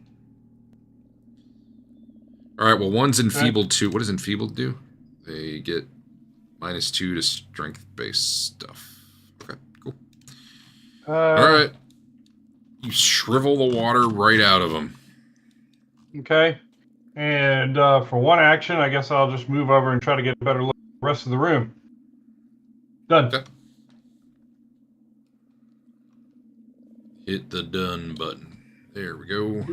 Alright, well, one's enfeebled 2. What does enfeebled do? They get -2 to strength-based stuff. Okay, cool. Alright. You shrivel the water right out of them. Okay. And for one action, I guess I'll just move over and try to get a better look at the rest of the room. Done. Okay. Hit the done button. There we go.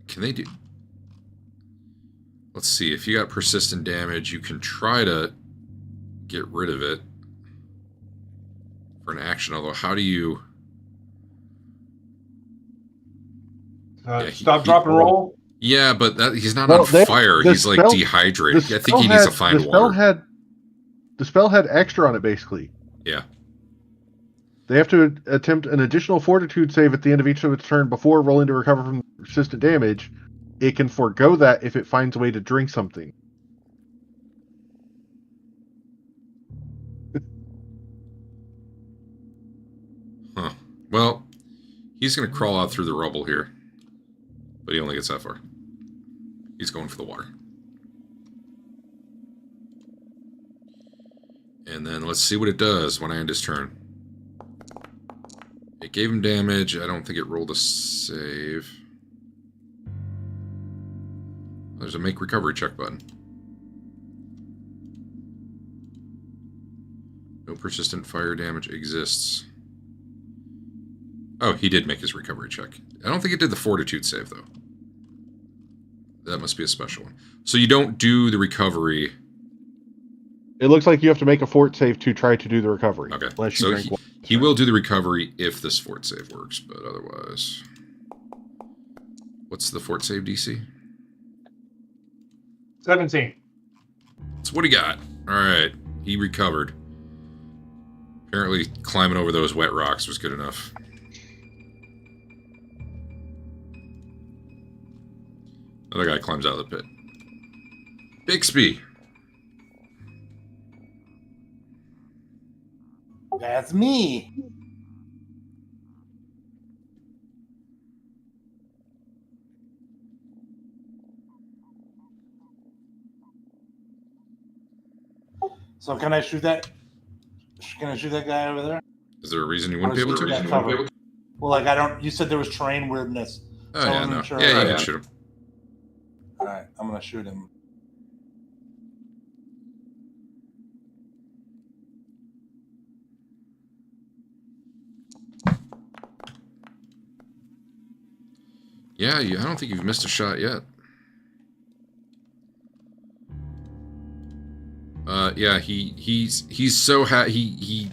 Can they do... Let's see. If you got persistent damage, you can try to get rid of it for an action. Although, how do you... Yeah, Stop, drop, and roll. Yeah, but that he's not Well, on fire. the He's like spell- dehydrated. The I think he needs to find the spell water. the spell had extra on it, basically. Yeah. They have to attempt an additional fortitude save at the end of each of its turn before rolling to recover from persistent damage. it can forego that if it finds a way to drink something. Huh. Well, he's going to crawl out through the rubble here. But he only gets that far. He's going for the water. And then let's see what it does when I end his turn. It gave him damage. I don't think it rolled a save. There's a make recovery check button. No persistent fire damage exists. Oh, he did make his recovery check. I don't think it did the fortitude save, though. That must be a special one. So you don't do the recovery. It looks like you have to make a fort save to try to do the recovery. Okay. Unless you So drink water. he will do the recovery if this fort save works, but otherwise... What's the fort save DC? 17. So what do you got? Alright. He recovered. Apparently climbing over those wet rocks was good enough. Another guy climbs out of the pit. Bixby. That's me. So can I shoot that? Can I shoot that guy over there? Is there a reason you wouldn't be able to? That cover? Well, like I don't. You said there was terrain weirdness. Oh, So I yeah, wasn't no. sure. Yeah, you Alright. can shoot him. All right, I'm gonna shoot him. Yeah, I don't think you've missed a shot yet. Yeah, he's so he's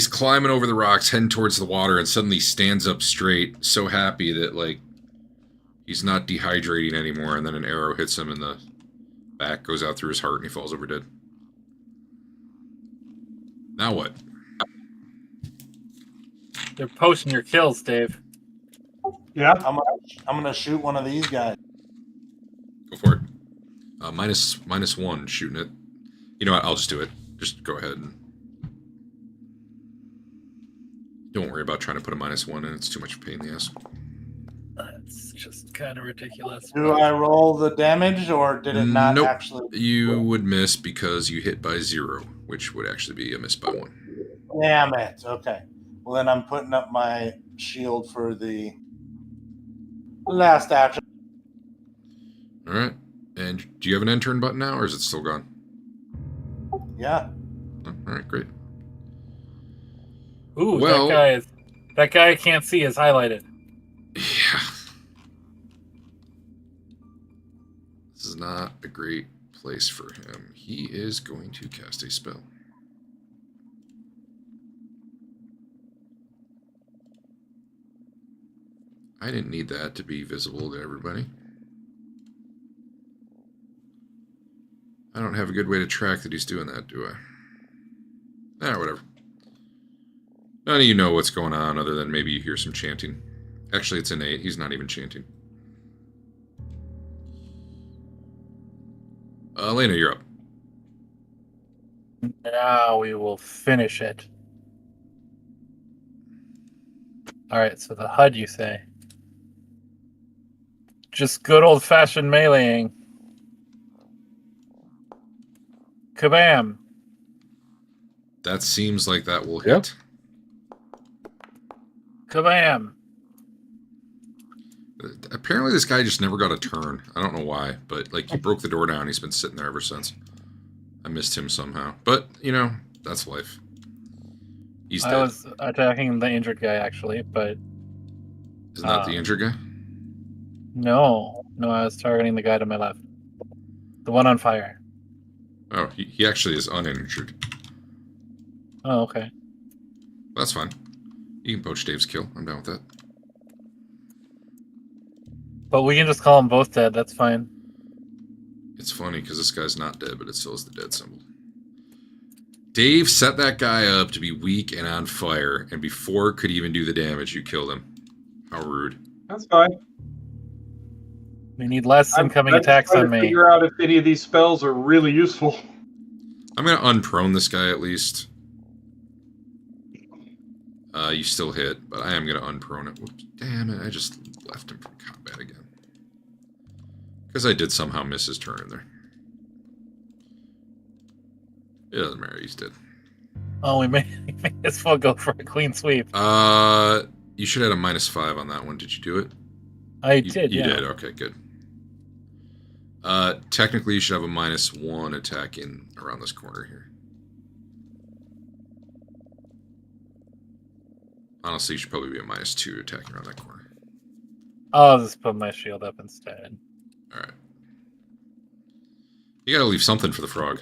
climbing over the rocks, heading towards the water, and suddenly stands up straight, so happy that like he's not dehydrating anymore. And then an arrow hits him in the back, goes out through his heart, and he falls over dead. Now what? They're posting your kills, Dave. Yeah. I'm gonna shoot one of these guys. Go for it. Minus one shooting it. You know what? I'll just do it. Just go ahead and don't worry about trying to put a -1 in. It's too much pain in the ass. That's just kind of ridiculous. Do I roll the damage, or did it not Nope. actually? You would miss because you hit by 0, which would actually be a miss by 1. Damn it. Okay. Well, then I'm putting up my shield for the last action. All right. And do you have an end turn button now, or is it still gone? Yeah. Oh, all right, great. Ooh, Well- that guy I can't see is highlighted. Yeah. This is not a great place for him. He is going to cast a spell. I didn't need that to be visible to everybody. I don't have a good way to track that he's doing that, do I? Whatever. None of you know what's going on other than maybe you hear some chanting. Actually, it's innate. He's not even chanting. Elena, you're up. Now we will finish it. Alright, so the HUD, you say? Just good old-fashioned meleeing. Kabam! That seems like that will hit. Kabam! Apparently this guy just never got a turn. I don't know why, but like he broke the door down. He's been sitting there ever since. I missed him somehow. But, you know, that's life. He's dead. I was attacking the injured guy, actually, but Isn't that the injured guy? no, I was targeting the guy to my left. The one on fire. Oh, he actually is uninjured. Oh, okay. That's fine. You can poach Dave's kill. I'm down with that. But we can just call them both dead, that's fine. It's funny because this guy's not dead, but it still is the dead symbol. Dave set that guy up to be weak and on fire, and before it could even do the damage, you killed him. How rude. That's fine. We need less incoming I'm just attacks trying on to me. figure out if any of these spells are really useful. I'm gonna unprone this guy at least. You still hit, but I am gonna unprone it. Whoops, damn it! I just left him from combat again because I did somehow miss his turn in there. It doesn't matter. He's dead. Oh, we may as well go for a clean sweep. You should have a -5 on that one. Did you do it? I did, You yeah. did. Okay, good. Technically, you should have a -1 attack in around this corner here. Honestly, you should probably be a -2 attacking around that corner. I'll just put my shield up instead. All right. You gotta leave something for the frog.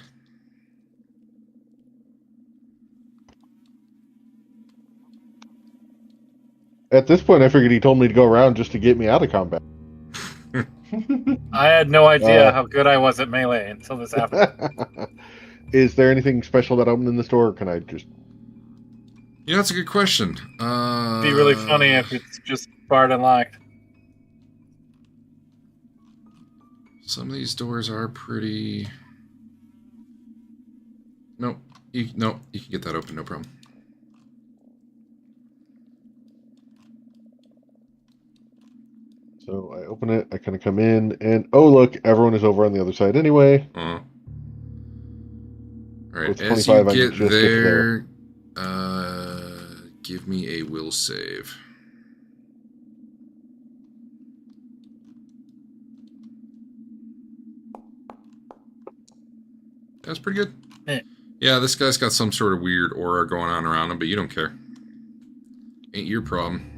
At this point, I figured he told me to go around just to get me out of combat. I had no idea how good I was at melee until this happened. Is there anything special that opened in the store, or can I just... Yeah, that's a good question. It'd be really funny if it's just barred and locked. Some of these doors are pretty... Nope. You can get that open, no problem. So I open it, I kind of come in, and oh look, everyone is over on the other side anyway. All right, With as you 25, I can get just get there, give me a will save. That's pretty good. Yeah, this guy's got some sort of weird aura going on around him, but you don't care. Ain't your problem.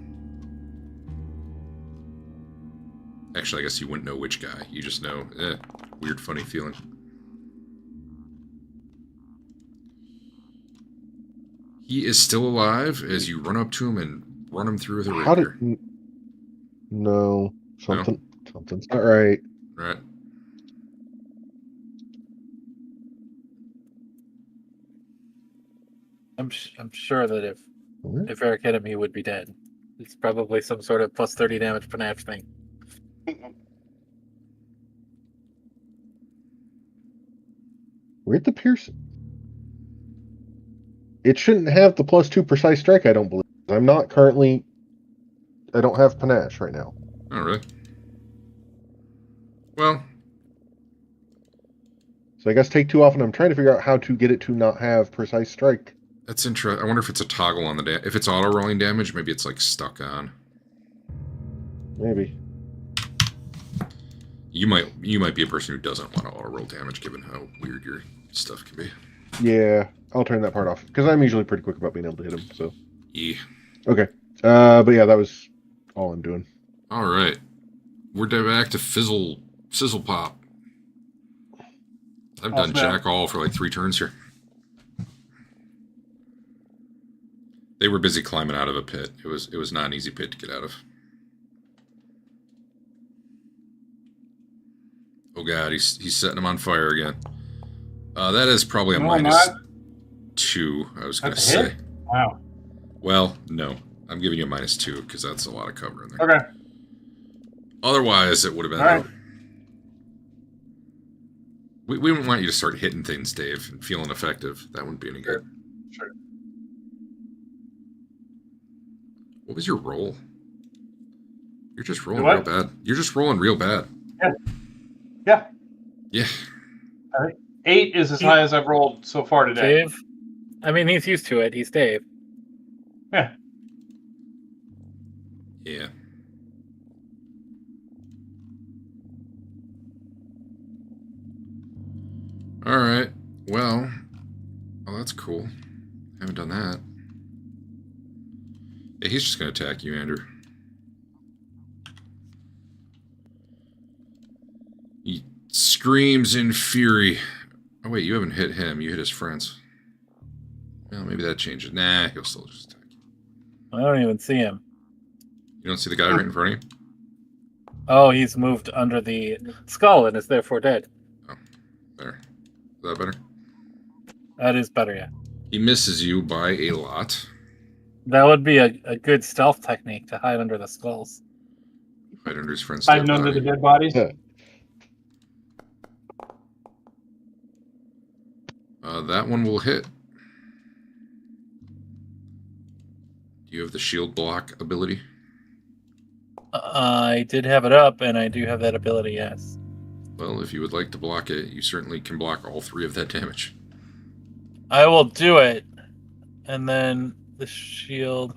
Actually, I guess you wouldn't know which guy. You just know, weird, funny feeling. He is still alive as you run up to him and run him through with a rapier. No, something's not right. Right. I'm sure that if Eric hit him, he would be dead. It's probably some sort of plus 30 damage panache thing. Where'd the pierce? It shouldn't have the +2 precise strike, I don't believe. I'm not currently... I don't have panache right now. Oh, really? Well... So I guess take 2 off, and I'm trying to figure out how to get it to not have precise strike. That's interesting. I wonder if it's a toggle on the if it's auto-rolling damage, maybe it's, like, stuck on. Maybe. You might be a person who doesn't want to auto-roll damage, given how weird your stuff can be. Yeah, I'll turn that part off, because I'm usually pretty quick about being able to hit him, so... Yeah. Okay. But yeah, that was all I'm doing. Alright. We're back to Sizzle Pop. I've done jack all for like 3 turns here. They were busy climbing out of a pit. It was not an easy pit to get out of. Oh god, he's setting them on fire again. That is probably a -2, I was going to say. Wow. Well, no. I'm giving you a -2 because that's a lot of cover in there. Okay. Otherwise, it would have been... All right. We wouldn't want you to start hitting things, Dave, and feeling effective. That wouldn't be any good. Sure. What was your roll? You're just rolling What? real bad. You're just rolling real bad. Yeah. Yeah. 8 is as high as I've rolled so far today. Dave? I mean, he's used to it. He's Dave. Yeah. Yeah. Alright. Well, that's cool. Haven't done that. Yeah, he's just going to attack you, Andrew. He screams in fury. Oh, wait, you haven't hit him. You hit his friends. Well, maybe that changes. Nah, he'll still just attack you. I don't even see him. You don't see the guy right in front of you? Oh, he's moved under the skull and is therefore dead. Oh, there. Is that better? That is better, yeah. He misses you by a lot. That would be a good stealth technique to hide under the skulls. Right under his friend's Hide dead under body. the dead bodies. Yeah. That one will hit. Do you have the shield block ability? I did have it up, and I do have that ability, yes. Well, if you would like to block it, you certainly can block all 3 of that damage. I will do it. And then the shield.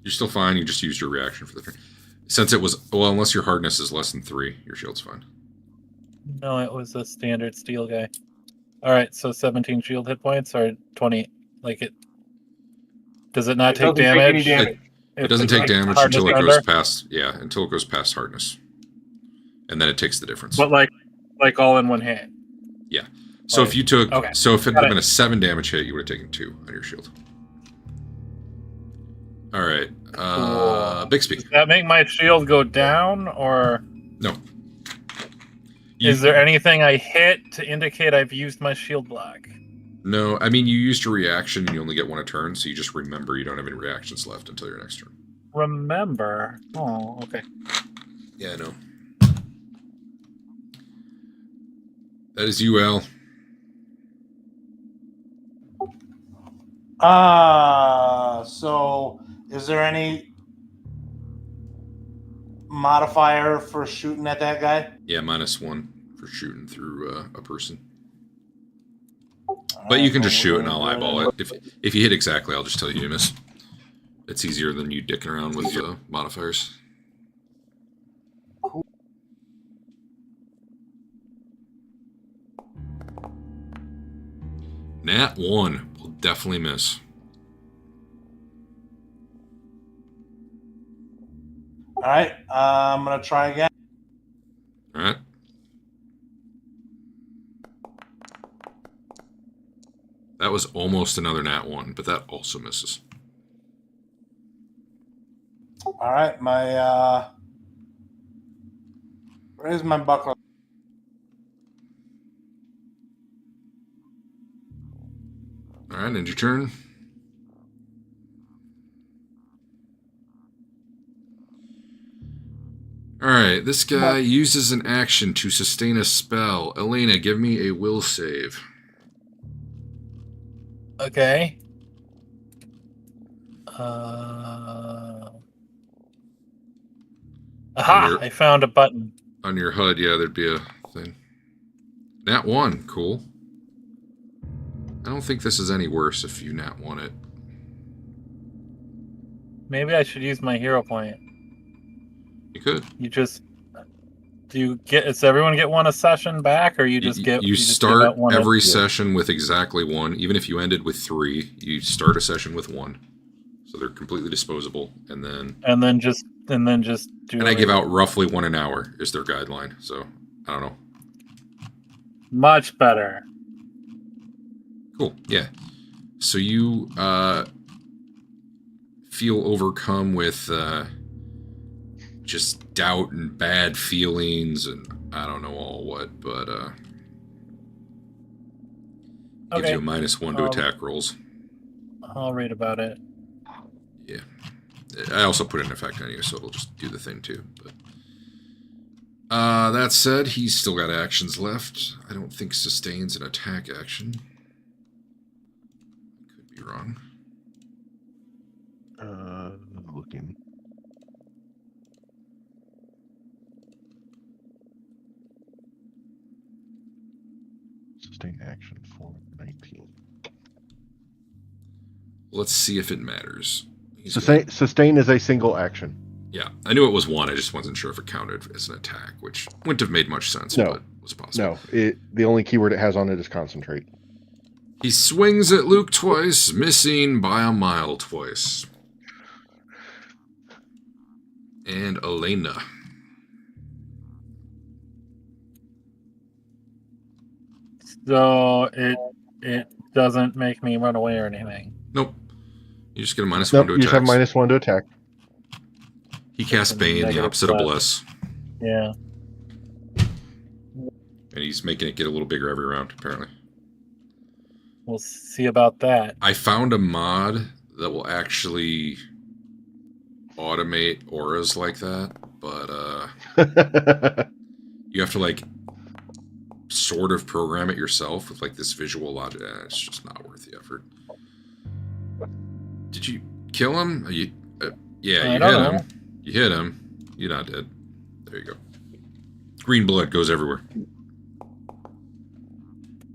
You're still fine. You just used your reaction for the turn. Since it was... Well, unless your hardness is less than 3, your shield's fine. No, it was a standard steel guy. All right, so 17 shield hit points or 20. Like it. Does it not It take doesn't take any damage? damage. It doesn't take damage hardness until it under? goes past... Yeah, until it goes past hardness. And then it takes the difference. But like all in one hit. Yeah. So if you took... Okay. So if it Got had been it. a 7 damage hit, you would have taken 2 on your shield. All right. Cool. Bixby. Does that make my shield go down, or No. is there anything I hit to indicate I've used my shield block? No, I mean, you used your reaction and you only get 1 a turn, so you just remember you don't have any reactions left until your next turn. Remember? Oh, okay. Yeah, I know. That is you, Al. So is there any modifier for shooting at that guy? Yeah, -1 for shooting through a person. But you can just shoot and I'll eyeball it. If you hit exactly, I'll just tell you miss. It's easier than you dicking around with modifiers. Nat 1 will definitely miss. All right, I'm gonna try again. All right. That was almost another Nat 1, but that also misses. All right, where's my buckler? All right, end your turn. All right, this guy uses an action to sustain a spell. Elena, give me a will save. Okay. Aha! I found a button. On your HUD, yeah, there'd be a thing. Nat 1, cool. I don't think this is any worse if you Nat 1 it. Maybe I should use my hero point. You could. Does everyone get 1 a session back, or you just get... You just start give out 1 every a- session with exactly 1. Even if you ended with 3, you start a session with 1. So they're completely disposable, and then just do. And I give out roughly 1 an hour is their guideline. So I don't know. Much better. Cool. Yeah. So you feel overcome with just doubt and bad feelings, and I don't know all what, but gives you a -1 to attack rolls. I'll read about it. Yeah. I also put an effect on you, so it'll just do the thing too. But that said, he's still got actions left. I don't think sustains an attack action. Could be wrong. Looking. Sustain action for 19. Let's see if it matters. Sustain is a single action. Yeah, I knew it was 1. I just wasn't sure if it counted as an attack, which wouldn't have made much sense, but was possible. No, the only keyword it has on it is concentrate. He swings at Luke twice, missing by a mile twice. And Elena. So it doesn't make me run away or anything. Nope. You just get a -1 Nope, to you just have attack. -1 to attack. He casts Bane, the Negative opposite of plus. Bless. Yeah. And he's making it get a little bigger every round, apparently. We'll see about that. I found a mod that will actually automate auras like that. but you have to like sort of program it yourself with like this visual logic. It's just not worth the effort. Did you kill him? Yeah, you hit him. You hit him. You're not dead. There you go. Green blood goes everywhere.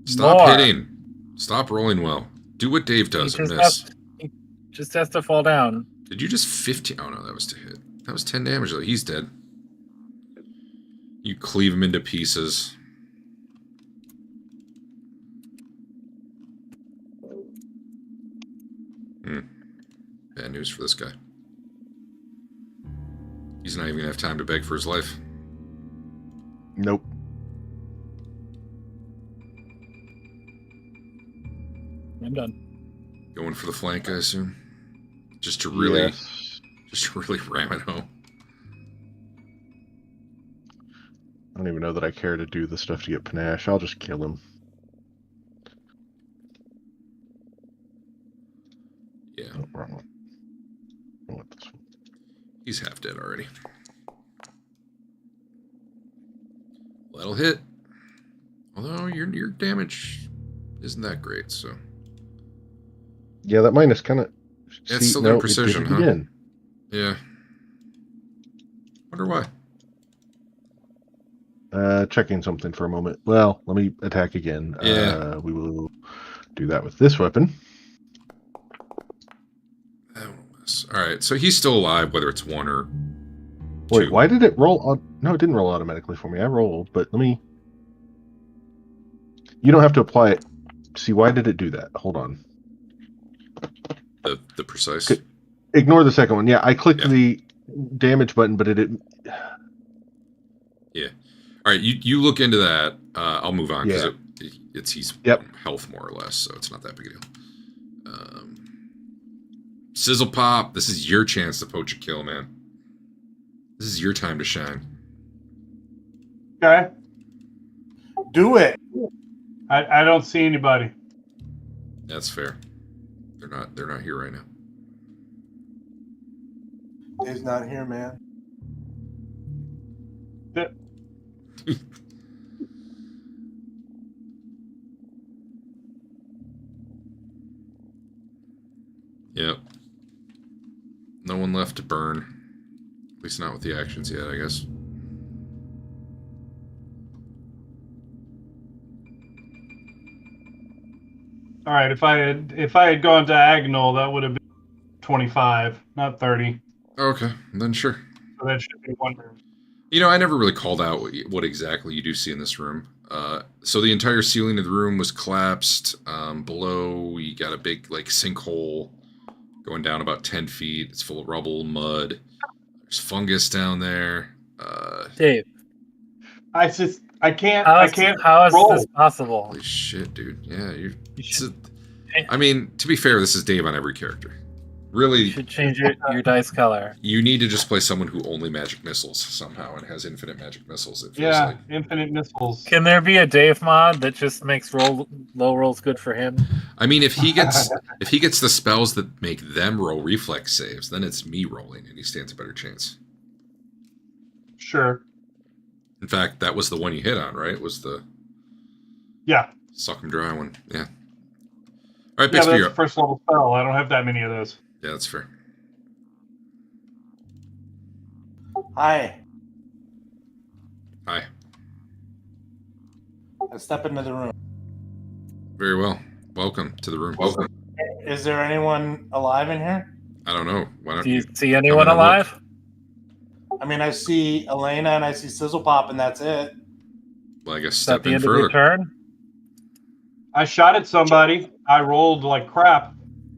Stop hitting. Stop rolling well. Do what Dave does and miss. He just has to fall down. Did you just 15? Oh no, that was to hit. That was 10 damage though. He's dead. You cleave him into pieces. Bad news for this guy. He's not even gonna have time to beg for his life. Nope. I'm done. Going for the flank, I assume. Just to really, Yes. just to really ram it home. I don't even know that I care to do the stuff to get panache. I'll just kill him. Yeah. Oh, wrong one. I want this one. He's half dead already. Well, that'll hit. Although your damage isn't that great, so. Yeah, that minus kind of. Yeah, it's still no, precision, huh? Again. Yeah. Wonder why. Checking something for a moment. Well, let me attack again. Yeah. We will do that with this weapon. That won't miss. Alright, so he's still alive, whether it's one or Wait, two. why did it roll? No, it didn't roll automatically for me. I rolled, but let me. You don't have to apply it. See, why did it do that? Hold on. The precise. Ignore the second one. Yeah, I clicked the damage button, but it. Yeah. All right, you look into that. I'll move on because he's Yep. health more or less, so it's not that big a deal. Sizzle Pop, this is your chance to poach a kill, man. This is your time to shine. Okay. Do it. I don't see anybody. That's fair. They're not here right now. He's not here, man. Yep. No one left to burn. At least not with the actions yet, I guess. All right, if I had gone diagonal, that would have been 25, not 30. Okay, then sure. So that should be one room. You know, I never really called out what exactly you do see in this room. So the entire ceiling of the room was collapsed. Below, we got a big like sinkhole going down about 10 feet. It's full of rubble, mud. There's fungus down there. Dave, I can't how is roll. this possible? Holy shit, dude. Yeah, You I mean, to be fair, this is Dave on every character. Really, You should change your dice color. you need to just play someone who only magic missiles somehow and has infinite magic missiles. It feels Yeah, like. infinite missiles. Can there be a Dave mod that just makes low rolls good for him? I mean, if he gets the spells that make them roll reflex saves, then it's me rolling, and he stands a better chance. Sure. In fact, that was the one you hit on, right? Was the suck 'em dry one? Yeah. All right, Yeah, Bixby, that's you're a up. first level spell. I don't have that many of those. Yeah, that's fair. Hi. Hi. I step into the room. Very well. Welcome to the room. Welcome. Is there anyone alive in here? I don't know. Why don't Do you you? see anyone I'm gonna alive? I mean, I see Elena and I see Sizzle Pop, and that's it. Well, I guess Is that step the in end of your further. turn? I shot at somebody. I rolled like crap.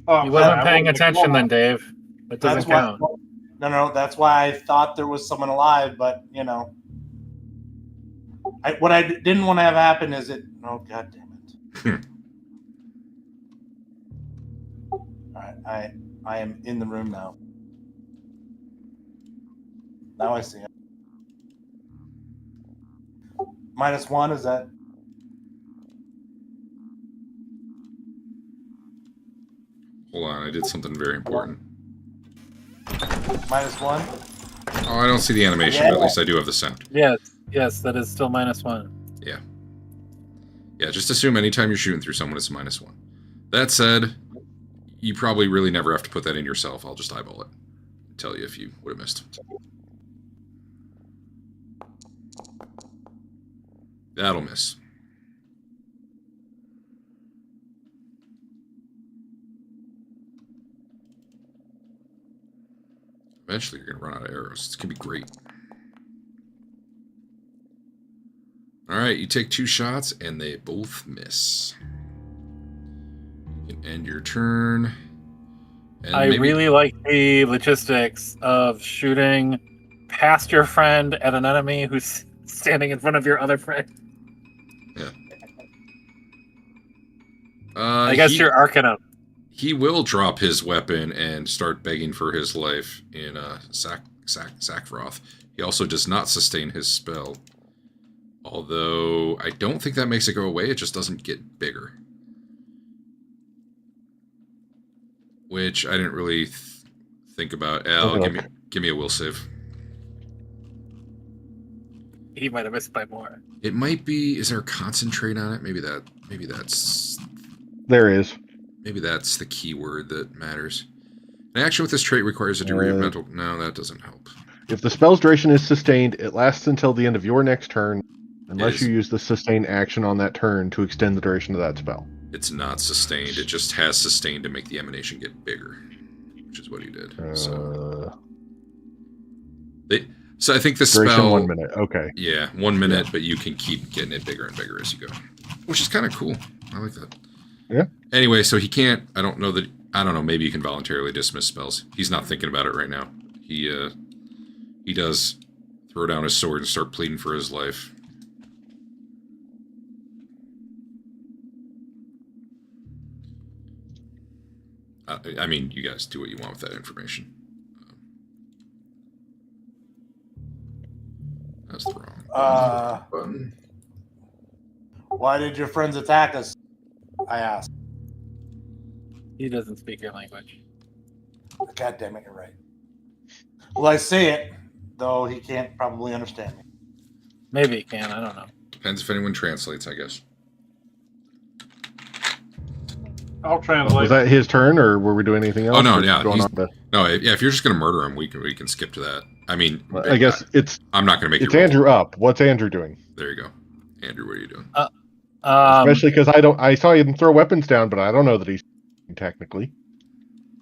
Oh, You wasn't I paying rolled like attention then, crap. Dave. That doesn't That's why. count. No, that's why I thought there was someone alive, but you know, what I didn't want to have happen is it. Oh, god damn it! All right, I am in the room now. Now I see it. -1, is that? Hold on, I did something very important. -1? Oh, I don't see the animation, but at least I do have the sound. Yes, that is still -1. Yeah, just assume anytime you're shooting through someone, it's -1. That said, you probably really never have to put that in yourself. I'll just eyeball it. Tell you if you would have missed. That'll miss. Eventually, you're going to run out of arrows. It's going to be great. All right, you take 2 shots, and they both miss. You can end your turn. And I really like the logistics of shooting past your friend at an enemy who's standing in front of your other friend. Yeah. I guess you're arcing him. He will drop his weapon and start begging for his life in Sackfroth. He also does not sustain his spell. Although, I don't think that makes it go away, it just doesn't get bigger. Which I didn't really think about. Al, give me a will save. He might have missed by more. It might be, is there a concentrate on it? Maybe that's... There is. Maybe that's the key word that matters. An action with this trait requires a degree of mental... No, that doesn't help. If the spell's duration is sustained, it lasts until the end of your next turn, unless you use the sustain action on that turn to extend the duration of that spell. It's not sustained. It just has sustained to make the emanation get bigger, which is what he did. So I think the duration spell... 1 minute. Okay. Yeah, 1 minute, but you can keep getting it bigger and bigger as you go, which is kind of cool. I like that. Yeah. Anyway, so he can't... I don't know. Maybe you can voluntarily dismiss spells. He's not thinking about it right now. He does throw down his sword and start pleading for his life. I mean, you guys do what you want with that information. That's the wrong button. Why did your friends attack us? I asked. He doesn't speak your language. God damn it, you're right. Well, I say it, though he can't probably understand me. Maybe he can, I don't know. Depends if anyone translates, I guess. I'll translate. Was that his turn, or were we doing anything else? Oh, no, yeah. Yeah, If you're just going to murder him, we can skip to that. I mean... I guess I'm not going to make it's you roll. Andrew up. What's Andrew doing? There you go. Andrew, what are you doing? Especially because I saw him throw weapons down, but I don't know that he's technically.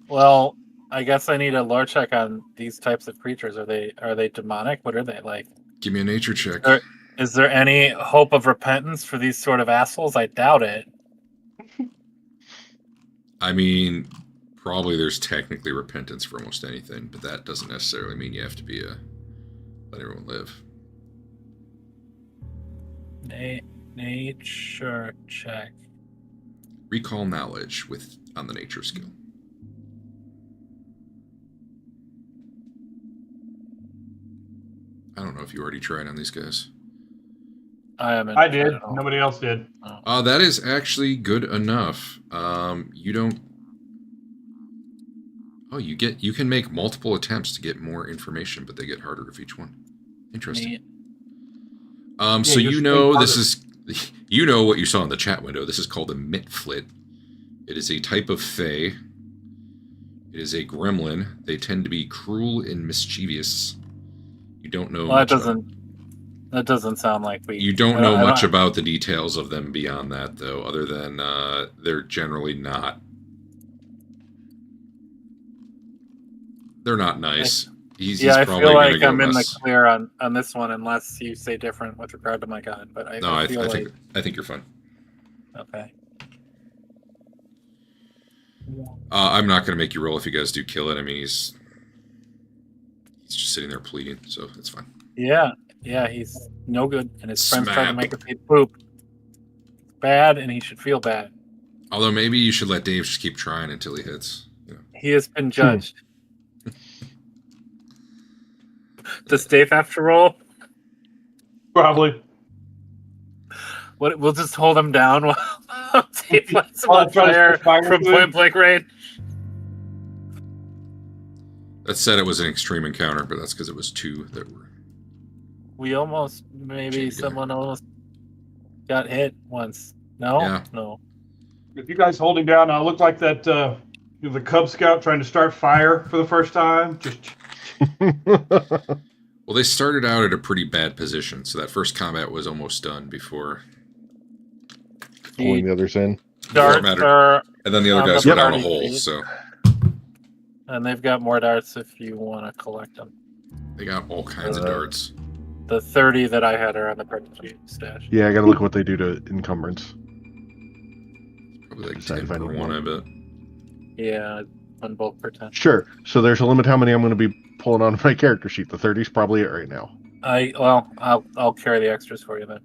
Well, I guess I need a lore check on these types of creatures. Are they demonic? What are they like? Give me a nature check. Is there any hope of repentance for these sort of assholes? I doubt it. I mean, probably there's technically repentance for almost anything, but that doesn't necessarily mean you have to be let everyone live. Nature check. Recall knowledge on the nature skill. I don't know if you already tried on these guys. I did. Nobody else did. That is actually good enough. You don't... Oh, you can make multiple attempts to get more information, but they get harder with each one. Interesting. So you know this is... You know what you saw in the chat window. This is called a mitflit. It is a type of fae. It is a gremlin. They tend to be cruel and mischievous. You don't know much that doesn't sound like we... You don't know much about the details of them beyond that, though, other than they're generally not... They're not nice. He's I probably feel like I'm in the less... clear on this one, unless you say different with regard to my god. But I think you're fine. Okay. I'm not going to make you roll if you guys do kill it. I mean, he's just sitting there pleading, so it's fine. Yeah, he's no good, and his friends try to make him poop. Bad, and he should feel bad. Although maybe you should let Dave just keep trying until he hits. You know. He has been judged. Does Dave have to roll? Probably. We'll just hold him down while Dave lets him on fire from point blank range. That said, it was an extreme encounter, but that's because it was 2 that were. We almost, maybe Chained together. someone almost got hit once. No? Yeah. No. If you guys holding down, I look like that the Cub Scout trying to start fire for the first time. Just Well, they started out at a pretty bad position, so that first combat was almost done before. Pulling the others in. Darts mattered. are And then the other on guys the were down a party hole, sheet. so And they've got more darts if you want to collect them. they got all kinds of darts. The 30 that I had are on the party sheet stash. Yeah, I gotta look what they do to encumbrance. Probably like Decide 10 if I per need one, more. I bet. Yeah, on both per 10. Sure. So there's a limit how many I'm going to be pulling on my character sheet. The 30's probably it right now. I'll carry the extras for you then.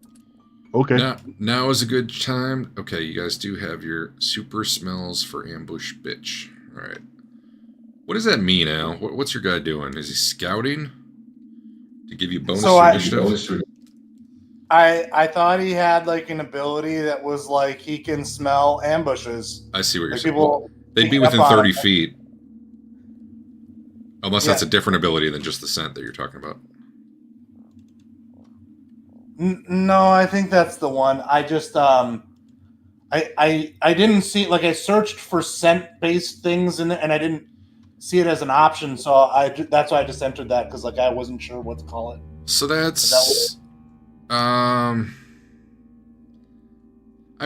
Okay. Now is a good time. Okay, you guys do have your super smells for ambush bitch. All right. What does that mean, Al? What's your guy doing? Is he scouting to give you bonus initiative? I thought he had like an ability that was like he can smell ambushes. I see what you're Like saying. people They'd be sneaking within up on 30 him. feet. Unless Yeah. that's a different ability than just the scent that you're talking about. No, I think that's the one. I just I didn't see, like, I searched for scent based things and I didn't see it as an option, so that's why I just entered that because like I wasn't sure what to call it. So that's I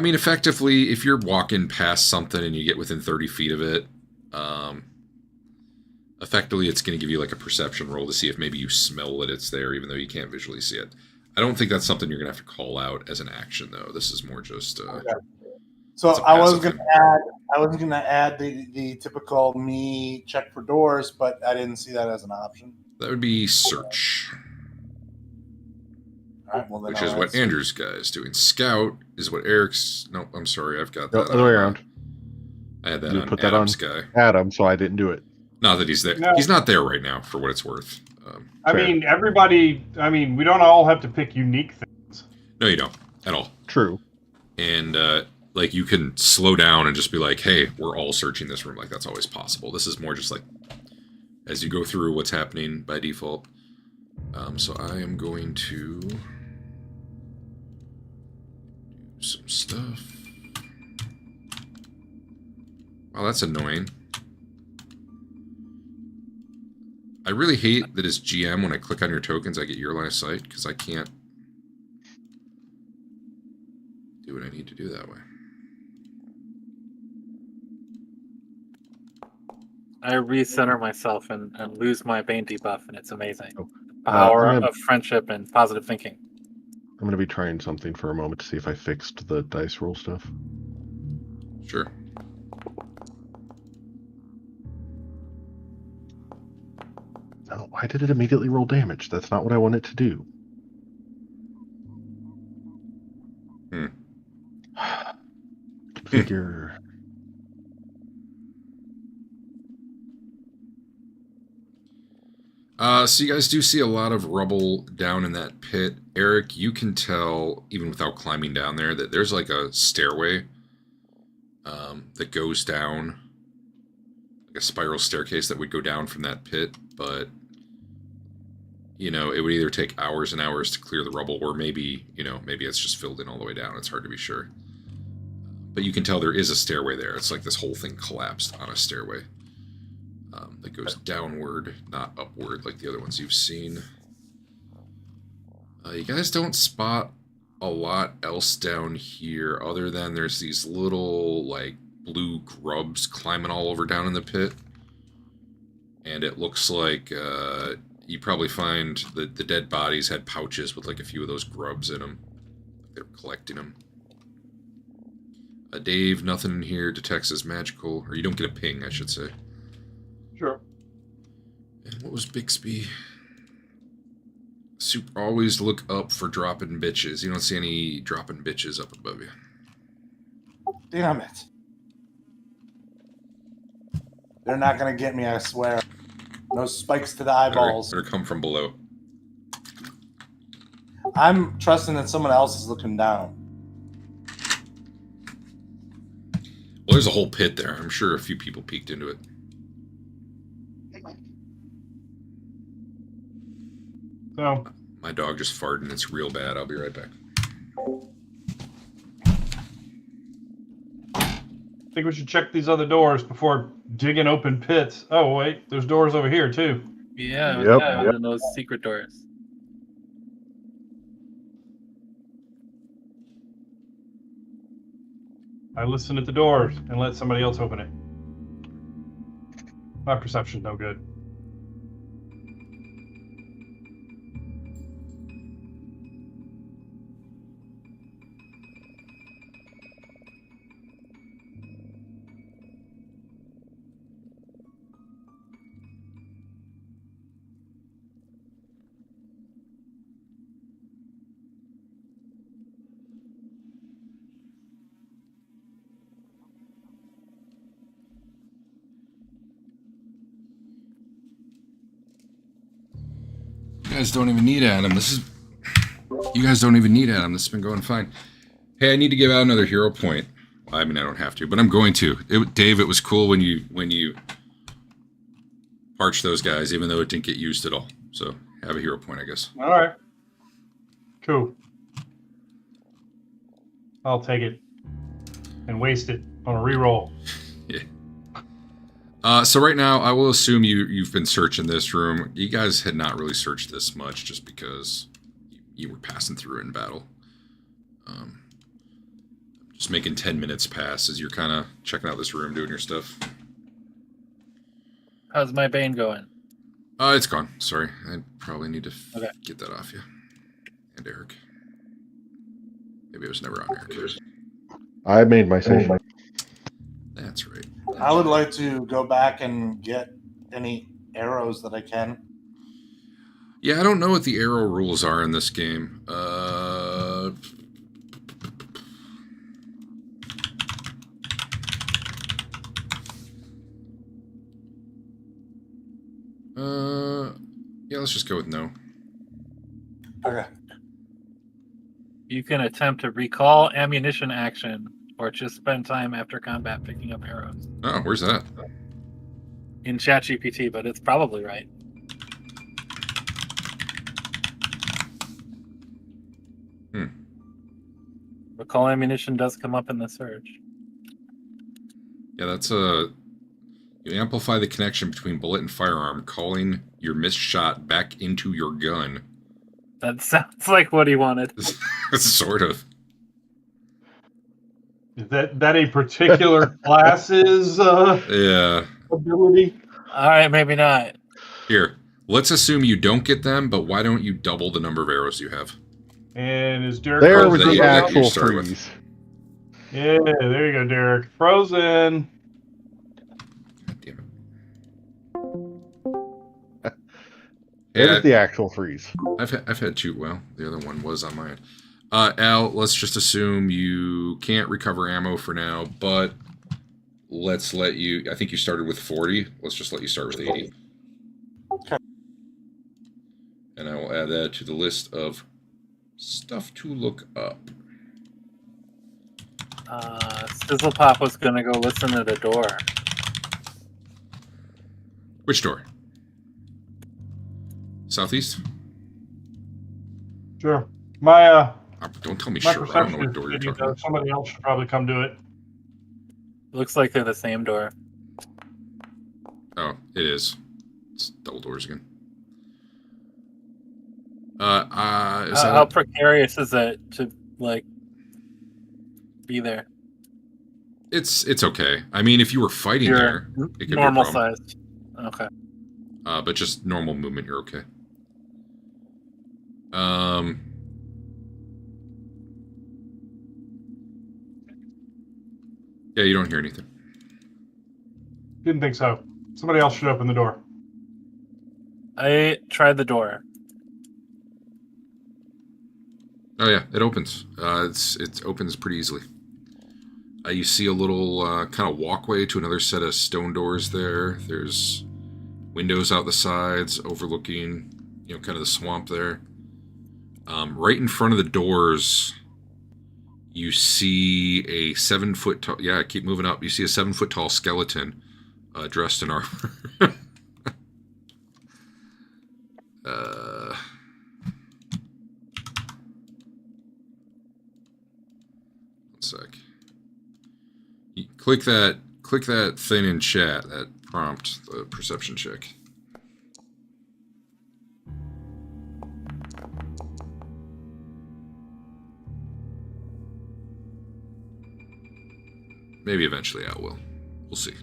mean, effectively, if you're walking past something and you get within 30 feet of it, effectively it's going to give you like a perception roll to see if maybe you smell that it's there, even though you can't visually see it. I don't think that's something you're going to have to call out as an action, though. This is more just. Okay. So it's a I was passive gonna add the typical me check for doors, but I didn't see that as an option. That would be search, All right, well then which I'll is add what search. Andrew's guy is doing. Scout is what Eric's. No, I'm sorry, I've got No, that. other way around. I had that You on put that Adam's on guy. Adam, so I didn't do it. Not that he's there. No. He's not there right now, for what it's worth. I Fair. mean, everybody. I mean, we don't all have to pick unique things. No, you don't at all. True. And like you can slow down and just be like, hey, we're all searching this room. Like that's always possible. This is more just like as you go through what's happening by default. So I am going to do some stuff. Wow, that's annoying. I really hate that as GM, when I click on your tokens, I get your line of sight, because I can't do what I need to do that way. I recenter myself and lose my Bane debuff, and it's amazing. Oh. Power I'm gonna- of friendship and positive thinking. I'm going to be trying something for a moment to see if I fixed the dice roll stuff. Sure. No, why did it immediately roll damage? That's not what I want it to do. Configure. So you guys do see a lot of rubble down in that pit. Eric, you can tell, even without climbing down there, that there's like a stairway that goes down, like a spiral staircase that would go down from that pit, but, you know, it would either take hours and hours to clear the rubble, or maybe, you know, maybe it's just filled in all the way down. It's hard to be sure. But you can tell there is a stairway there. It's like this whole thing collapsed on a stairway. That goes downward, not upward like the other ones you've seen. You guys don't spot a lot else down here other than there's these little, like, blue grubs climbing all over down in the pit. And it looks like you probably find that the dead bodies had pouches with, like, a few of those grubs in them. They were collecting them. Dave, nothing in here detects as magical. Or you don't get a ping, I should say. Sure. And what was Bixby? Super, always look up for dropping bitches. You don't see any dropping bitches up above you. Damn it. They're not going to get me, I swear. No spikes to the eyeballs. Better come from below. I'm trusting that someone else is looking down. Well, there's a whole pit there. I'm sure a few people peeked into it. So, My dog just farted and it's real bad. I'll be right back. I think we should check these other doors before digging open pits. Oh, wait, there's doors over here, too. Yeah, Yep. yeah, those secret doors. I listen at the doors and let somebody else open it. My perception's no good. You guys don't even need Adam. You guys don't even need Adam. This has been going fine. Hey, I need to give out another hero point. Well, I mean, I don't have to, but I'm going to. Dave, it was cool when you parched those guys, even though it didn't get used at all. So have a hero point, I guess. All right. Cool. I'll take it and waste it on a reroll. Yeah. So right now, I will assume you've been searching this room. You guys had not really searched this much, just because you were passing through it in battle. Just making 10 minutes pass as you're kind of checking out this room, doing your stuff. How's my Bane going? It's gone. Sorry, I probably need to Okay. get that off you. And Eric. Maybe it was never on Eric. I made my save. That's right. I would like to go back and get any arrows that I can. Yeah, I don't know what the arrow rules are in this game. Yeah, let's just go with no. Okay. You can attempt to recall ammunition action or just spend time after combat picking up arrows. Oh, where's that? In ChatGPT, but it's probably right. Recall ammunition does come up in the search. Yeah, that's a... You amplify the connection between bullet and firearm, calling your missed shot back into your gun. That sounds like what he wanted. Sort of. Is that a particular class's Yeah. ability? All right, maybe not. Here, let's assume you don't get them, but why don't you double the number of arrows you have? And is Derek There frozen? was the that you actual started with. freeze. Yeah, there you go, Derek. Frozen. God damn it. There's Yeah, the actual freeze. I've had two. Well, the other one was on my end. Al, let's just assume you can't recover ammo for now, but let's let you... I think you started with 40. Let's just let you start with 80. Okay. And I will add that to the list of stuff to look up. Sizzlepop was gonna go listen to the door. Which door? Southeast? Sure. My Don't tell me my sure. I don't know perception what is door you're shitty, talking though. about. Somebody else should probably come do it. Looks like they're the same door. Oh, it is. It's double doors again. How precarious is it to be there? It's okay. I mean, if you were fighting there, it could normal be a problem. sized. Okay. But just normal movement, you're okay. Yeah, you don't hear anything. Didn't think so. Somebody else should open the door. I tried the door. Oh yeah, it opens. It opens pretty easily. You see a little kind of walkway to another set of stone doors there. There's windows out the sides overlooking, kind of the swamp there. Right in front of the doors, you see a 7-foot tall... Yeah, keep moving up. You see a 7-foot tall skeleton dressed in armor. Click that thing in chat, that prompt, the perception check. Maybe eventually I will. We'll see.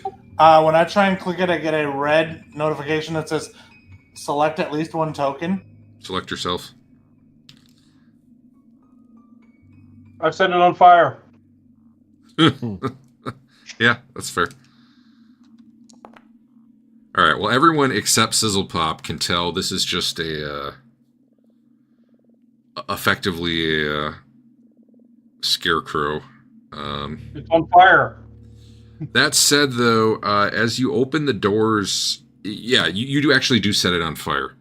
When I try and click it, I get a red notification that says select at least one token. Select yourself. I've set it on fire. Yeah, that's fair. All right. Well, everyone except Sizzle Pop can tell this is just effectively a scarecrow. It's on fire. That said, though, as you open the doors, yeah, you do actually do set it on fire.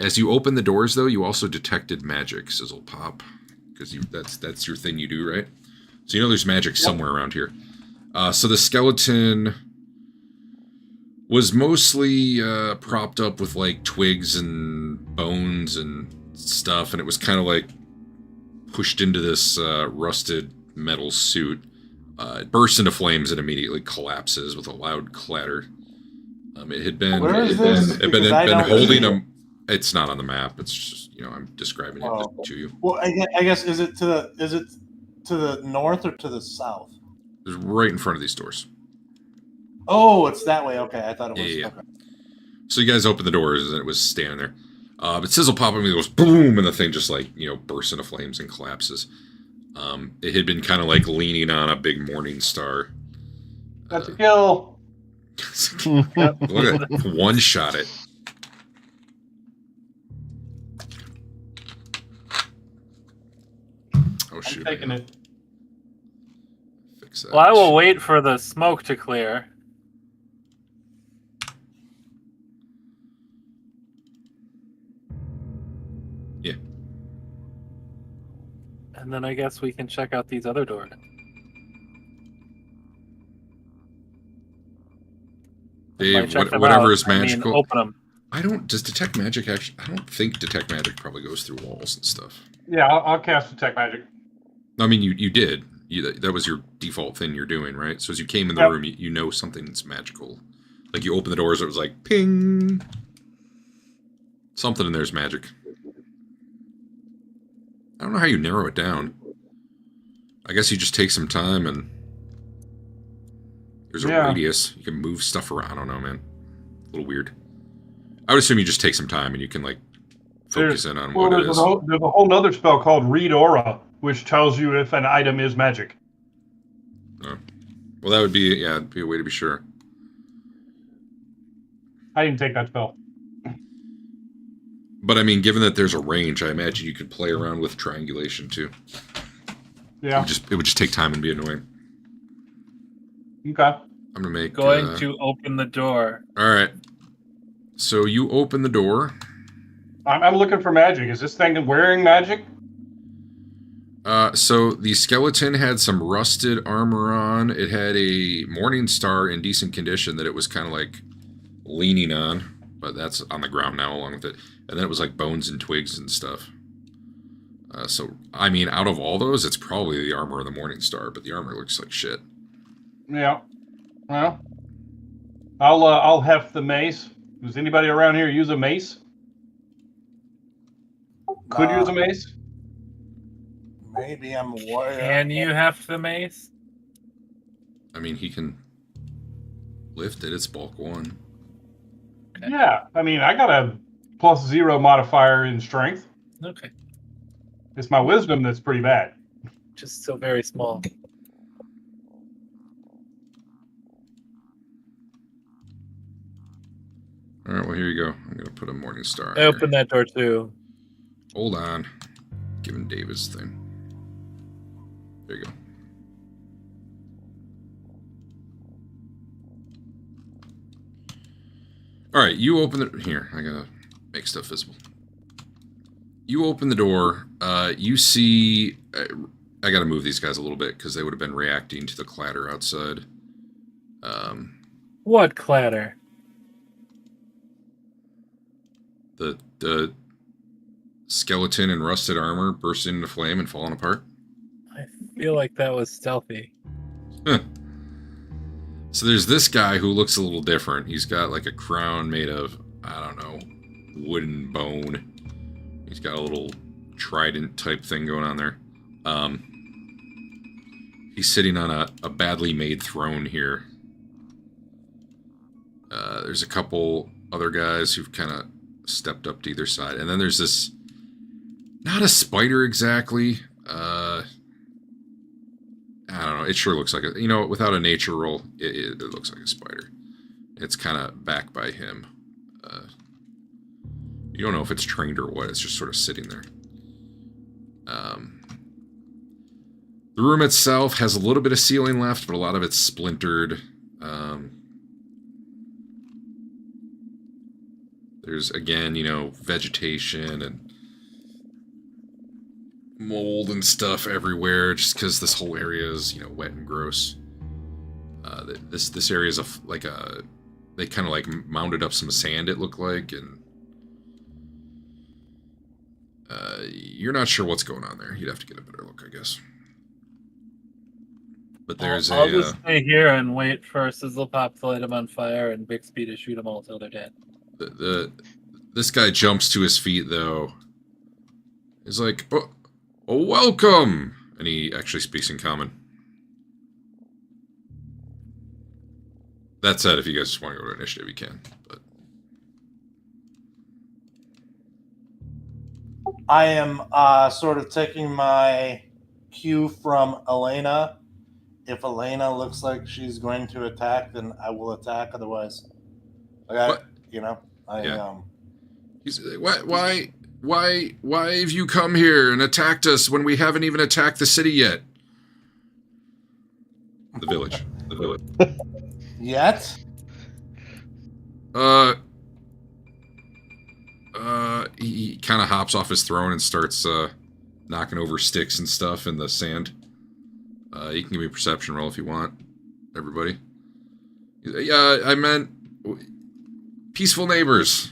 As you open the doors, though, you also detected magic, Sizzle Pop, because that's your thing you do, right? So you know there's magic somewhere around here. So the skeleton was mostly propped up with like twigs and bones and stuff, and it was kind of like pushed into this rusted metal suit. It bursts into flames and immediately collapses with a loud clatter. It had been Where is this? It had Because been I don't holding see a. it. It's not on the map. It's just I'm describing it to you. Well, I guess is it to the north or to the south? It's right in front of these doors. Oh, it's that way. Okay, I thought it was. Yeah. Okay. So you guys open the doors and it was standing there. But Sizzle Pop immediately goes boom, and the thing just like bursts into flames and collapses. It had been kind of like leaning on a big morning star. That's a kill. Look at that. One shot it. Oh I'm shoot! taking it. Fix that. Well, I will wait for the smoke to clear. Yeah. And then I guess we can check out these other doors. Dave, Check them whatever out, is magical. open them. Does detect magic actually? I don't think detect magic probably goes through walls and stuff. Yeah, I'll cast detect magic. I mean, you did. That was your default thing you're doing, right? So as you came in the room, you know something's magical. Like you open the doors, it was like ping. Something in there's magic. I don't know how you narrow it down. I guess you just take some time and there's a radius. You can move stuff around. I don't know, man. A little weird. I would assume you just take some time and you can like focus in on what it is. There's a whole other spell called Read Aura, which tells you if an item is magic. Oh. Well, that would be it'd be a way to be sure. I didn't take that spell. But I mean, given that there's a range, I imagine you could play around with triangulation too. Yeah. It would just take time and be annoying. Okay. I'm gonna make. Going to open the door. All right. So you open the door. I'm looking for magic. Is this thing wearing magic? So the skeleton had some rusted armor on. It had a morning star in decent condition that it was kind of like leaning on, but that's on the ground now along with it. And then it was like bones and twigs and stuff. So I mean, out of all those, it's probably the armor of the morning star, but the armor looks like shit. Yeah. Well, I'll heft the mace. Does anybody around here use a mace? Could use a mace? Maybe I'm a warrior. Can you heft the mace? I mean, he can lift it. It's bulk 1. Yeah. I mean, I got a +0 modifier in strength. Okay. It's my wisdom that's pretty bad. Just so very small. All right, well, here you go. I'm going to put a morning star. I opened that door too. Hold on. Giving Dave his thing. There you go. All right, you open the... Here, I got to make stuff visible. You open the door. You see... I got to move these guys a little bit because they would have been reacting to the clatter outside. What clatter? The skeleton and rusted armor bursting into flame and falling apart. I feel like that was stealthy. Huh. So there's this guy who looks a little different. He's got like a crown made of, I don't know, wooden bone. He's got a little trident type thing going on there. He's sitting on a badly made throne here. There's a couple other guys who've kind of stepped up to either side. And then there's this, not a spider exactly. I don't know. It sure looks like it. You know, without a nature roll, it looks like a spider. It's kind of back by him. You don't know if it's trained or what. It's just sort of sitting there. The room itself has a little bit of ceiling left, but a lot of it's splintered. There's, again, you know, vegetation and mold and stuff everywhere, just because this whole area is, you know, wet and gross. This area is they kind of like mounded up some sand, it looked like, and you're not sure what's going on there. You'd have to get a better look, I guess. But there's I'll just stay here and wait for Sizzle Pop to light them on fire and Bixby to shoot them all till they're dead. This guy jumps to his feet, though. He's like, oh, welcome! And he actually speaks in common. That said, if you guys just want to go to initiative, you can. But I am sort of taking my cue from Elena. If Elena looks like she's going to attack, then I will attack. Otherwise, What? He's like, why have you come here and attacked us when we haven't even attacked the city yet? The village. Yet? He kind of hops off his throne and starts knocking over sticks and stuff in the sand. You can give me a perception roll if you want, everybody. Yeah, I meant peaceful neighbors.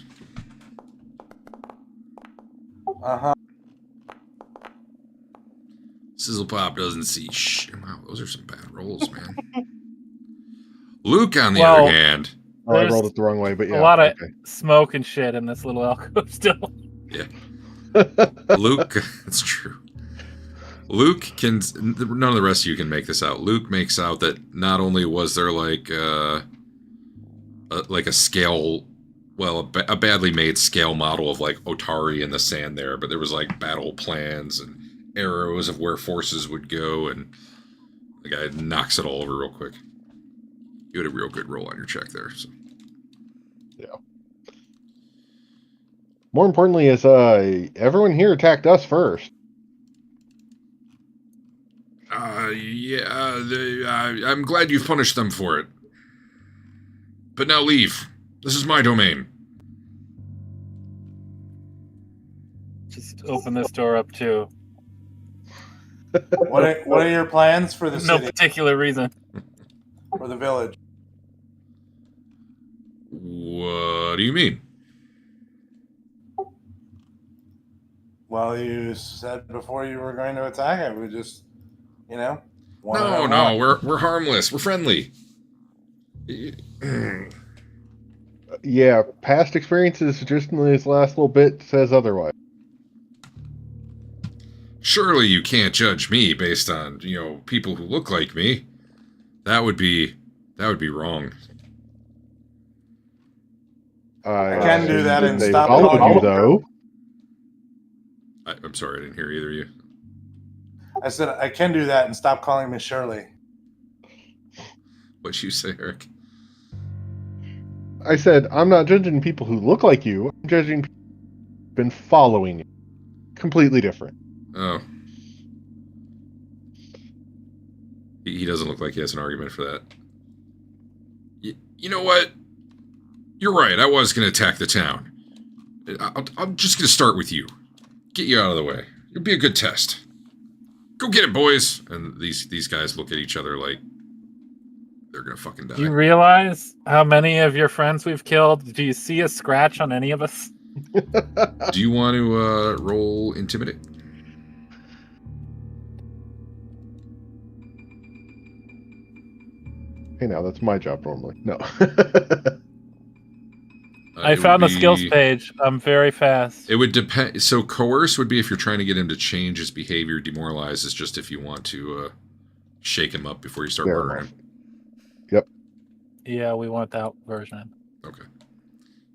Uh-huh. Sizzle Pop doesn't see shit. Wow, those are some bad rolls, man. Luke, on the other hand. Oh, I rolled it the wrong way, but yeah. A lot of smoke and shit in this little alcove still. Yeah. Luke, that's true. Luke can, none of the rest of you can make this out. Luke makes out that not only was there like a scale, well, a badly made scale model of like Otari in the sand there, but there was like battle plans and arrows of where forces would go, and the guy knocks it all over real quick. You had a real good roll on your check there. So. Yeah. More importantly is everyone here attacked us first. I'm glad you've punished them for it. But now leave. This is my domain. Just open this door up too. What are your plans for the No city? particular reason. For the village? What do you mean? Well, you said before you were going to attack it. We just, No, we're harmless. We're friendly. Yeah, past experiences just in this last little bit says otherwise. Surely you can't judge me based on, people who look like me. That would be wrong. I can do that and they stop followed calling you, though. I'm sorry, I didn't hear either of you. I said I can do that and stop calling me Shirley. What'd you say, Eric? I said, I'm not judging people who look like you. I'm judging people who've been following you. Completely different. Oh. He doesn't look like he has an argument for that. You know what? You're right. I was going to attack the town. I'm just going to start with you. Get you out of the way. It'll be a good test. Go get it, boys. And these guys look at each other like they're going to fucking die. Do you realize how many of your friends we've killed? Do you see a scratch on any of us? Do you want to roll Intimidate? Hey, now that's my job normally. No. I It would found the skills be- page. I'm very fast. It would depend. So coerce would be if you're trying to get him to change his behavior. Demoralize is just if you want to shake him up before you start Scare 'em murdering off. him. Yep. Yeah, we want that version. Okay.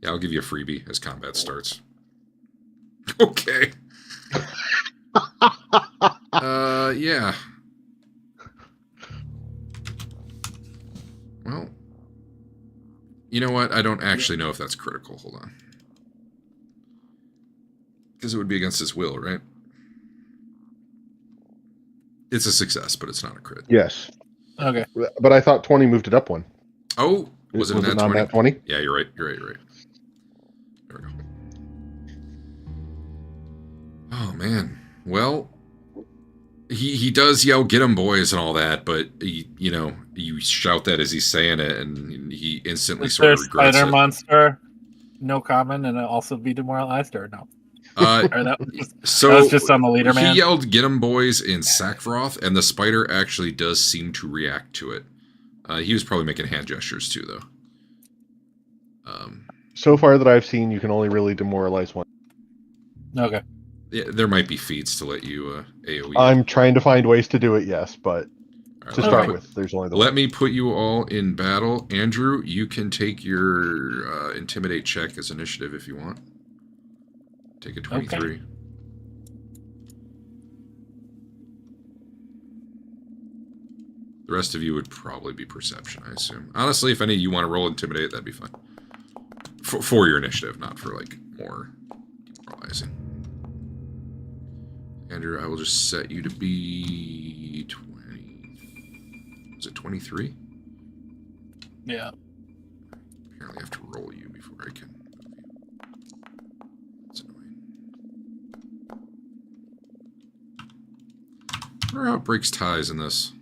Yeah, I'll give you a freebie as combat starts. Okay. Yeah. Well, you know what? I don't actually know if that's critical. Hold on. Because it would be against his will, right? It's a success, but it's not a crit. Yes. Okay. But I thought 20 moved it up one. Oh, was it a nat not 20? nat 20? Yeah, you're right. You're right. There we go. Oh, man. Well, he does yell, "Get 'em, boys," and all that, but, you shout that as he's saying it, and he instantly Is sort there of a regrets spider it. monster? No common, and also be demoralized, or no? Or that So was just on the leader, man. He yelled, "Get 'em, boys," in Sackroth, and the spider actually does seem to react to it. He was probably making hand gestures, too, though. So far that I've seen, you can only really demoralize one. Okay. Yeah, there might be feats to let you AoE. I'm trying to find ways to do it, yes, but All right, to let me start put- with, there's only the Let one. me put you all in battle. Andrew, you can take your intimidate check as initiative if you want. Take a 23. Okay. The rest of you would probably be perception, I assume. Honestly, if any of you want to roll intimidate, that'd be fine. For your initiative, not for, like, more demoralizing. Andrew, I will just set you to be 20... Was it 23? Yeah. Apparently I have to roll you before I can move you. That's annoying. I wonder how it breaks ties in this.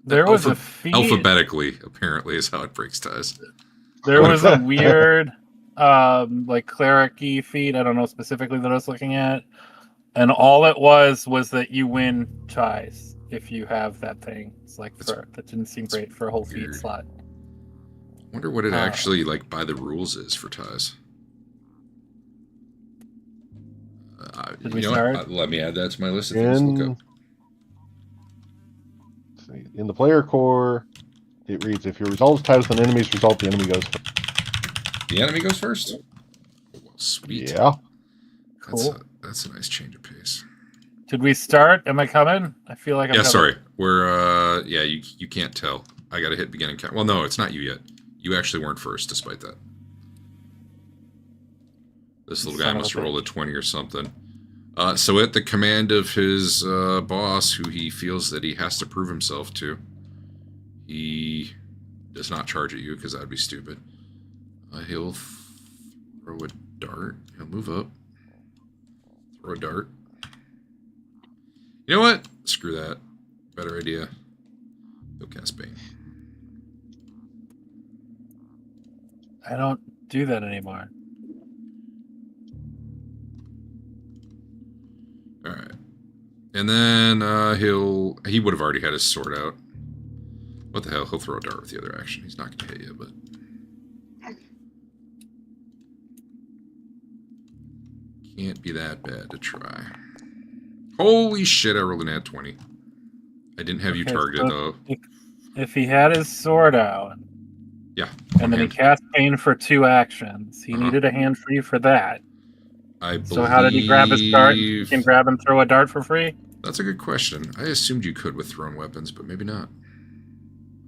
There was a feat. Alphabetically, apparently, is how it breaks ties. There was a weird, like cleric-y feat. I don't know specifically that I was looking at, and all it was that you win ties if you have that thing. It's like that didn't seem great for a whole feat weird. slot. Wonder what it actually, like, by the rules is for ties. Did we start? Let me add that to my list of things to look up. In the player core, it reads, if your result is tied with an enemy's result, the enemy goes first. The enemy goes first? Sweet. Yeah. Cool. That's a nice change of pace. Did we start? Am I coming? I feel like I'm coming. Sorry. We're, yeah, you can't tell. I gotta hit beginning count. Well, no, it's not you yet. You actually weren't first, despite that. This little guy must have rolled a 20 or something. So at the command of his boss, who he feels that he has to prove himself to, he does not charge at you, because that would be stupid. He'll throw a dart. He'll move up. Throw a dart. You know what? Screw that. Better idea. He'll cast Bane. I don't do that anymore. Alright. And then he would have already had his sword out. What the hell? He'll throw a dart with the other action. He's not going to hit you, but... Can't be that bad to try. Holy shit, I rolled an nat 20. I didn't have you targeted, though. If he had his sword out... Yeah. And then he cast Bane for 2 actions. He needed a hand free for that. So how did he grab his dart? You can grab and throw a dart for free? That's a good question. I assumed you could with thrown weapons, but maybe not.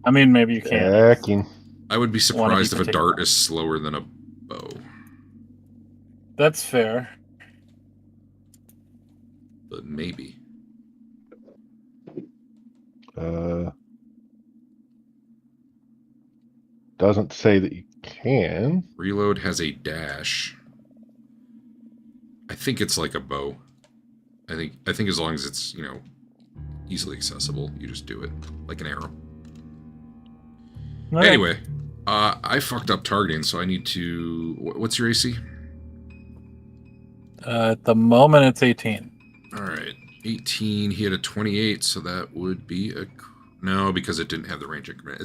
I mean, maybe you can. I would be surprised if a dart is slower than a bow. That's fair. But maybe. Doesn't say that you can. Reload has a dash. I think it's like a bow. I think as long as it's, easily accessible, you just do it like an arrow. Okay. Anyway, I fucked up targeting, so I need to... What's your AC? At the moment, it's 18. All right. 18. He had a 28, so that would be a... No, because it didn't have the range increment.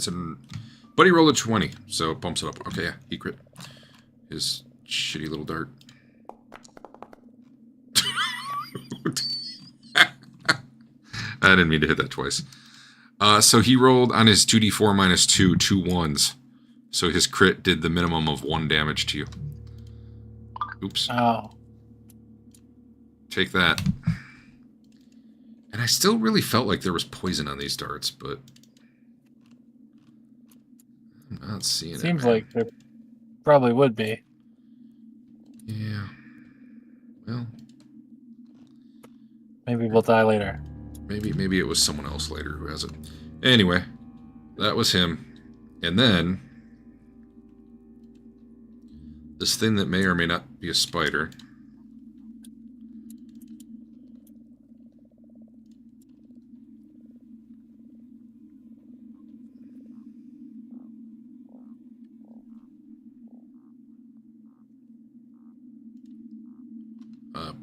But he rolled a 20, so it bumps it up. Okay, yeah, he crit. His shitty little dart. I didn't mean to hit that twice. So he rolled on his 2d4 minus 2, 2 1s. So his crit did the minimum of 1 damage to you. Oops. Oh. Take that. And I still really felt like there was poison on these darts, but I'm not seeing it. Seems man. like there probably would be. Yeah. Well, Maybe we'll die later. maybe it was someone else later who has it. Anyway, that was him. And then this thing that may or may not be a spider.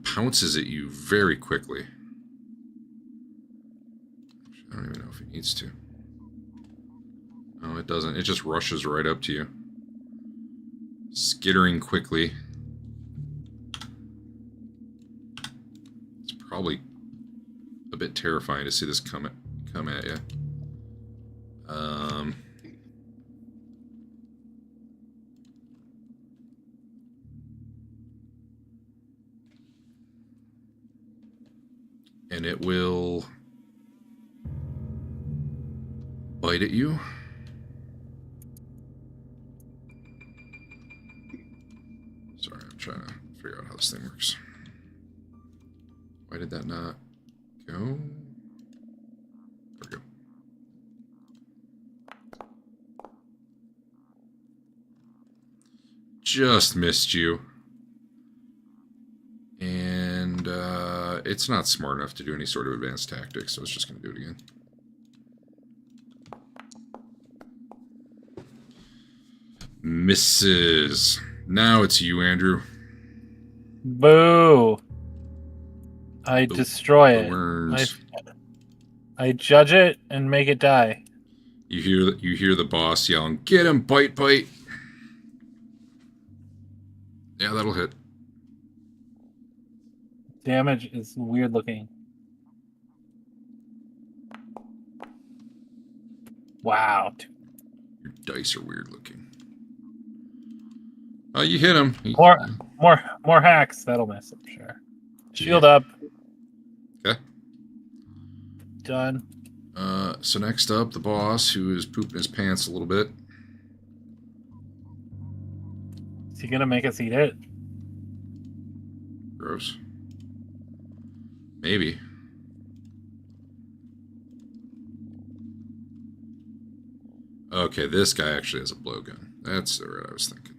Pounces at you very quickly. I don't even know if it needs to. No, it doesn't. It just rushes right up to you. Skittering quickly. It's probably a bit terrifying to see this come at you. And it will bite at you. Sorry, I'm trying to figure out how this thing works. Why did that not go? There we go. Just missed you. And it's not smart enough to do any sort of advanced tactics, so it's just going to do it again. Misses. Now it's you, Andrew. Boo! I destroy it. Burns. I judge it and make it die. You hear the boss yelling, "Get him, bite, bite!" Yeah, that'll hit. Damage is weird looking. Wow. Your dice are weird looking. Oh, you hit him. More hacks. That'll miss it, sure. Shield up. Okay. Done. So next up, the boss, who is pooping his pants a little bit. Is he gonna make us eat it? Gross. Maybe. Okay, this guy actually has a blowgun. That's what I was thinking.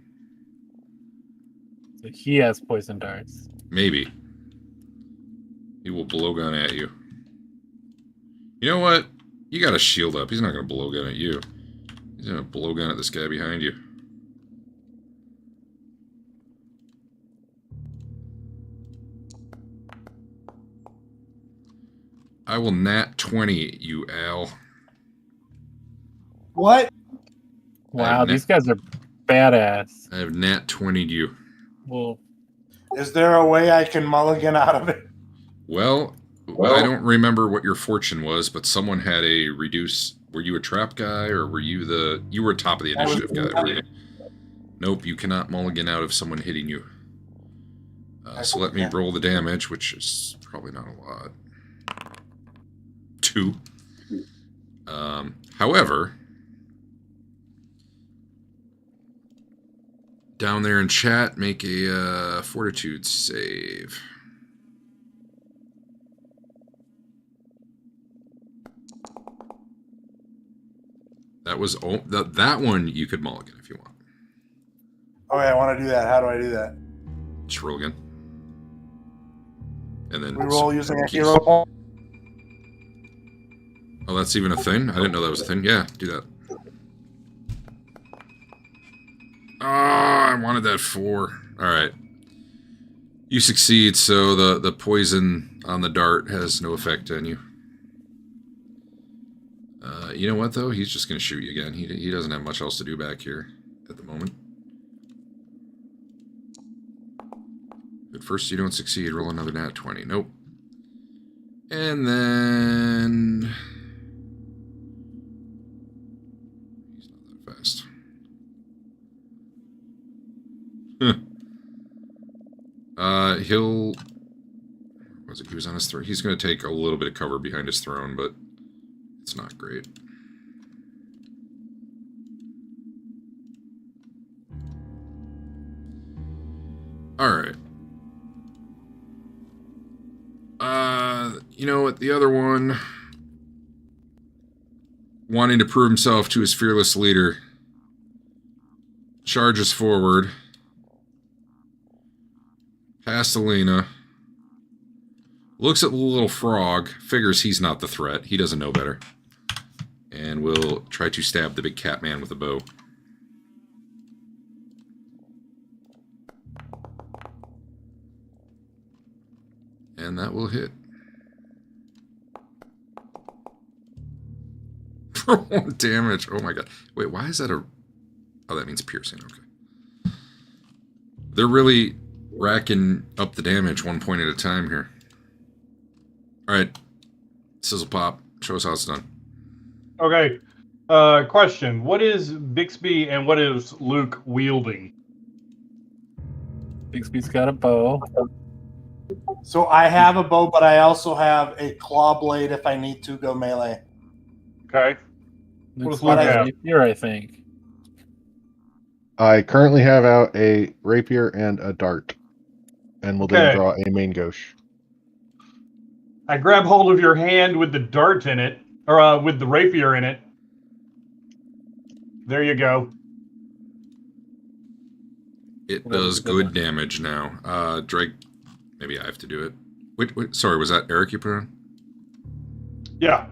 So he has poison darts. Maybe. He will blowgun at you. You know what? You got a shield up. He's not going to blowgun at you. He's going to blowgun at this guy behind you. I will nat 20 you, Al. What? Wow, these guys are badass. I have nat 20'd you. Well, Is there a way I can mulligan out of it? Well, I don't remember what your fortune was, but someone had a reduce. Were you a trap guy, or were you the... You were top of the initiative guy, were you? Nope, you cannot mulligan out of someone hitting you. So let me roll the damage, which is probably not a lot. 2. However, down there in chat, make a fortitude save. That was that one you could mulligan if you want. Okay, I want to do that. How do I do that? Just roll again. And then We roll using a keys. hero point. Oh, that's even a thing? I didn't know that was a thing. Yeah, do that. Oh, I wanted that 4. All right. You succeed, so the poison on the dart has no effect on you. You know what, though? He's just going to shoot you again. He doesn't have much else to do back here at the moment. At first, you don't succeed. Roll another nat 20. Nope. And then... He's not that fast. He'll... Was it? He was on his throne. He's going to take a little bit of cover behind his throne, but it's not great. Alright. You know what? The other one, wanting to prove himself to his fearless leader, charges forward, past Alina, looks at the little frog, figures he's not the threat, he doesn't know better, and will try to stab the big cat man with a bow. And that will hit. For 1 damage. Oh my god. Wait, why is that a... Oh, that means piercing. Okay. They're really racking up the damage 1 point at a time here. Alright. Sizzle Pop. Show us how it's done. Okay. Question. What is Bixby and what is Luke wielding? Bixby's got a bow. So I have a bow, but I also have a claw blade if I need to go melee. Okay. Looks does Luke like a have? rapier, I think. I currently have out a rapier and a dart, and will then Okay. draw a main gauche. I grab hold of your hand with the dart in it, or with the rapier in it. There you go. It does good damage now. Drake, maybe I have to do it. Wait, sorry, was that Eric you put on? Yeah.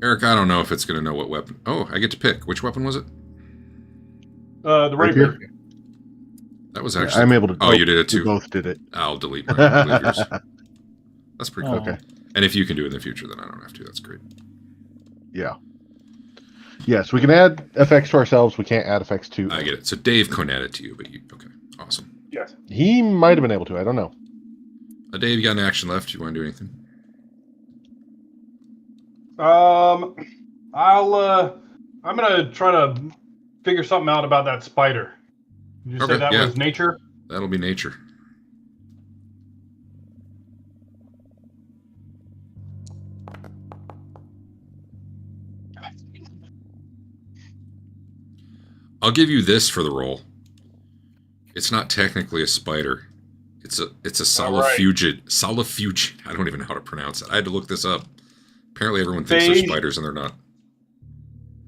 Eric, I don't know if it's going to know what weapon. Oh, I get to pick. Which weapon was it? The rapier. That was Yeah, actually... I'm able to. Oh, you did it We too. both did it. I'll delete mine. I'll delete yours. That's pretty cool. Oh. Okay. And if you can do it in the future, then I don't have to. That's great. Yeah. Yes, we can add effects to ourselves. We can't add effects to. I get it. So Dave couldn't add it to you, but you... Okay, awesome. Yes. He might have been able to. I don't know. Dave, you got an action left? You want to do anything? I'm gonna try to figure something out about that spider. Did you say Okay, that yeah. was nature? That'll be nature. I'll give you this for the roll. It's not technically a spider. It's a solifugid. Solifugid. I don't even know how to pronounce it. I had to look this up. Apparently everyone thinks they're Beige. spiders and they're not.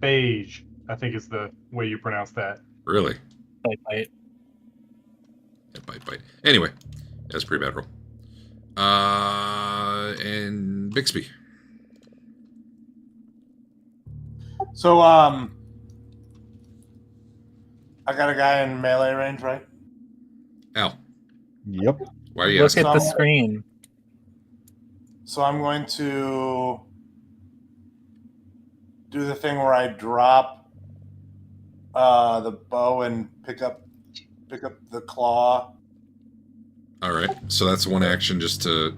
Beige, I think is the way you pronounce that. Really? Bite. Yeah, bite. Anyway, that's a pretty bad roll. And Bixby. So I got a guy in melee range, right? Al, Yep. why are you Look asking? at the screen. So I'm going to do the thing where I drop the bow and pick up the claw. All right, so that's one action just to...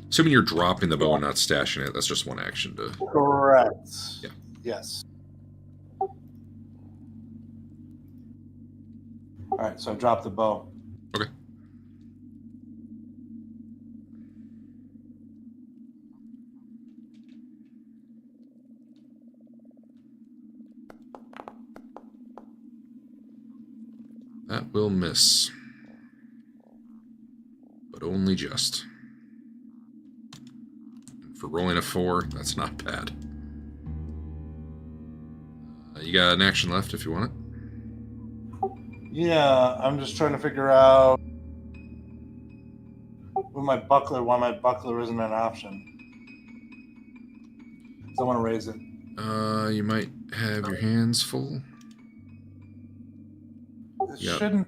Assuming you're dropping the bow and not stashing it, that's just one action to... Correct. Yeah. Yes. All right, so I drop the bow. Okay. That will miss. But only just. For rolling a 4, that's not bad. You got an action left if you want it. Yeah, I'm just trying to figure out with my buckler why my buckler isn't an option. 'Cause I want to raise it. You might have your hands full. It Yep. shouldn't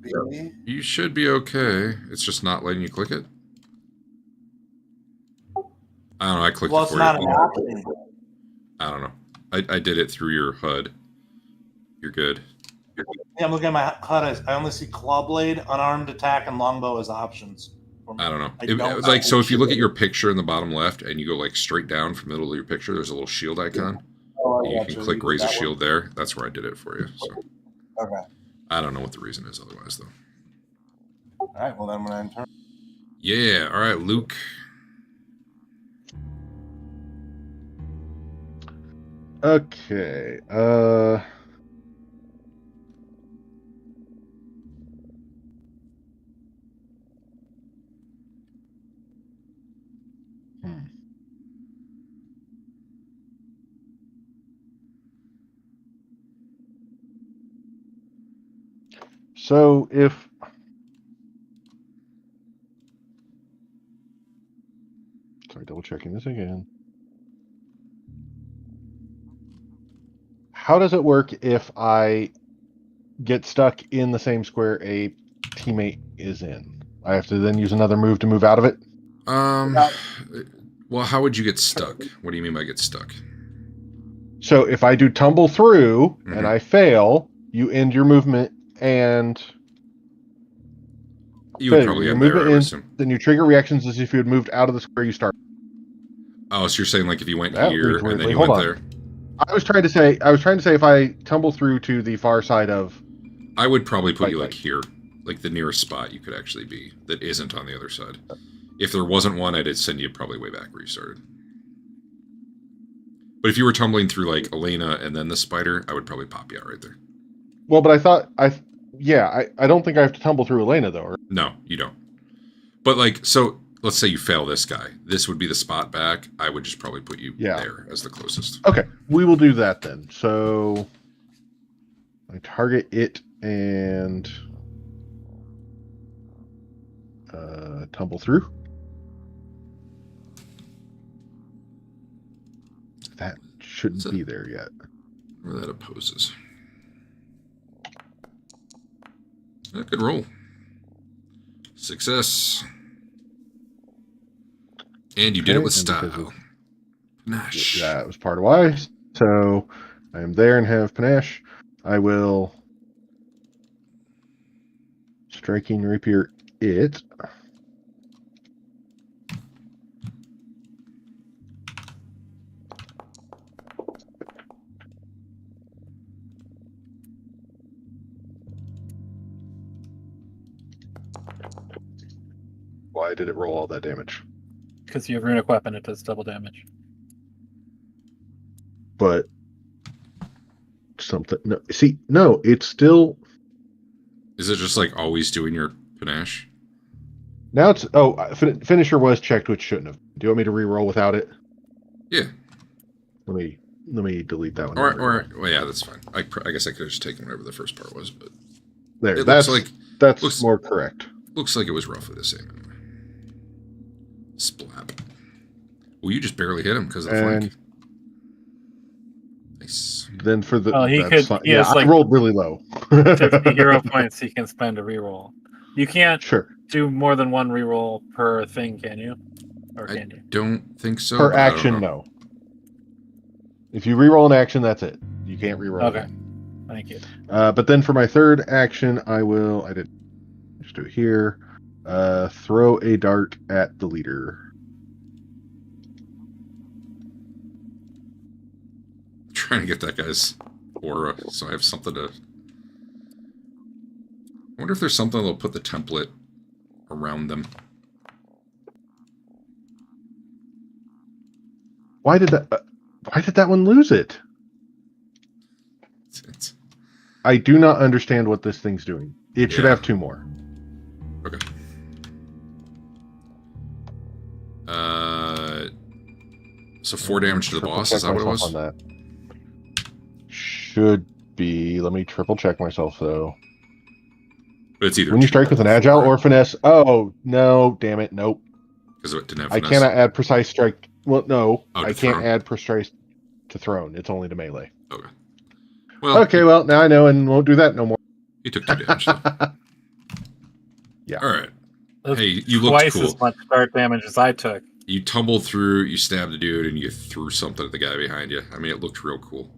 be. You should be okay. It's just not letting you click it. I don't know. I clicked Well, it it's for not you. an option. I don't know. I did it through your HUD. You're good. Yeah, I'm looking at my HUD. I only see claw blade, unarmed attack, and longbow as options. I don't know. I don't Like, see so if you look shield. at your picture in the bottom left and you go like straight down from the middle of your picture, there's a little shield icon. Oh, I And you got can you. click You did raise a that one? shield there. That's where I did it for you. So Okay. I don't know what the reason is otherwise, though. All right. Well, then I'm going to turn. Yeah. All right, Luke. Okay. So if sorry, double checking this again. How does it work if I get stuck in the same square a teammate is in? I have to then use another move to move out of it? Well, how would you get stuck? What do you mean by get stuck? So if I do tumble through Mhm. and I fail, you end your movement and You would failure. probably Your end there, I movement would ends, assume. then you trigger reactions as if you had moved out of the square you started. Oh, so you're saying like if you went That here reads and then weirdly. you Hold went on. there? I was trying to say if I tumble through to the far side of I would probably put you Right, like right. here, like the nearest spot you could actually be that isn't on the other side. If there wasn't one, I'd send you probably way back where you started. But if you were tumbling through like Elena and then the spider, I would probably pop you out right there. well, but I don't think I have to tumble through Elena though. Right? No, you don't. But like, so let's say you fail this guy. This would be the spot back. I would just probably put you Yeah. there as the closest. Okay, we will do that then. So I target it and tumble through. That shouldn't be there yet. Where that opposes. Good roll. Success. And you did it with and because style. Panache. That was part of why. So I am there and have panache. I will striking rapier it. Why did it roll all that damage? Because you have runic weapon, it does double damage. But something. No, see, no, it's still. Is it just like always doing your panache? Now it's. Oh, finisher was checked, which shouldn't have. Do you want me to re-roll without it? Yeah. Let me delete that one. Well, yeah, that's fine. I guess I could have just taken whatever the first part was, but There, it that's looks like that's more correct. Looks like it was roughly the same anyway. Splap. Well, you just barely hit him because of the flank. Nice. Then for the Well, he that's could. fine. He Yeah, has I like rolled really low. 50 hero points he can spend to reroll. You can't Sure. do more than one reroll per thing, can you? Or I can you? don't think so. Per but I don't action, know. no. If you reroll an action, that's it. You can't reroll. Okay. Again. Thank you. But then for my third action, I did just do it here. Throw a dart at the leader. Trying to get that guy's aura, so I have something to. I wonder if there's something that'll put the template around them. Why did that one lose it? It's- I do not understand what this thing's doing. It should Yeah. have two more. Okay. So 4 damage to the Triple boss. check Is that what it myself was? on that. Should be. Let me triple check myself though. But it's either When you strike with an agile or finesse. Oh no! Damn it! Nope. because it didn't have I finesse. cannot add precise strike. Well, no, Oh, to I can't thrown. add precise to thrown. It's only to melee. Okay. Well, Okay, well now I know and won't do that no more. he took 2 damage. Though. Yeah. All right. That's Hey, you looked twice cool. as much start damage as I took. You tumbled through, you stabbed the dude, and you threw something at the guy behind you. I mean, it looked real cool.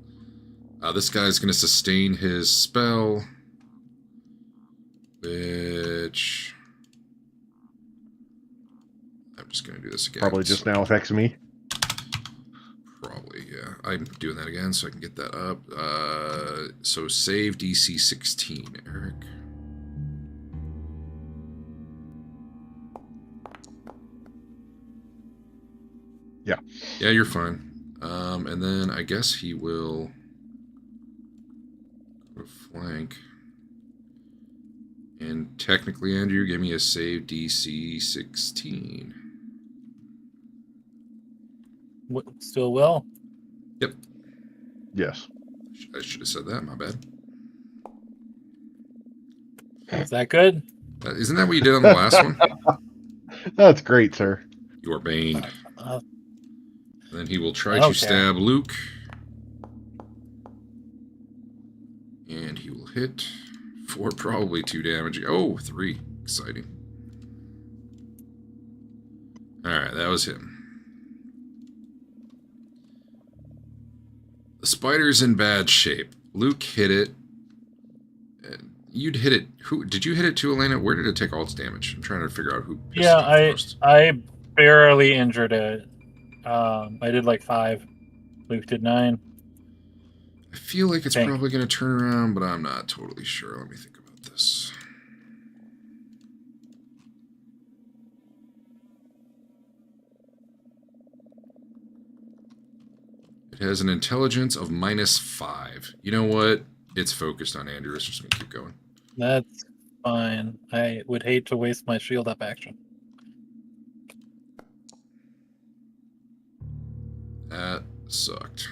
This guy's going to sustain his spell, which... I'm just going to do this again. Probably just now affects me. Probably, yeah. I'm doing that again so I can get that up. So save DC 16, Eric. Yeah. Yeah, you're fine. And then I guess he will go to flank. And technically, Andrew, give me a save DC 16. Still will? Yep. Yes. I should have said that. My bad. Is that good? Isn't that what you did on the last one? That's great, sir. You are baned. Uh, Then he will try Okay. to stab Luke. And he will hit for probably 2 damage. Oh, 3. Exciting. Alright, that was him. The spider's in bad shape. Luke hit it. You'd hit it. Who did you hit it to, Elena? Where did it take all its damage? I'm trying to figure out who. Yeah, I barely injured it. I did like 5. Luke did 9. I feel like it's Thank. probably going to turn around, but I'm not totally sure. Let me think about this. It has an intelligence of -5. You know what? It's focused on Andrew. It's just going to keep going. That's fine. I would hate to waste my shield up action. That sucked.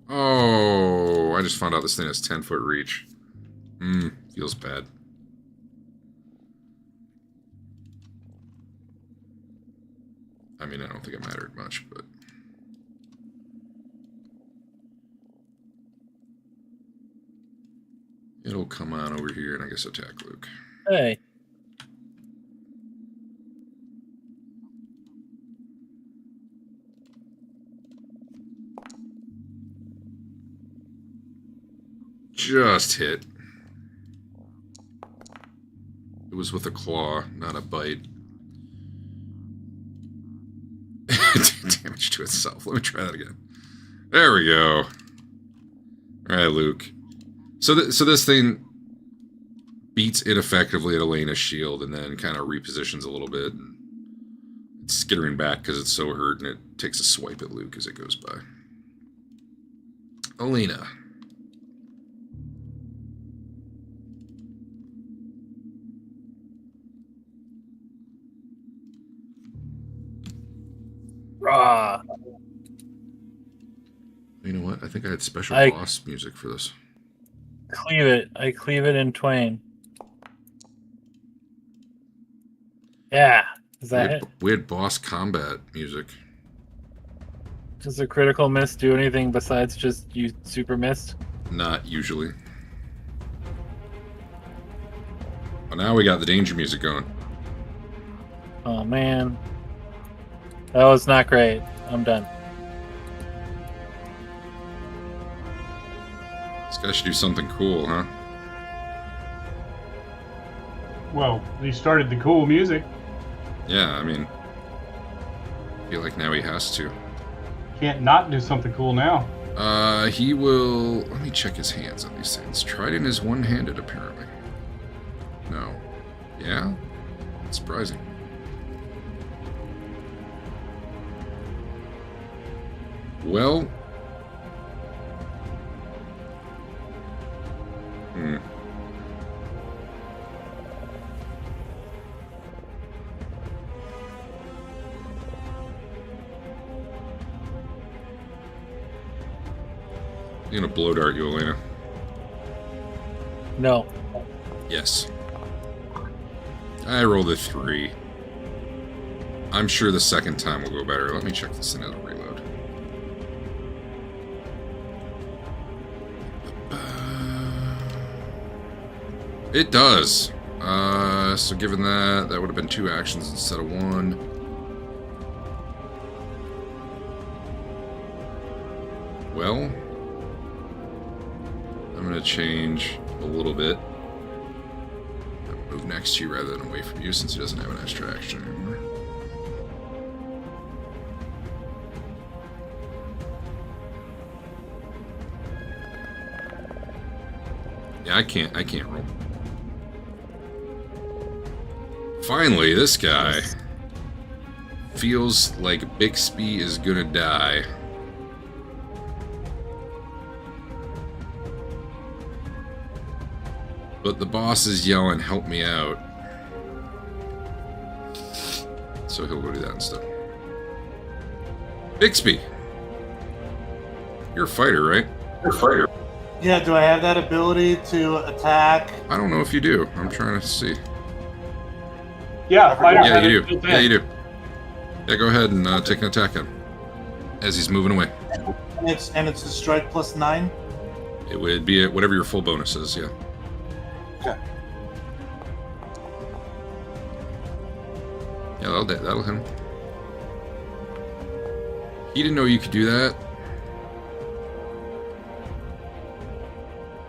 Oh, I just found out this thing has 10-foot reach. Feels bad. I mean, I don't think it mattered much, but... It'll come on over here and I guess attack Luke. Hey. Just hit. It was with a claw, not a bite. Damage to itself. Let me try that again. There we go. Alright, Luke. So this thing beats ineffectively at Elena's shield and then kind of repositions a little bit. And it's skittering back because it's so hurt, and it takes a swipe at Luke as it goes by. Elena. Rah. You know what? I think I had special I- boss music for this. Cleave it. I cleave it in twain. Yeah. Is that it? We had boss combat music. Does a critical miss do anything besides just you super missed? Not usually. Well, now we got the danger music going. Oh man. That was not great. I'm done. This guy should do something cool, huh? Well, he started the cool music. Yeah, I mean... I feel like now he has to. Can't not do something cool now. He will... Let me check his hands on these things. Trident is one-handed, apparently. No. Yeah? That's surprising. Well... I'm gonna blow dart you, Elena. No. Yes. I rolled a 3. I'm sure the second time will go better. Let me check this in as a reload. It does. So given that, that would have been 2 actions instead of 1. Well, I'm going to change a little bit. Move next to you rather than away from you since he doesn't have an extra action anymore. Yeah, I can't roll. Finally, this guy feels like Bixby is gonna die. But the boss is yelling, help me out. So he'll go do that instead. Bixby! You're a fighter, right? You're a fighter. Yeah, do I have that ability to attack? I don't know if you do. I'm trying to see. Yeah, fighter. Yeah, you do. Yeah, you do. Yeah, go ahead and take an attack on him as he's moving away. And it's a strike plus 9? It would be at whatever your full bonus is, yeah. Okay. Yeah, that'll hit him. He didn't know you could do that.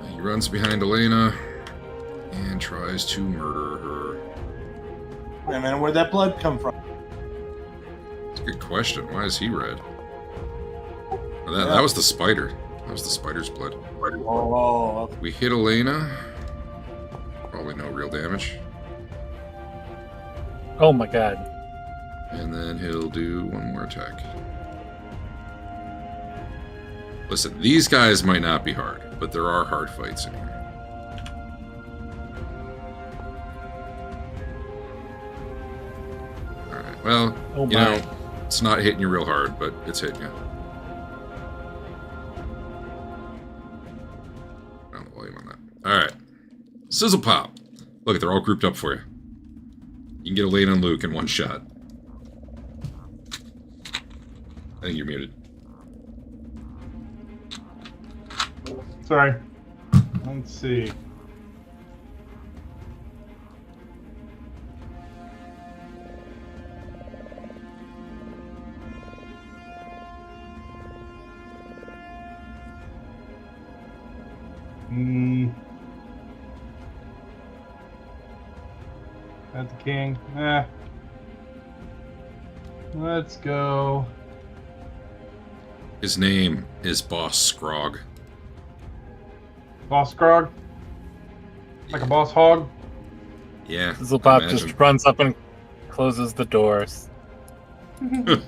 He runs behind Elena and tries to murder her. Wait a minute, where'd that blood come from? That's a good question. Why is he red? Oh, that was the spider. That was the spider's blood. Oh, We hit Elena. Probably no real damage. Oh my god. And then he'll do one more attack. Listen, these guys might not be hard, but there are hard fights in here. Alright, well, you know, it's not hitting you real hard, but it's hitting you. Down the volume on that. Alright. Sizzle Pop. Look, they're all grouped up for you. You can get Elena and Luke in one shot. I think you're muted. Sorry. Let's see. At the king. Let's go. His name is Boss Scrog. Boss Grog? Like a boss hog? Yeah. Zizzlepop just runs up and closes the doors. Good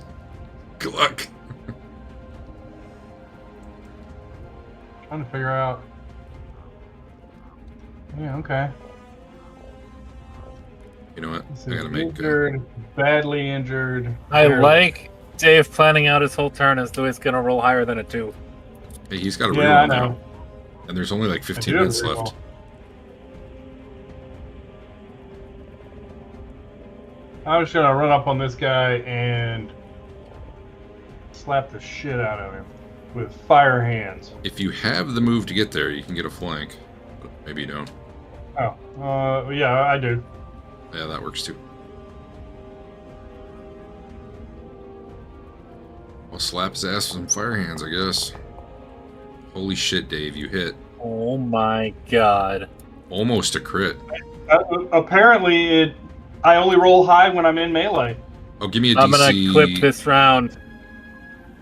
luck. Trying to figure out. Yeah, okay. You know what? This I is gotta make injured, badly injured. I like Dave planning out his whole turn as though he's gonna roll higher than a 2. Hey, he's got a Yeah, I reroll know. now. And there's only like 15 I do have minutes a reroll. left. I'm just gonna run up on this guy and slap the shit out of him with fire hands. If you have the move to get there, you can get a flank. But maybe you don't. Oh, yeah, I do. Yeah, that works too. I'll slap his ass with some fire hands, I guess. Holy shit, Dave, you hit. Oh my god. Almost a crit. Apparently, I only roll high when I'm in melee. Oh, give me a I'm DC. gonna clip this round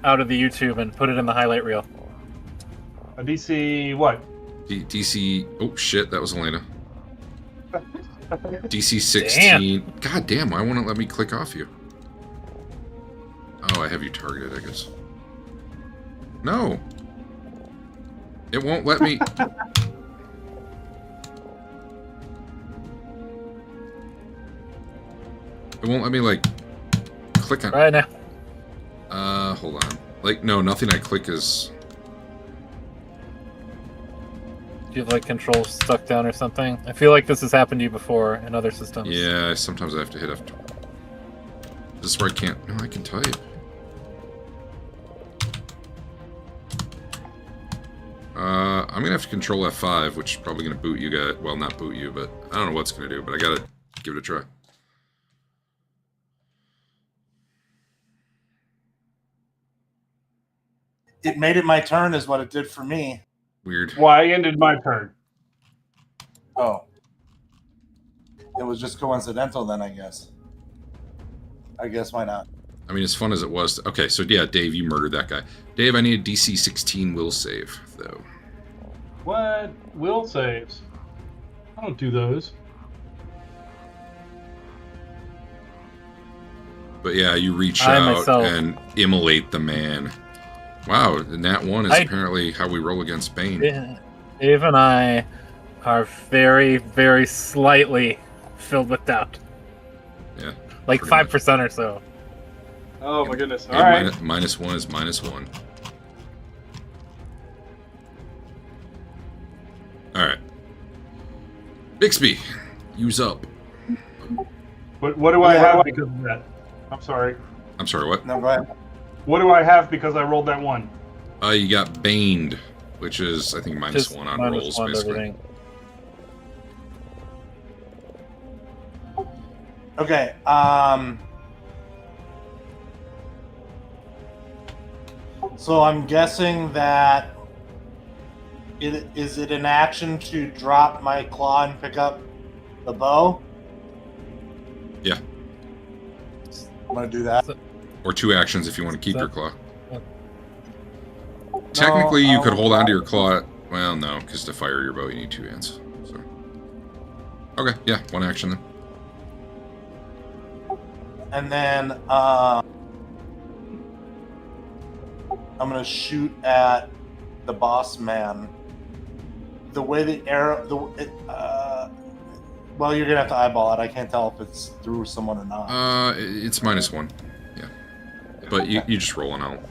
out of the YouTube and put it in the highlight reel. A DC what? DC. Oh shit, that was Elena. DC 16. Damn. God damn, why won't it let me click off you? Oh, I have you targeted, I guess. No. It won't let me. It won't let me, like, click on. Right now. Hold on. Like, no, nothing I click is. Do you have like controls stuck down or something? I feel like this has happened to you before in other systems. Yeah, sometimes I have to hit F2. This is where I can't. No, I can type. I'm I'm gonna have to control F5, which is probably gonna boot you guys. Well, not boot you, but I don't know what's gonna do. But I gotta give it a try. It made it my turn, is what it did for me. Weird. Well, I ended my turn. Oh. It was just coincidental then, I guess. I guess why not? I mean, as fun as it was. Okay, so yeah, Dave, you murdered that guy. Dave, I need a DC 16 will save, though. What? Will saves? I don't do those. But yeah, you reach I out myself- and immolate the man. Wow, and that one is apparently how we roll against Bane. Dave and I are very, very slightly filled with doubt. Yeah. Like pretty much. 5% or so. Oh my goodness! All And right. -1 is -1. All right. Bixby, use up. What do I have because of that? I'm sorry. I'm sorry, what? No, go ahead. What do I have because I rolled that one? You got baned, which is, I think, Just -1 on -1 rolls, to basically. everything. Okay. So I'm guessing that is it an action to drop my claw and pick up the bow? Yeah. I'm gonna do that. Or 2 actions if you want to keep So- your claw. Technically, you could hold onto your claw. Well, no, because to fire your bow, you need 2 hands. So. Okay, yeah, 1 action then. And then I'm gonna shoot at the boss man. The way the arrow, well, you're gonna have to eyeball it. I can't tell if it's through someone or not. It's -1. Yeah. But you just roll and out.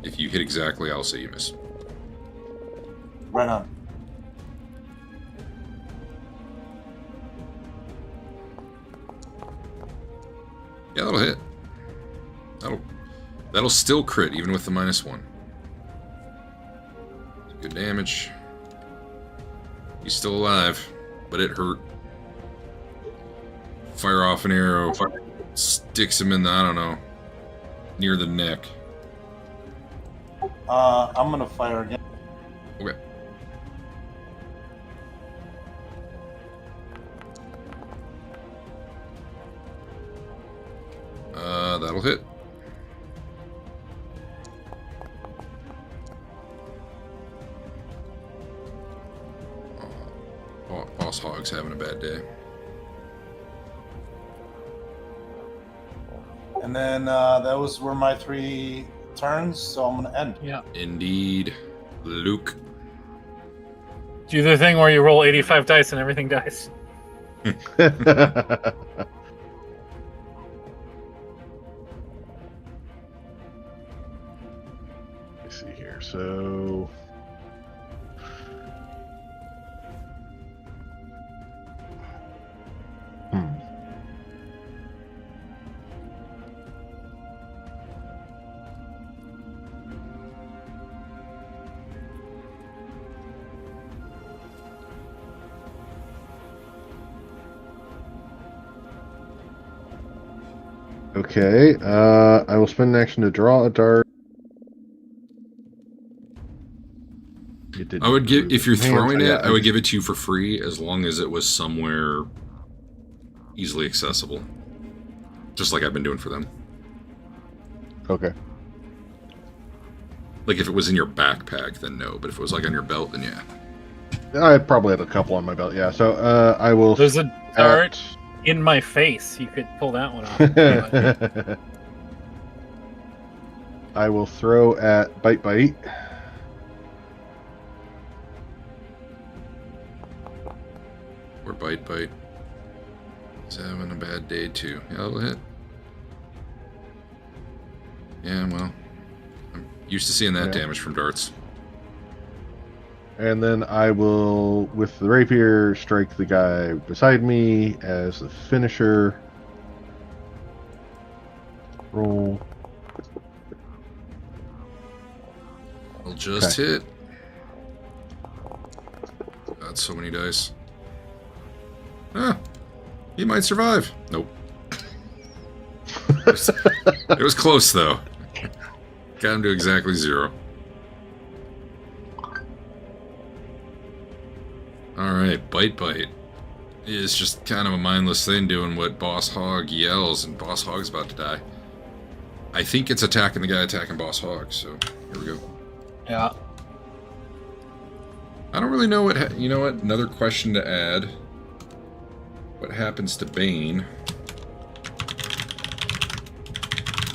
If you hit exactly, I'll say you miss. Right on. Yeah, that'll hit. That'll still crit even with the -1. Good damage. He's still alive, but it hurt. Fire off an arrow. Sticks him in the, I don't know, near the neck. I'm gonna fire again. Okay. That'll hit. Boss Hog's having a bad day. And then those were my 3 turns, so I'm gonna end. Yeah. Indeed. Luke. Do the thing where you roll 85 dice and everything dies. Let's see here. So. Okay, I will spend an action to draw a dart. It didn't I would give, improve if you're hands, throwing yeah, it, I would give it to you for free as long as it was somewhere easily accessible. Just like I've been doing for them. Okay. Like if it was in your backpack, then no. But if it was like on your belt, then yeah. I probably had a couple on my belt, yeah. So I will. There's a dart in my face. You could pull that one off. I will throw at Bite. Or Bite. He's having a bad day too. Yeah, that'll hit. Yeah, well, I'm used to seeing that Yeah. damage from darts. And then I will, with the rapier, strike the guy beside me as the finisher. Roll. I'll just hit. so many dice. Ah, he might survive. Nope. It was close, though. Got him to exactly 0. Alright, Bite is just kind of a mindless thing doing what Boss Hog yells, and Boss Hog's about to die. I think it's attacking the guy attacking Boss Hog, so here we go. Yeah. I don't really know what... you know what? Another question to add. What happens to Bane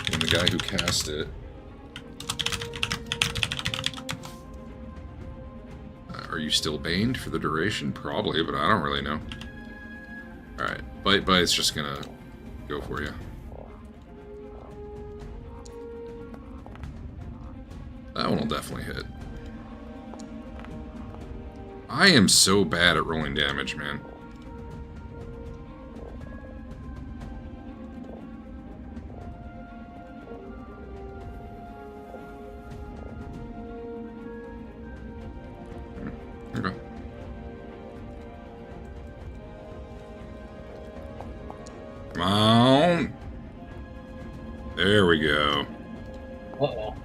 when the guy who cast it... are you still baned for the duration? Probably, but I don't really know. Alright, Bite's just gonna go for you. That one will definitely hit. I am so bad at rolling damage, man. Okay. Come on. There we go. Uh-oh.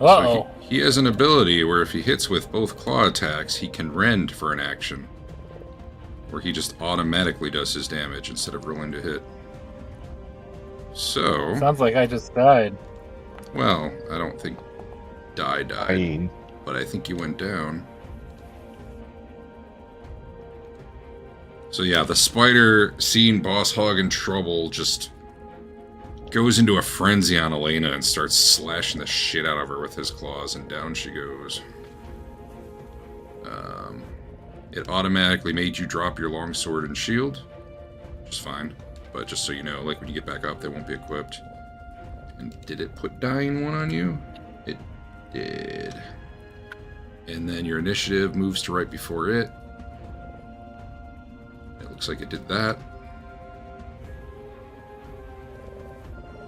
So Uh-oh. he has an ability where if he hits with both claw attacks, he can rend for an action. Where he just automatically does his damage instead of rolling to hit. So... Sounds like I just died. well, I don't think died, Dying. but I think you went down. So yeah, the spider, seeing Boss Hog in trouble, just goes into a frenzy on Elena and starts slashing the shit out of her with his claws, and down she goes. It automatically made you drop your longsword and shield, which is fine, but just so you know, like when you get back up, they won't be equipped. And did it put dying 1 on you? It did. And then your initiative moves to right before it. It looks like it did that.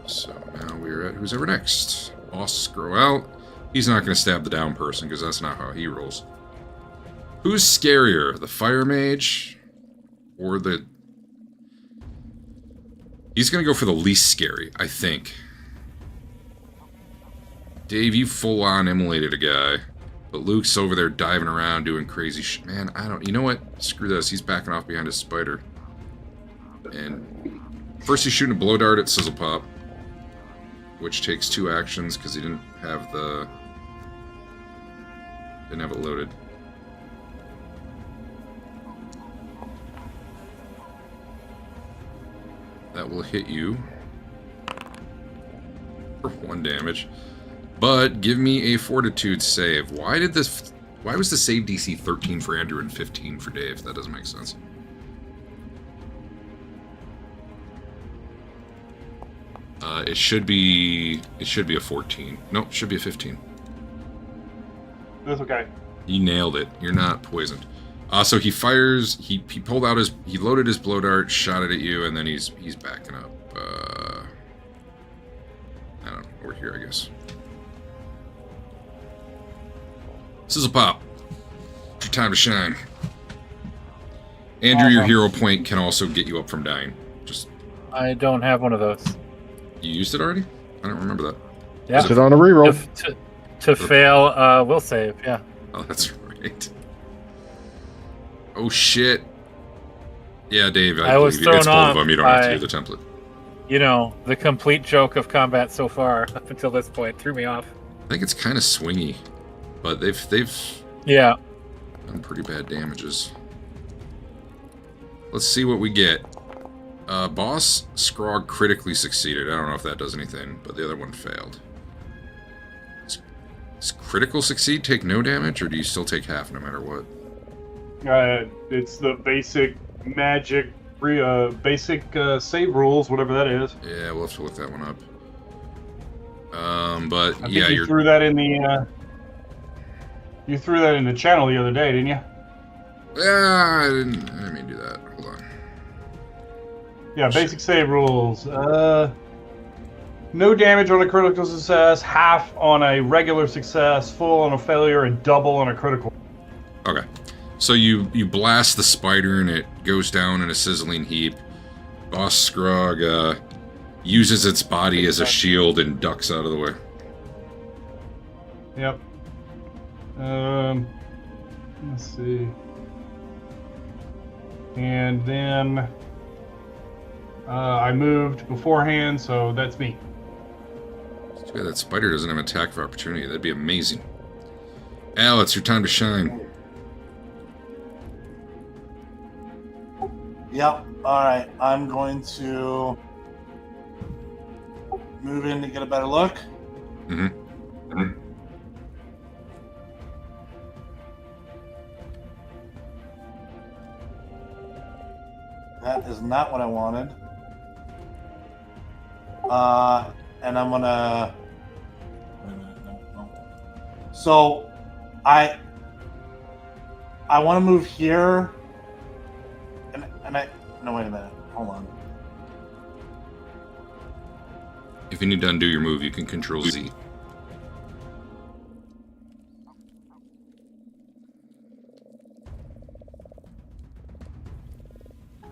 So now we're at who's ever next. Boss grow out. He's not going to stab the down person because that's not how he rolls. Who's scarier, the fire mage or the... he's going to go for the least scary, I think. Dave, you full-on immolated a guy. But Luke's over there diving around doing crazy shit. Man, I don't... you know what? Screw this. He's backing off behind his spider. And first he's shooting a blow dart at Sizzle Pop, which takes 2 actions because he didn't have the... didn't have it loaded. That will hit you for 1 damage. But give me a fortitude save. Why was the save DC 13 for Andrew and 15 for Dave? That doesn't make sense. It should be a 14. Nope, it should be a 15. That's okay. You nailed it. You're not poisoned. So he fires. He pulled out his. He loaded his blow dart, shot it at you, and then he's backing up. I don't know, over here, I guess. Sizzle Pop. It's your time to shine. Andrew, your hero point can also get you up from dying. Just. I don't have one of those. You used it already? I don't remember that. Yeah. Sit on a reroll. To fail, will save. Yeah. Oh, that's right. Oh shit. Yeah, Dave. I was believe you. It's thrown both off of them. You don't have to by- do the template. You know, the complete joke of combat so far up until this point threw me off. I think it's kind of swingy, but they've Yeah. done pretty bad damages. Let's see what we get. Boss Scrog critically succeeded. I don't know if that does anything, but the other one failed. Does critical succeed take no damage, or do you still take half no matter what? It's the basic magic, basic save rules, whatever that is. Yeah, we'll have to look that one up. But I think yeah, you threw that in the. You threw that in the channel the other day, didn't you? Yeah, I didn't mean to do that. Hold on. Yeah, basic save rules. no damage on a critical success, half on a regular success, full on a failure, and double on a critical. Okay. So you blast the spider and it goes down in a sizzling heap. Boss Scrog uses its body as a shield and ducks out of the way. Yep. Let's see. And then I moved beforehand, so that's me. It's too bad that spider doesn't have an attack of opportunity. That'd be amazing. Al, it's your time to shine. Yep. All right. I'm going to move in to get a better look. Mm-hmm. That is not what I wanted. And I'm gonna. Wait a minute. No. So, I want to move here. And I. No, wait a minute. Hold on. If you need to undo your move, you can Control Z.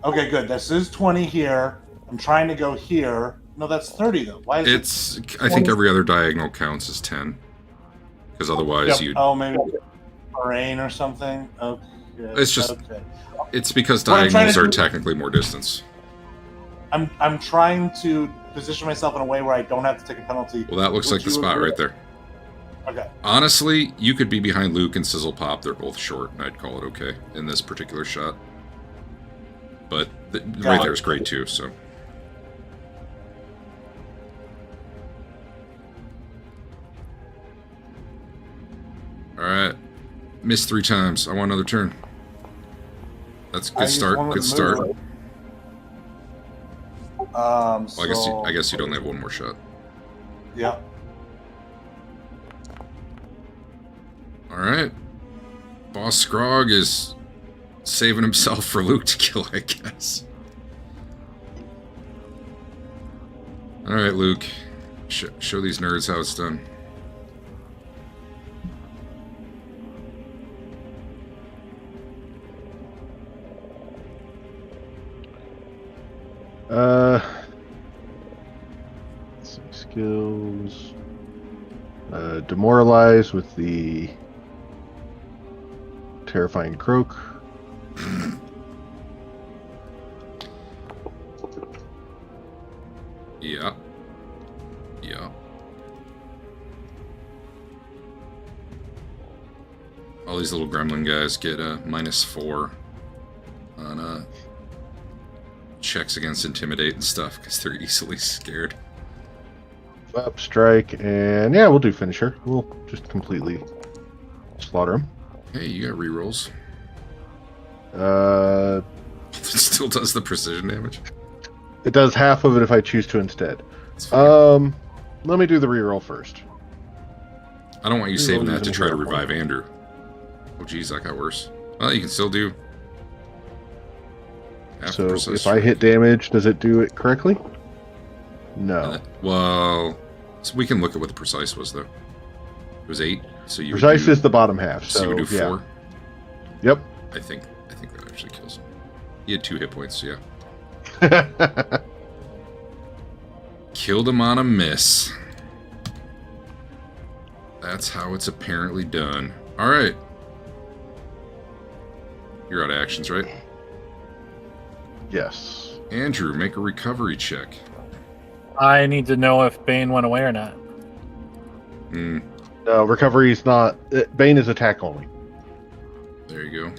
Okay, good. This is 20 here. I'm trying to go here. No, that's 30 though. Why is it? I think every other diagonal counts as 10. Because otherwise you'd... Oh, maybe terrain or something? Okay. It's just... Okay. It's because What I'm trying diagonals to are do- technically more distance. I'm trying to position myself in a way where I don't have to take a penalty. Well, that looks Would like the you spot agree? right there. Okay. Honestly, you could be behind Luke and Sizzle Pop. They're both short, and I'd call it okay in this particular shot. But right there is great too, so... Alright. Missed 3 times. I want another turn. That's a good start. Good start. Well, I guess you'd only have one more shot. Yeah. Alright. Boss Scrog is saving himself for Luke to kill, I guess. Alright, Luke. Show these nerds how it's done. Some skills. Demoralize with the terrifying croak. Yeah. Yeah. All these little gremlin guys get a -4 on checks against intimidate and stuff because they're easily scared. Up, strike, and yeah, we'll do finisher. We'll just completely slaughter him. Hey, you got rerolls. Uh, It still does the precision damage. it does half of it if I choose to instead. It's fine. Let me do the reroll first. I don't want you reroll saving that to using try to hero point. revive Andrew. Oh, geez, that got worse. Well, you can still do. half the So precise if I hit damage, does it do it correctly? No. Well, so we can look at what the precise was though. It was 8, so you Precise would do, is the bottom half. so you would do yeah. 4. Yep. I think that actually kills him. He had 2 hit points, yeah. Killed him on a miss. That's how it's apparently done. All right. You're out of actions, right? Yes. Andrew, make a recovery check. I need to know if Bane went away or not. Hmm. No, recovery is not. Bane is attack only. There you go.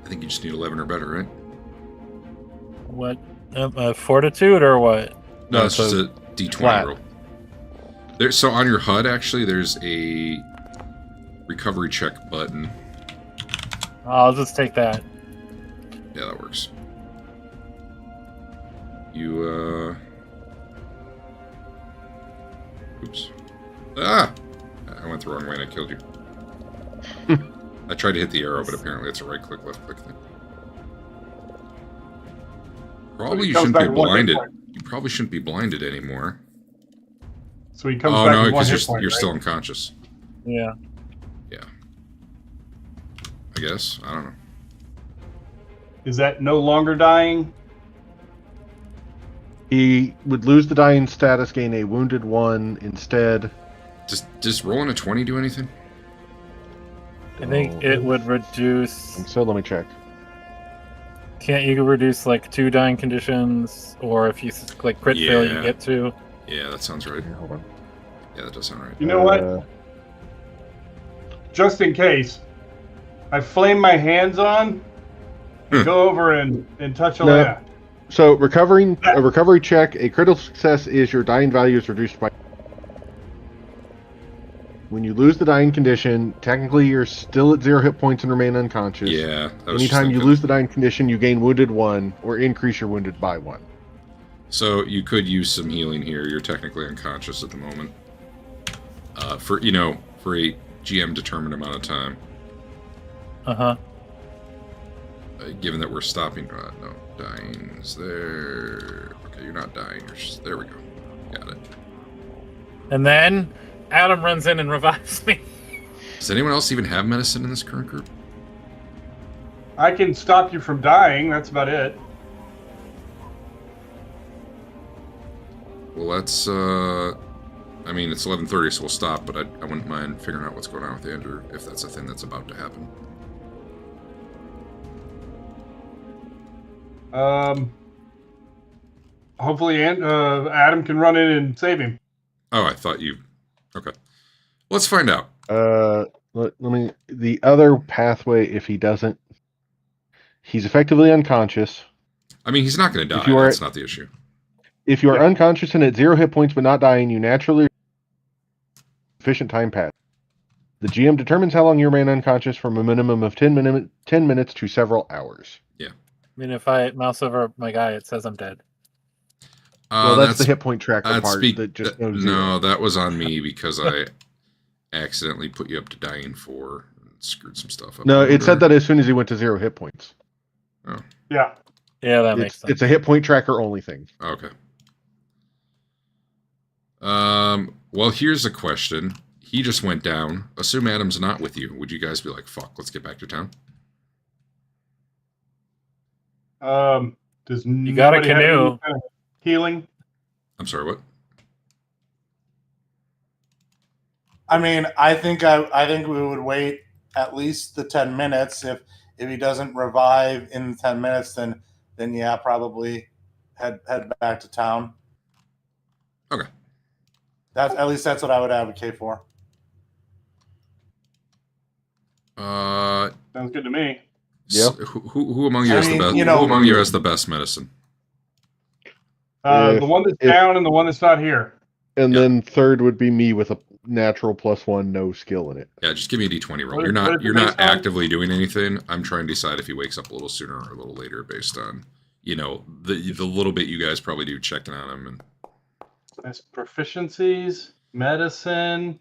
I think you just need 11 or better, right? What? Fortitude or what? No, No, it's so just a D20 flat. roll. There, so on your HUD, actually, there's a recovery check button. I'll just take that. Yeah, that works. You, oops. Ah! I went the wrong way and I killed you. I tried to hit the arrow, but apparently it's a right-click, left-click thing. Probably he you comes shouldn't back be with 1 hit blinded. point. You probably shouldn't be blinded anymore. So he comes Oh back no, with 1 because hit point. you're right? still unconscious. Yeah. Yeah. I guess. I don't know. Is that no longer dying? He would lose the dying status, gain a wounded 1 instead. Does rolling a 20 do anything? I think it would reduce. So let me check. Can't you reduce like 2 dying conditions, or if you click crit fail, you Yeah. get 2? Yeah, that sounds right. Here, hold on. Yeah, that does sound right. You know what? Just in case, I flame my hands on and go over and touch Alea. So a recovery check, a critical success is your dying value is reduced by. When you lose the dying condition, technically you're still at 0 hit points and remain unconscious. Yeah. I was just Anytime you thinking. lose the dying condition, you gain wounded 1 or increase your wounded by 1. So you could use some healing here. You're technically unconscious at the moment. For a GM determined amount of time. Uh-huh. Given that we're stopping. No, dying is there. Okay, you're not dying. There we go. Got it. And then Adam runs in and revives me. Does anyone else even have medicine in this current group? I can stop you from dying. That's about it. Well, that's, I mean, it's 11:30, so we'll stop, but I wouldn't mind figuring out what's going on with Andrew, if that's a thing that's about to happen. Hopefully, Adam can run in and save him. Oh, I thought you... Okay. Let's find out. Let me. The other pathway, if he doesn't, he's effectively unconscious. I mean, he's not going to die. If you are- That's not the issue. If you are unconscious and at 0 hit points but not dying, you naturally sufficient time pass. The GM determines how long you remain unconscious from a minimum of 10 minutes to several hours. I mean, if I mouse over my guy, it says I'm dead. Well, that's the hit point tracker part that just knows zero. No, that was on me because I accidentally put you up to dying 4 and screwed some stuff up. No, it said that as soon as he went to 0 hit points. Oh. Yeah. Yeah, that makes sense. It's a hit point tracker only thing. Okay. Well, here's a question. He just went down. Assume Adam's not with you. Would you guys be like, fuck, let's get back to town? Does You got a nobody have canoe. any kind of healing? I'm sorry, what? I mean, I think we would wait at least the 10 minutes. If he doesn't revive in 10 minutes, then yeah, probably head back to town. Okay. That's what I would advocate for. Sounds good to me. Yeah. Who among you has the best? you know- Who among you has the best medicine? The one that's down and the one that's not here. And Yeah. then third would be me with a natural +1, no skill in it. Yeah, just give me a d20 roll. What You're is not the base on? actively doing anything. I'm trying to decide if he wakes up a little sooner or a little later based on, the little bit you guys probably do checking on him. And That's proficiencies, medicine.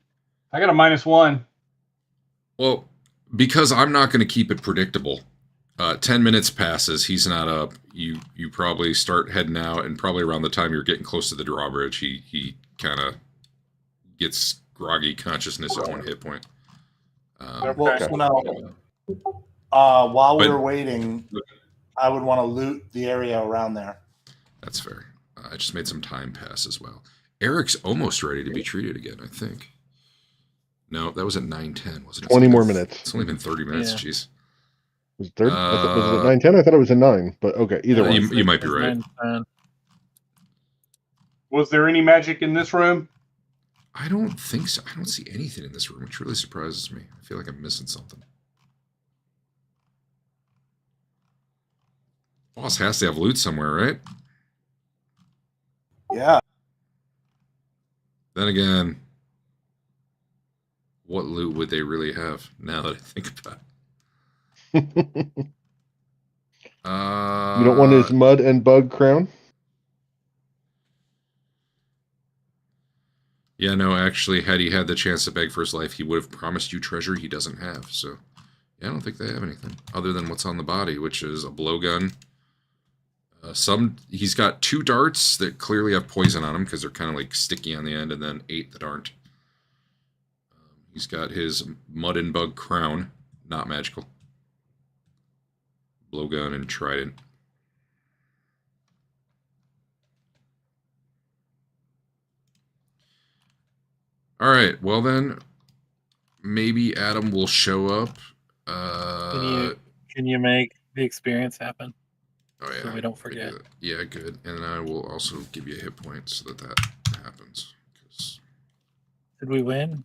I got a -1. well, because I'm not going to keep it predictable. 10 minutes passes. He's not up. You probably start heading out, and probably around the time you're getting close to the drawbridge, he kind of gets groggy consciousness at 1 hit point. Well, so now, while we're waiting, I would want to loot the area around there. That's fair. I just made some time pass as well. Eric's almost ready to be treated again, I think. No, that was at 9:10, wasn't it? 20 more minutes. It's only been 30 minutes, Yeah. jeez. Was it third? Was it at 9:10? I thought it was at 9, but okay, either one. You might be right. Was there any magic in this room? I don't think so. I don't see anything in this room, which really surprises me. I feel like I'm missing something. Boss has to have loot somewhere, right? Yeah. Then again, what loot would they really have now that I think about it? You don't want his mud and bug crown? Yeah, no, actually, had he had the chance to beg for his life, he would have promised you treasure he doesn't have. So, yeah, I don't think they have anything other than what's on the body, which is a blowgun, He's got 2 darts that clearly have poison on them because they're kind of like sticky on the end, and then 8 that aren't. He's got his mud and bug crown, not magical. Blowgun and trident. All right. Well then, maybe Adam will show up. Can you make the experience happen? Oh yeah. So we don't forget. Yeah, good. And I will also give you a hit point so that happens. Did we win?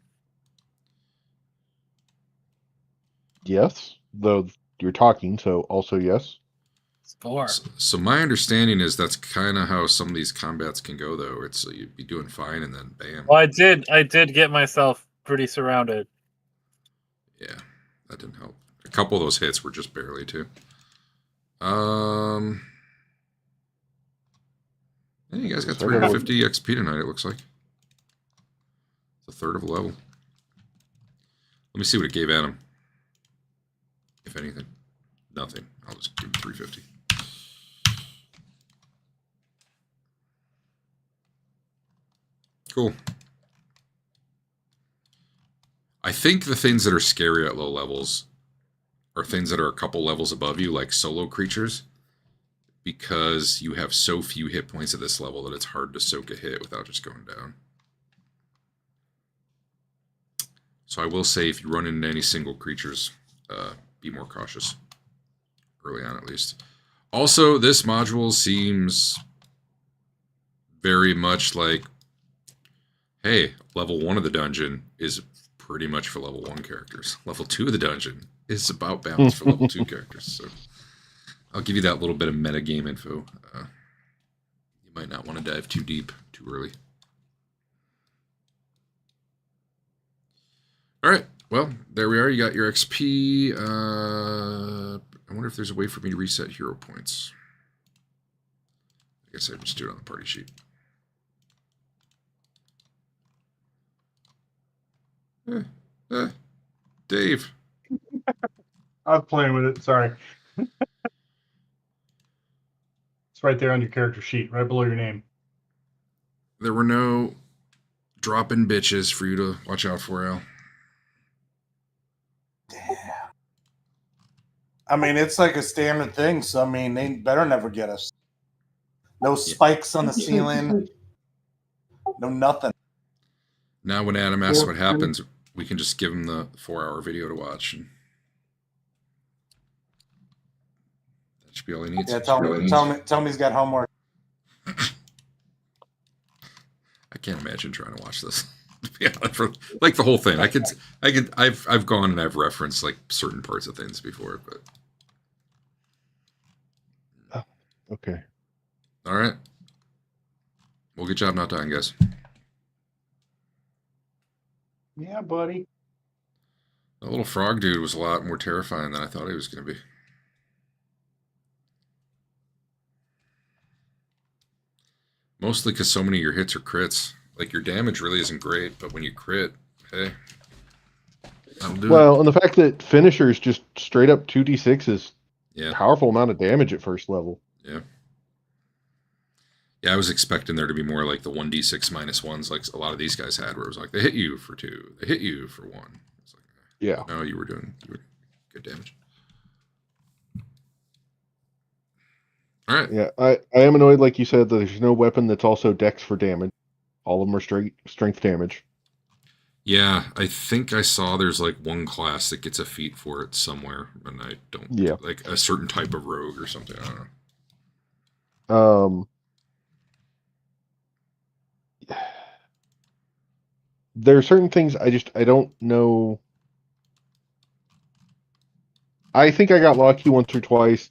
Yes, though you're talking, so also yes. Score. So my understanding is that's kind of how some of these combats can go, though. It's you'd be doing fine, and then bam. Well, I did get myself pretty surrounded. Yeah, that didn't help. A couple of those hits were just barely too. Hey, you guys got 350 XP tonight, it looks like. It's a third of a level. Let me see what it gave Adam. If anything. Nothing. I'll just give him 350. Cool. I think the things that are scary at low levels are things that are a couple levels above you, like solo creatures, because you have so few hit points at this level that it's hard to soak a hit without just going down. So I will say, if you run into any single creatures, be more cautious. Early on, at least. Also, this module seems very much like, hey, level 1 of the dungeon is pretty much for level 1 characters. Level 2 of the dungeon is about balance for level 2 characters. So I'll give you that little bit of metagame info. You might not want to dive too deep too early. All right. Well, there we are. You got your XP. I wonder if there's a way for me to reset hero points. I guess I just do it on the party sheet. Dave. I was playing with it. Sorry. It's right there on your character sheet, right below your name. There were no drop-in bitches for you to watch out for, Al. Damn. I mean, it's like a standard thing, so I mean, they better never get us. No spikes on the ceiling. No nothing. Now when Adam asks what happens, we can just give him the 4-hour video to watch. And that should be all he needs. Yeah, tell me he's got homework. I can't imagine trying to watch this. To be honest, for, like the whole thing. I've gone and I've referenced like certain parts of things before, but okay. All right. Well, good job not dying, guys. Yeah, buddy. That little frog dude was a lot more terrifying than I thought he was going to be. Mostly because so many of your hits are crits. Like, your damage really isn't great, but when you crit, hey, that'll do Well, and the fact that finishers just straight up 2d6 is yeah. Powerful amount of damage at first level. Yeah. Yeah, I was expecting there to be more like the 1d6 -1s like a lot of these guys had, where it was like, they hit you for 2, they hit you for 1. It's like, yeah. No, you were doing good damage. All right. Yeah, I am annoyed, like you said, that there's no weapon that's also dex for damage. All of them are straight strength damage. Yeah, I think I saw there's like one class that gets a feat for it somewhere, and I don't. Yeah, like a certain type of rogue or something. I don't know. There are certain things I don't know. I think I got lucky once or twice,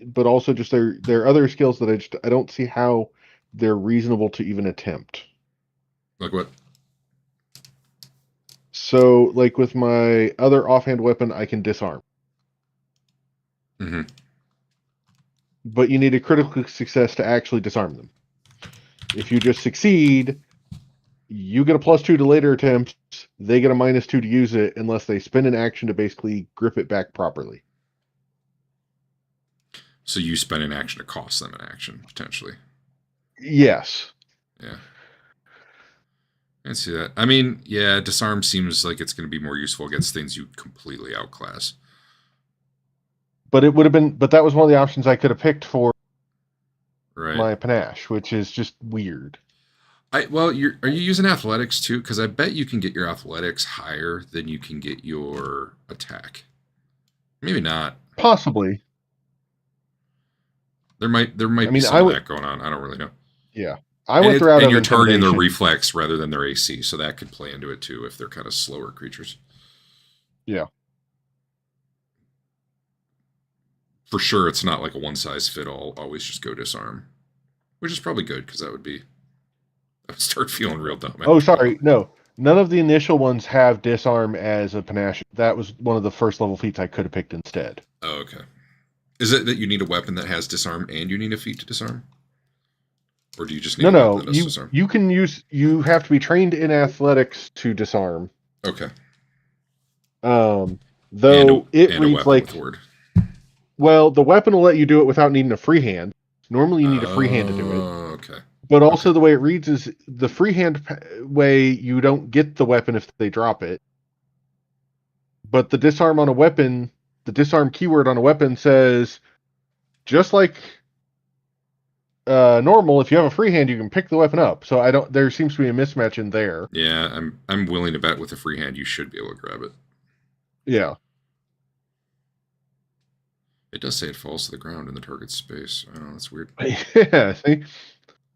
but also just there are other skills that I don't see how they're reasonable to even attempt. Like what? So, like with my other offhand weapon, I can disarm. Mm-hmm. But you need a critical success to actually disarm them. If you just succeed, you get a +2 to later attempts. They get a -2 to use it unless they spend an action to basically grip it back properly. So you spend an action to cost them an action, potentially. Yes. Yeah. I see that. I mean, yeah, disarm seems like it's going to be more useful against things you completely outclass. But it would have been. But that was one of the options I could have picked for my Right. panache, which is just weird. Well, are you using athletics too? Because I bet you can get your athletics higher than you can get your attack. Maybe not. Possibly. There might I be mean, some of that going on. I don't really know. Yeah. I went the route and of you're targeting their intimidation. reflex rather than their AC, so that could play into it too if they're kind of slower creatures. Yeah. For sure, it's not like a one size fit all. Always just go disarm, which is probably good because I would start feeling real dumb. Oh, sorry. No. None of the initial ones have disarm as a panache. That was one of the first level feats I could have picked instead. Oh, okay. Is it that you need a weapon that has disarm and you need a feat to disarm? Or do you just need a weapon that does disarm? You can use. You have to be trained in athletics to disarm. Okay. Though it reads like. Well, the weapon will let you do it without needing a free hand. Normally, you need a free hand to do it. Okay. But also, the way it reads is the free hand way you don't get the weapon if they drop it. But the disarm on a weapon, the disarm keyword on a weapon says, just like normal, if you have a free hand, you can pick the weapon up. So I don't. There seems to be a mismatch in there. Yeah, I'm willing to bet with a free hand you should be able to grab it. Yeah. It does say it falls to the ground in the target's space. I don't know, that's weird. Yeah. See?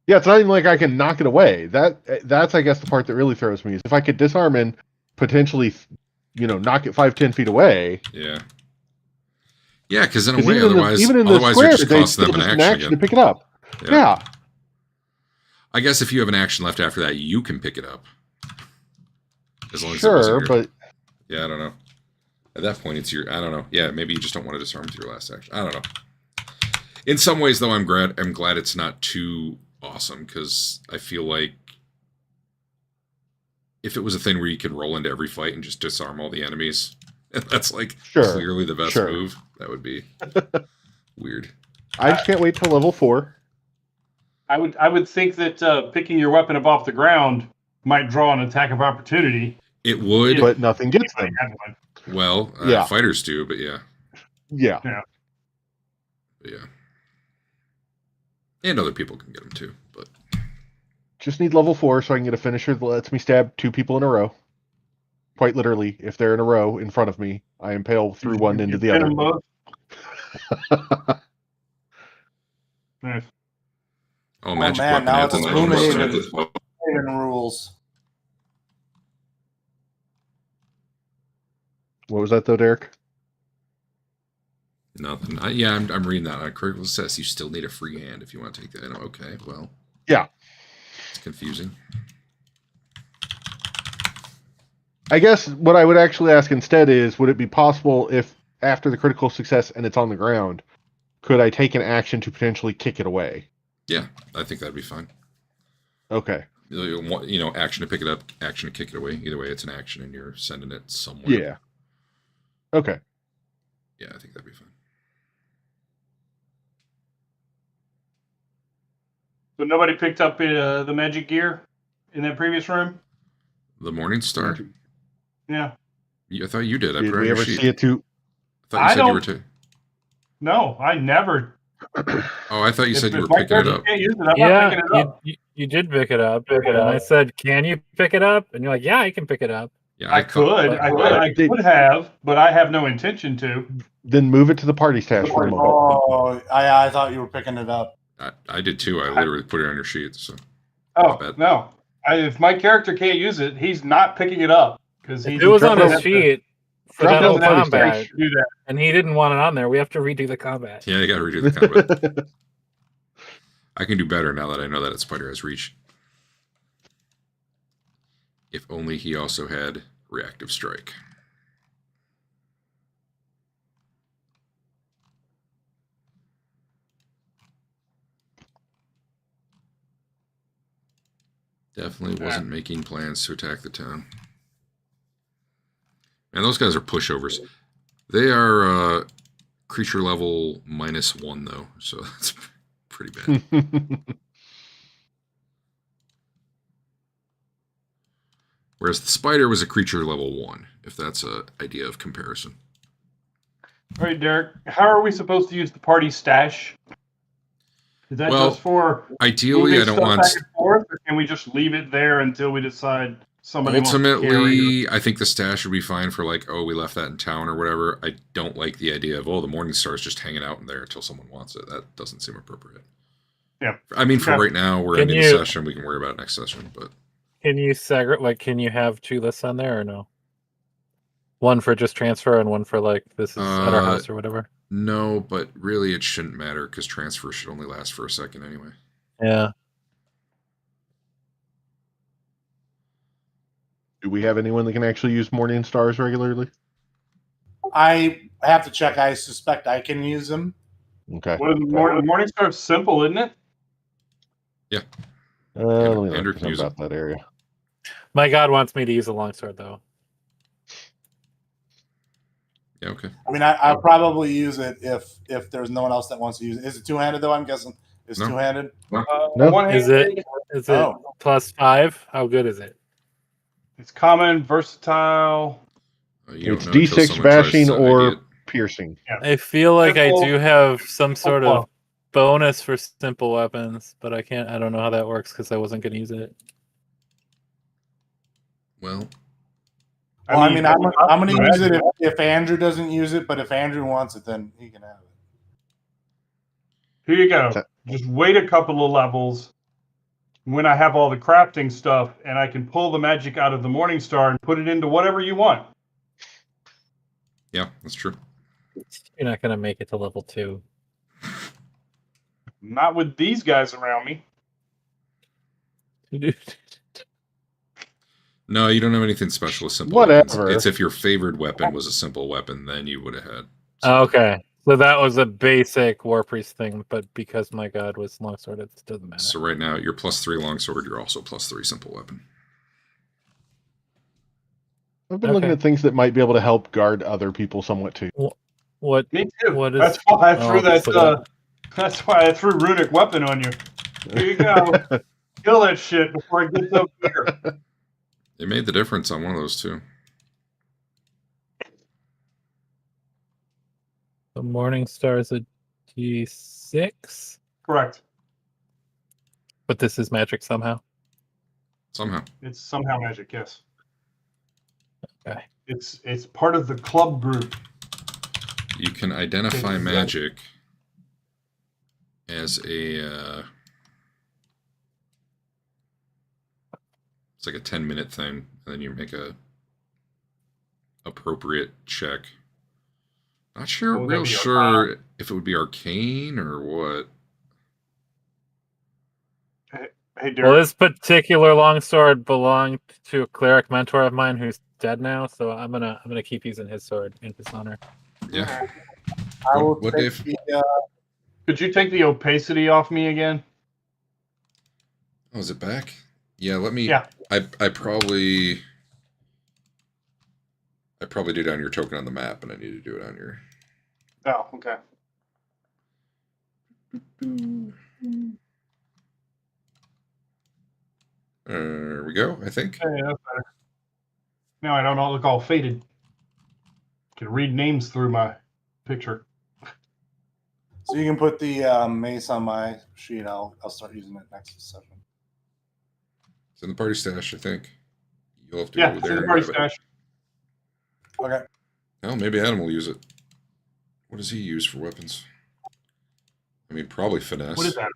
Yeah, it's not even like I can knock it away. That's I guess the part that really throws me is if I could disarm and potentially, knock it 5-10 feet away. Yeah. Yeah, because in a way, even in the otherwise square, you're just costing them an action to pick it up. Yeah. I guess if you have an action left after that, you can pick it up. As long as but yeah, I don't know. At that point, it's I don't know. Yeah, maybe you just don't want to disarm with your last action. I don't know. In some ways, though, I'm glad it's not too awesome because I feel like if it was a thing where you could roll into every fight and just disarm all the enemies, and that's like clearly the best move, that would be weird. I just can't wait till level 4. I would think that picking your weapon up off the ground might draw an attack of opportunity. It would, but nothing gets them. Well, fighters do, but yeah. Yeah. And other people can get them too, but just need level 4 so I can get a finisher that lets me stab 2 people in a row. Quite literally, if they're in a row in front of me, I impale through one into the other. Nice. Oh, magic man, weapon. now it's Gloomhaven rules. What was that though, Derek? Nothing. I'm reading that. On critical success, you still need a free hand if you want to take that. Okay, well. Yeah. It's confusing. I guess what I would actually ask instead is, would it be possible if after the critical success and it's on the ground, could I take an action to potentially kick it away? Yeah, I think that'd be fine. Okay. Action to pick it up, action to kick it away. Either way, it's an action and you're sending it somewhere. Yeah. Okay. Yeah, I think that'd be fine. So nobody picked up the magic gear in that previous room? The Morning Star? Yeah. I thought you did. Did we ever see it too? I thought you said you were too. No, I never. Oh, I thought you said you were picking it up. Can't use it, I'm not picking it up. You did pick it up. And I said, can you pick it up? And you're like, yeah, I can pick it up. Yeah, I could have, but I have no intention to. Then move it to the party stash for a moment. Oh, I thought you were picking it up. I did too. I literally put it on your sheet. So. Oh, no. If my character can't use it, he's not picking it up. Because it was on his sheet for that whole combat, and he didn't want it on there. We have to redo the combat. Yeah, you got to redo the combat. I can do better now that I know that it's Spider has reach. If only he also had reactive strike. Definitely wasn't making plans to attack the town. And those guys are pushovers. They are creature level -1 though, so that's pretty bad. Whereas the spider was a creature level 1, if that's an idea of comparison. All right, Derek. How are we supposed to use the party stash? Is that Well, just for ideally, moving I don't stuff want. back and forth, or can we just leave it there until we decide somebody wants to carry it? Ultimately, I think the stash would be fine for like, oh, we left that in town or whatever. I don't like the idea of, oh, the Morning Star is just hanging out in there until someone wants it. That doesn't seem appropriate. Yeah. I mean, for Okay. right now, we're Can ending you- the session. We can worry about it next session, but Can you can you have 2 lists on there or no? One for just transfer and one for like this is at our house or whatever. no, but really it shouldn't matter because transfer should only last for a second anyway. Yeah. Do we have anyone that can actually use Morning Stars regularly? I have to check. I suspect I can use them. Okay. What is Morning Star's simple, isn't it? Let me Andrew look can use about that area. My god wants me to use a longsword though. Yeah, okay. I mean, I'll probably use it if there's no one else that wants to use it. Is it two-handed though? I'm guessing it's No. two-handed. No. One Is hand, it Oh. +5? How good is it? It's common, versatile. You It's don't know until D6 someone tries bashing to ID or it. piercing. I feel like I Simple- do have some sort simple of bonus for simple weapons, but I don't know how that works because I wasn't going to use it. Well, Well, I mean, I'm going to use it it. if Andrew doesn't use it, but if Andrew wants it, then he can have it. Here you go. Just wait a couple of levels. When I have all the crafting stuff, and I can pull the magic out of the Morning Star and put it into whatever you want. yeah, that's true. You're not going to make it to level 2. Not with these guys around me. No, you don't have anything special with simple Whatever. weapons. It's if your favored weapon was a simple weapon, then you would have had. Okay. So that was a basic War Priest thing, but because my god was longsword, it doesn't matter. So right now, you're +3 longsword. You're also +3 simple weapon. I've been looking Okay. at things that might be able to help guard other people somewhat too. What? Me too. What is- That's why I threw Oh, that. so That's why I threw runic weapon on you. Here you go. Kill that shit before it gets up bigger. It made the difference on one of those two. The Morning Star is a D6, Correct. but this is magic somehow. Somehow. It's somehow magic. Yes. Okay. It's part of the club group. You can identify Okay. magic as a. It's like a 10-minute thing, and then you make a appropriate check. Not sure, Well, that'd be sure if it would be arcane or what. Hey, Derek. Well, this particular longsword belonged to a cleric mentor of mine who's dead now, so I'm gonna keep using his sword in his honor. Yeah. I will What, take Dave? the, Could you take the opacity off me again? Oh, is it back? Yeah, let me. Yeah. I probably did it on your token on the map, and I need to do it on your. Oh, okay. There we go, I think. Hey, that's better. Now I don't look all faded. Can read names through my picture. so you can put the mace on my sheet. I'll start using it next session. It's in the party stash, I think. You'll have to Yeah, go it's there in the and party grab it. stash. Okay. Oh, maybe Adam will use it. What does he use for weapons? I mean, probably finesse. What is that?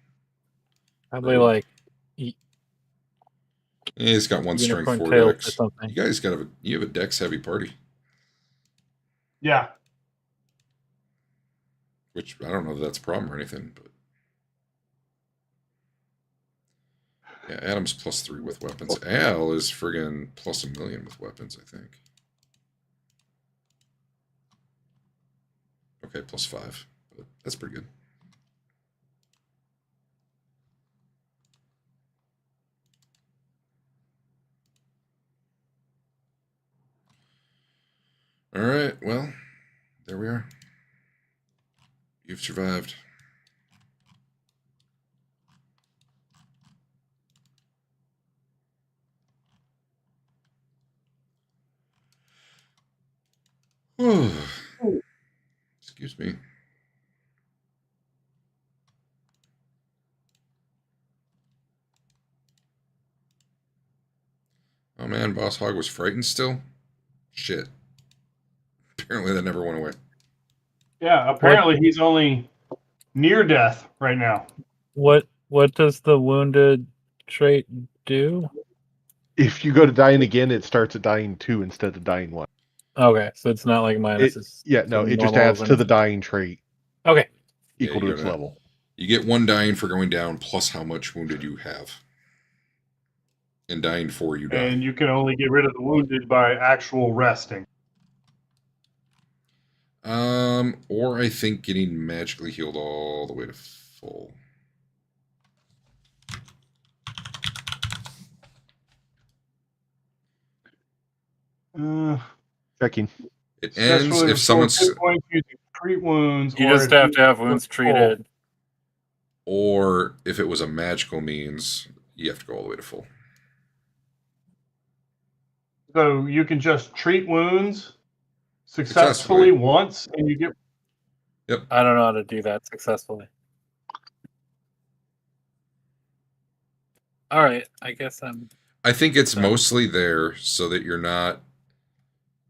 Probably like Yeah, he's got one strength, unicorn 4 tails or dex. something. You guys you have a dex heavy party, Yeah. which I don't know if that's a problem or anything, but yeah, Adam's +3 with weapons. Al is friggin' +1,000,000 with weapons, I think. Okay, +5, but that's pretty good. All right, well, there we are. You've survived. Excuse me. Oh man, Boss Hog was frightened still? Shit. Apparently that never went away. Yeah, apparently he's only near death right now. What does the wounded trait do? If you go to dying again, it starts at dying 2 instead of dying 1. Okay, so it's not like minus. It just adds to the dying trait. Okay. Equal to its level. You get 1 dying for going down plus how much wounded you have. And dying 4, you die. And you can only get rid of the wounded by actual resting. Or I think getting magically healed all the way to full. Checking. It ends if someone's... treat wounds. You just have to have wounds treated. Or if it was a magical means, you have to go all the way to full. So you can just treat wounds successfully once, and you get... Yep. I don't know how to do that successfully. All right, I guess I think it's mostly there so that you're not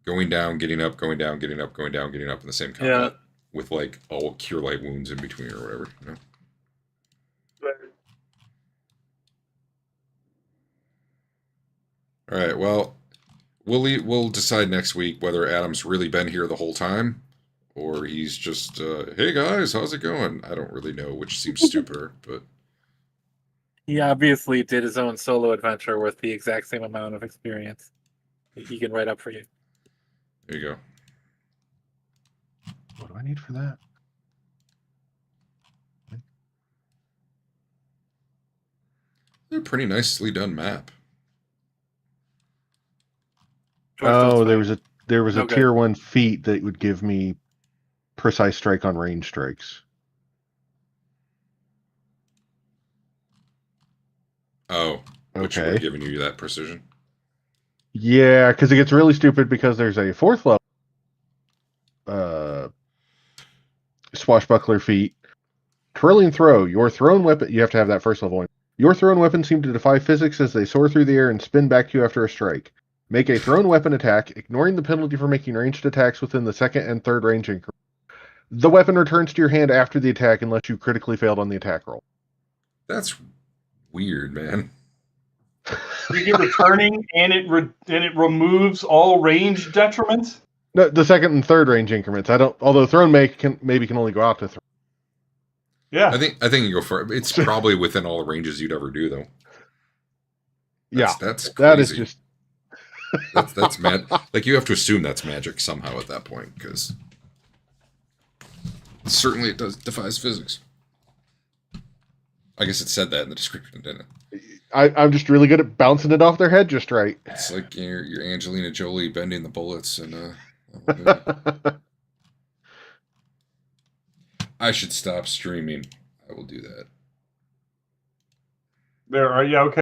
going down, getting up, going down, getting up, going down, getting up in the same combat with like all cure light wounds in between or whatever. You know? All right. Well, we'll decide next week whether Adam's really been here the whole time, or he's just, hey guys, how's it going? I don't really know, which seems stupider, but he obviously did his own solo adventure with the exact same amount of experience. He can write up for you. There you go. What do I need for that? A pretty nicely done map. Oh, there was a tier 1 feat that would give me precise strike on range strikes. Oh, which would have given you that precision. Yeah, because it gets really stupid because there's a 4th level swashbuckler feat. Twirling throw. Your thrown weapon. You have to have that 1st level one. Your thrown weapons seem to defy physics as they soar through the air and spin back to you after a strike. Make a thrown weapon attack, ignoring the penalty for making ranged attacks within the 2nd and 3rd range increment. The weapon returns to your hand after the attack unless you critically failed on the attack roll. That's weird, man. You get returning, and it removes all range detriments. No, the 2nd and 3rd range increments. Although thrown can only go out to 3. Yeah, I think you go for it. It's probably within all the ranges you'd ever do, though. That's crazy. That is just that's mad. Like you have to assume that's magic somehow at that point, because certainly it defies physics. I guess it said that in the description, didn't it? I'm just really good at bouncing it off their head just right. It's like you're Angelina Jolie bending the bullets, and I should stop streaming. I will do that. There are okay.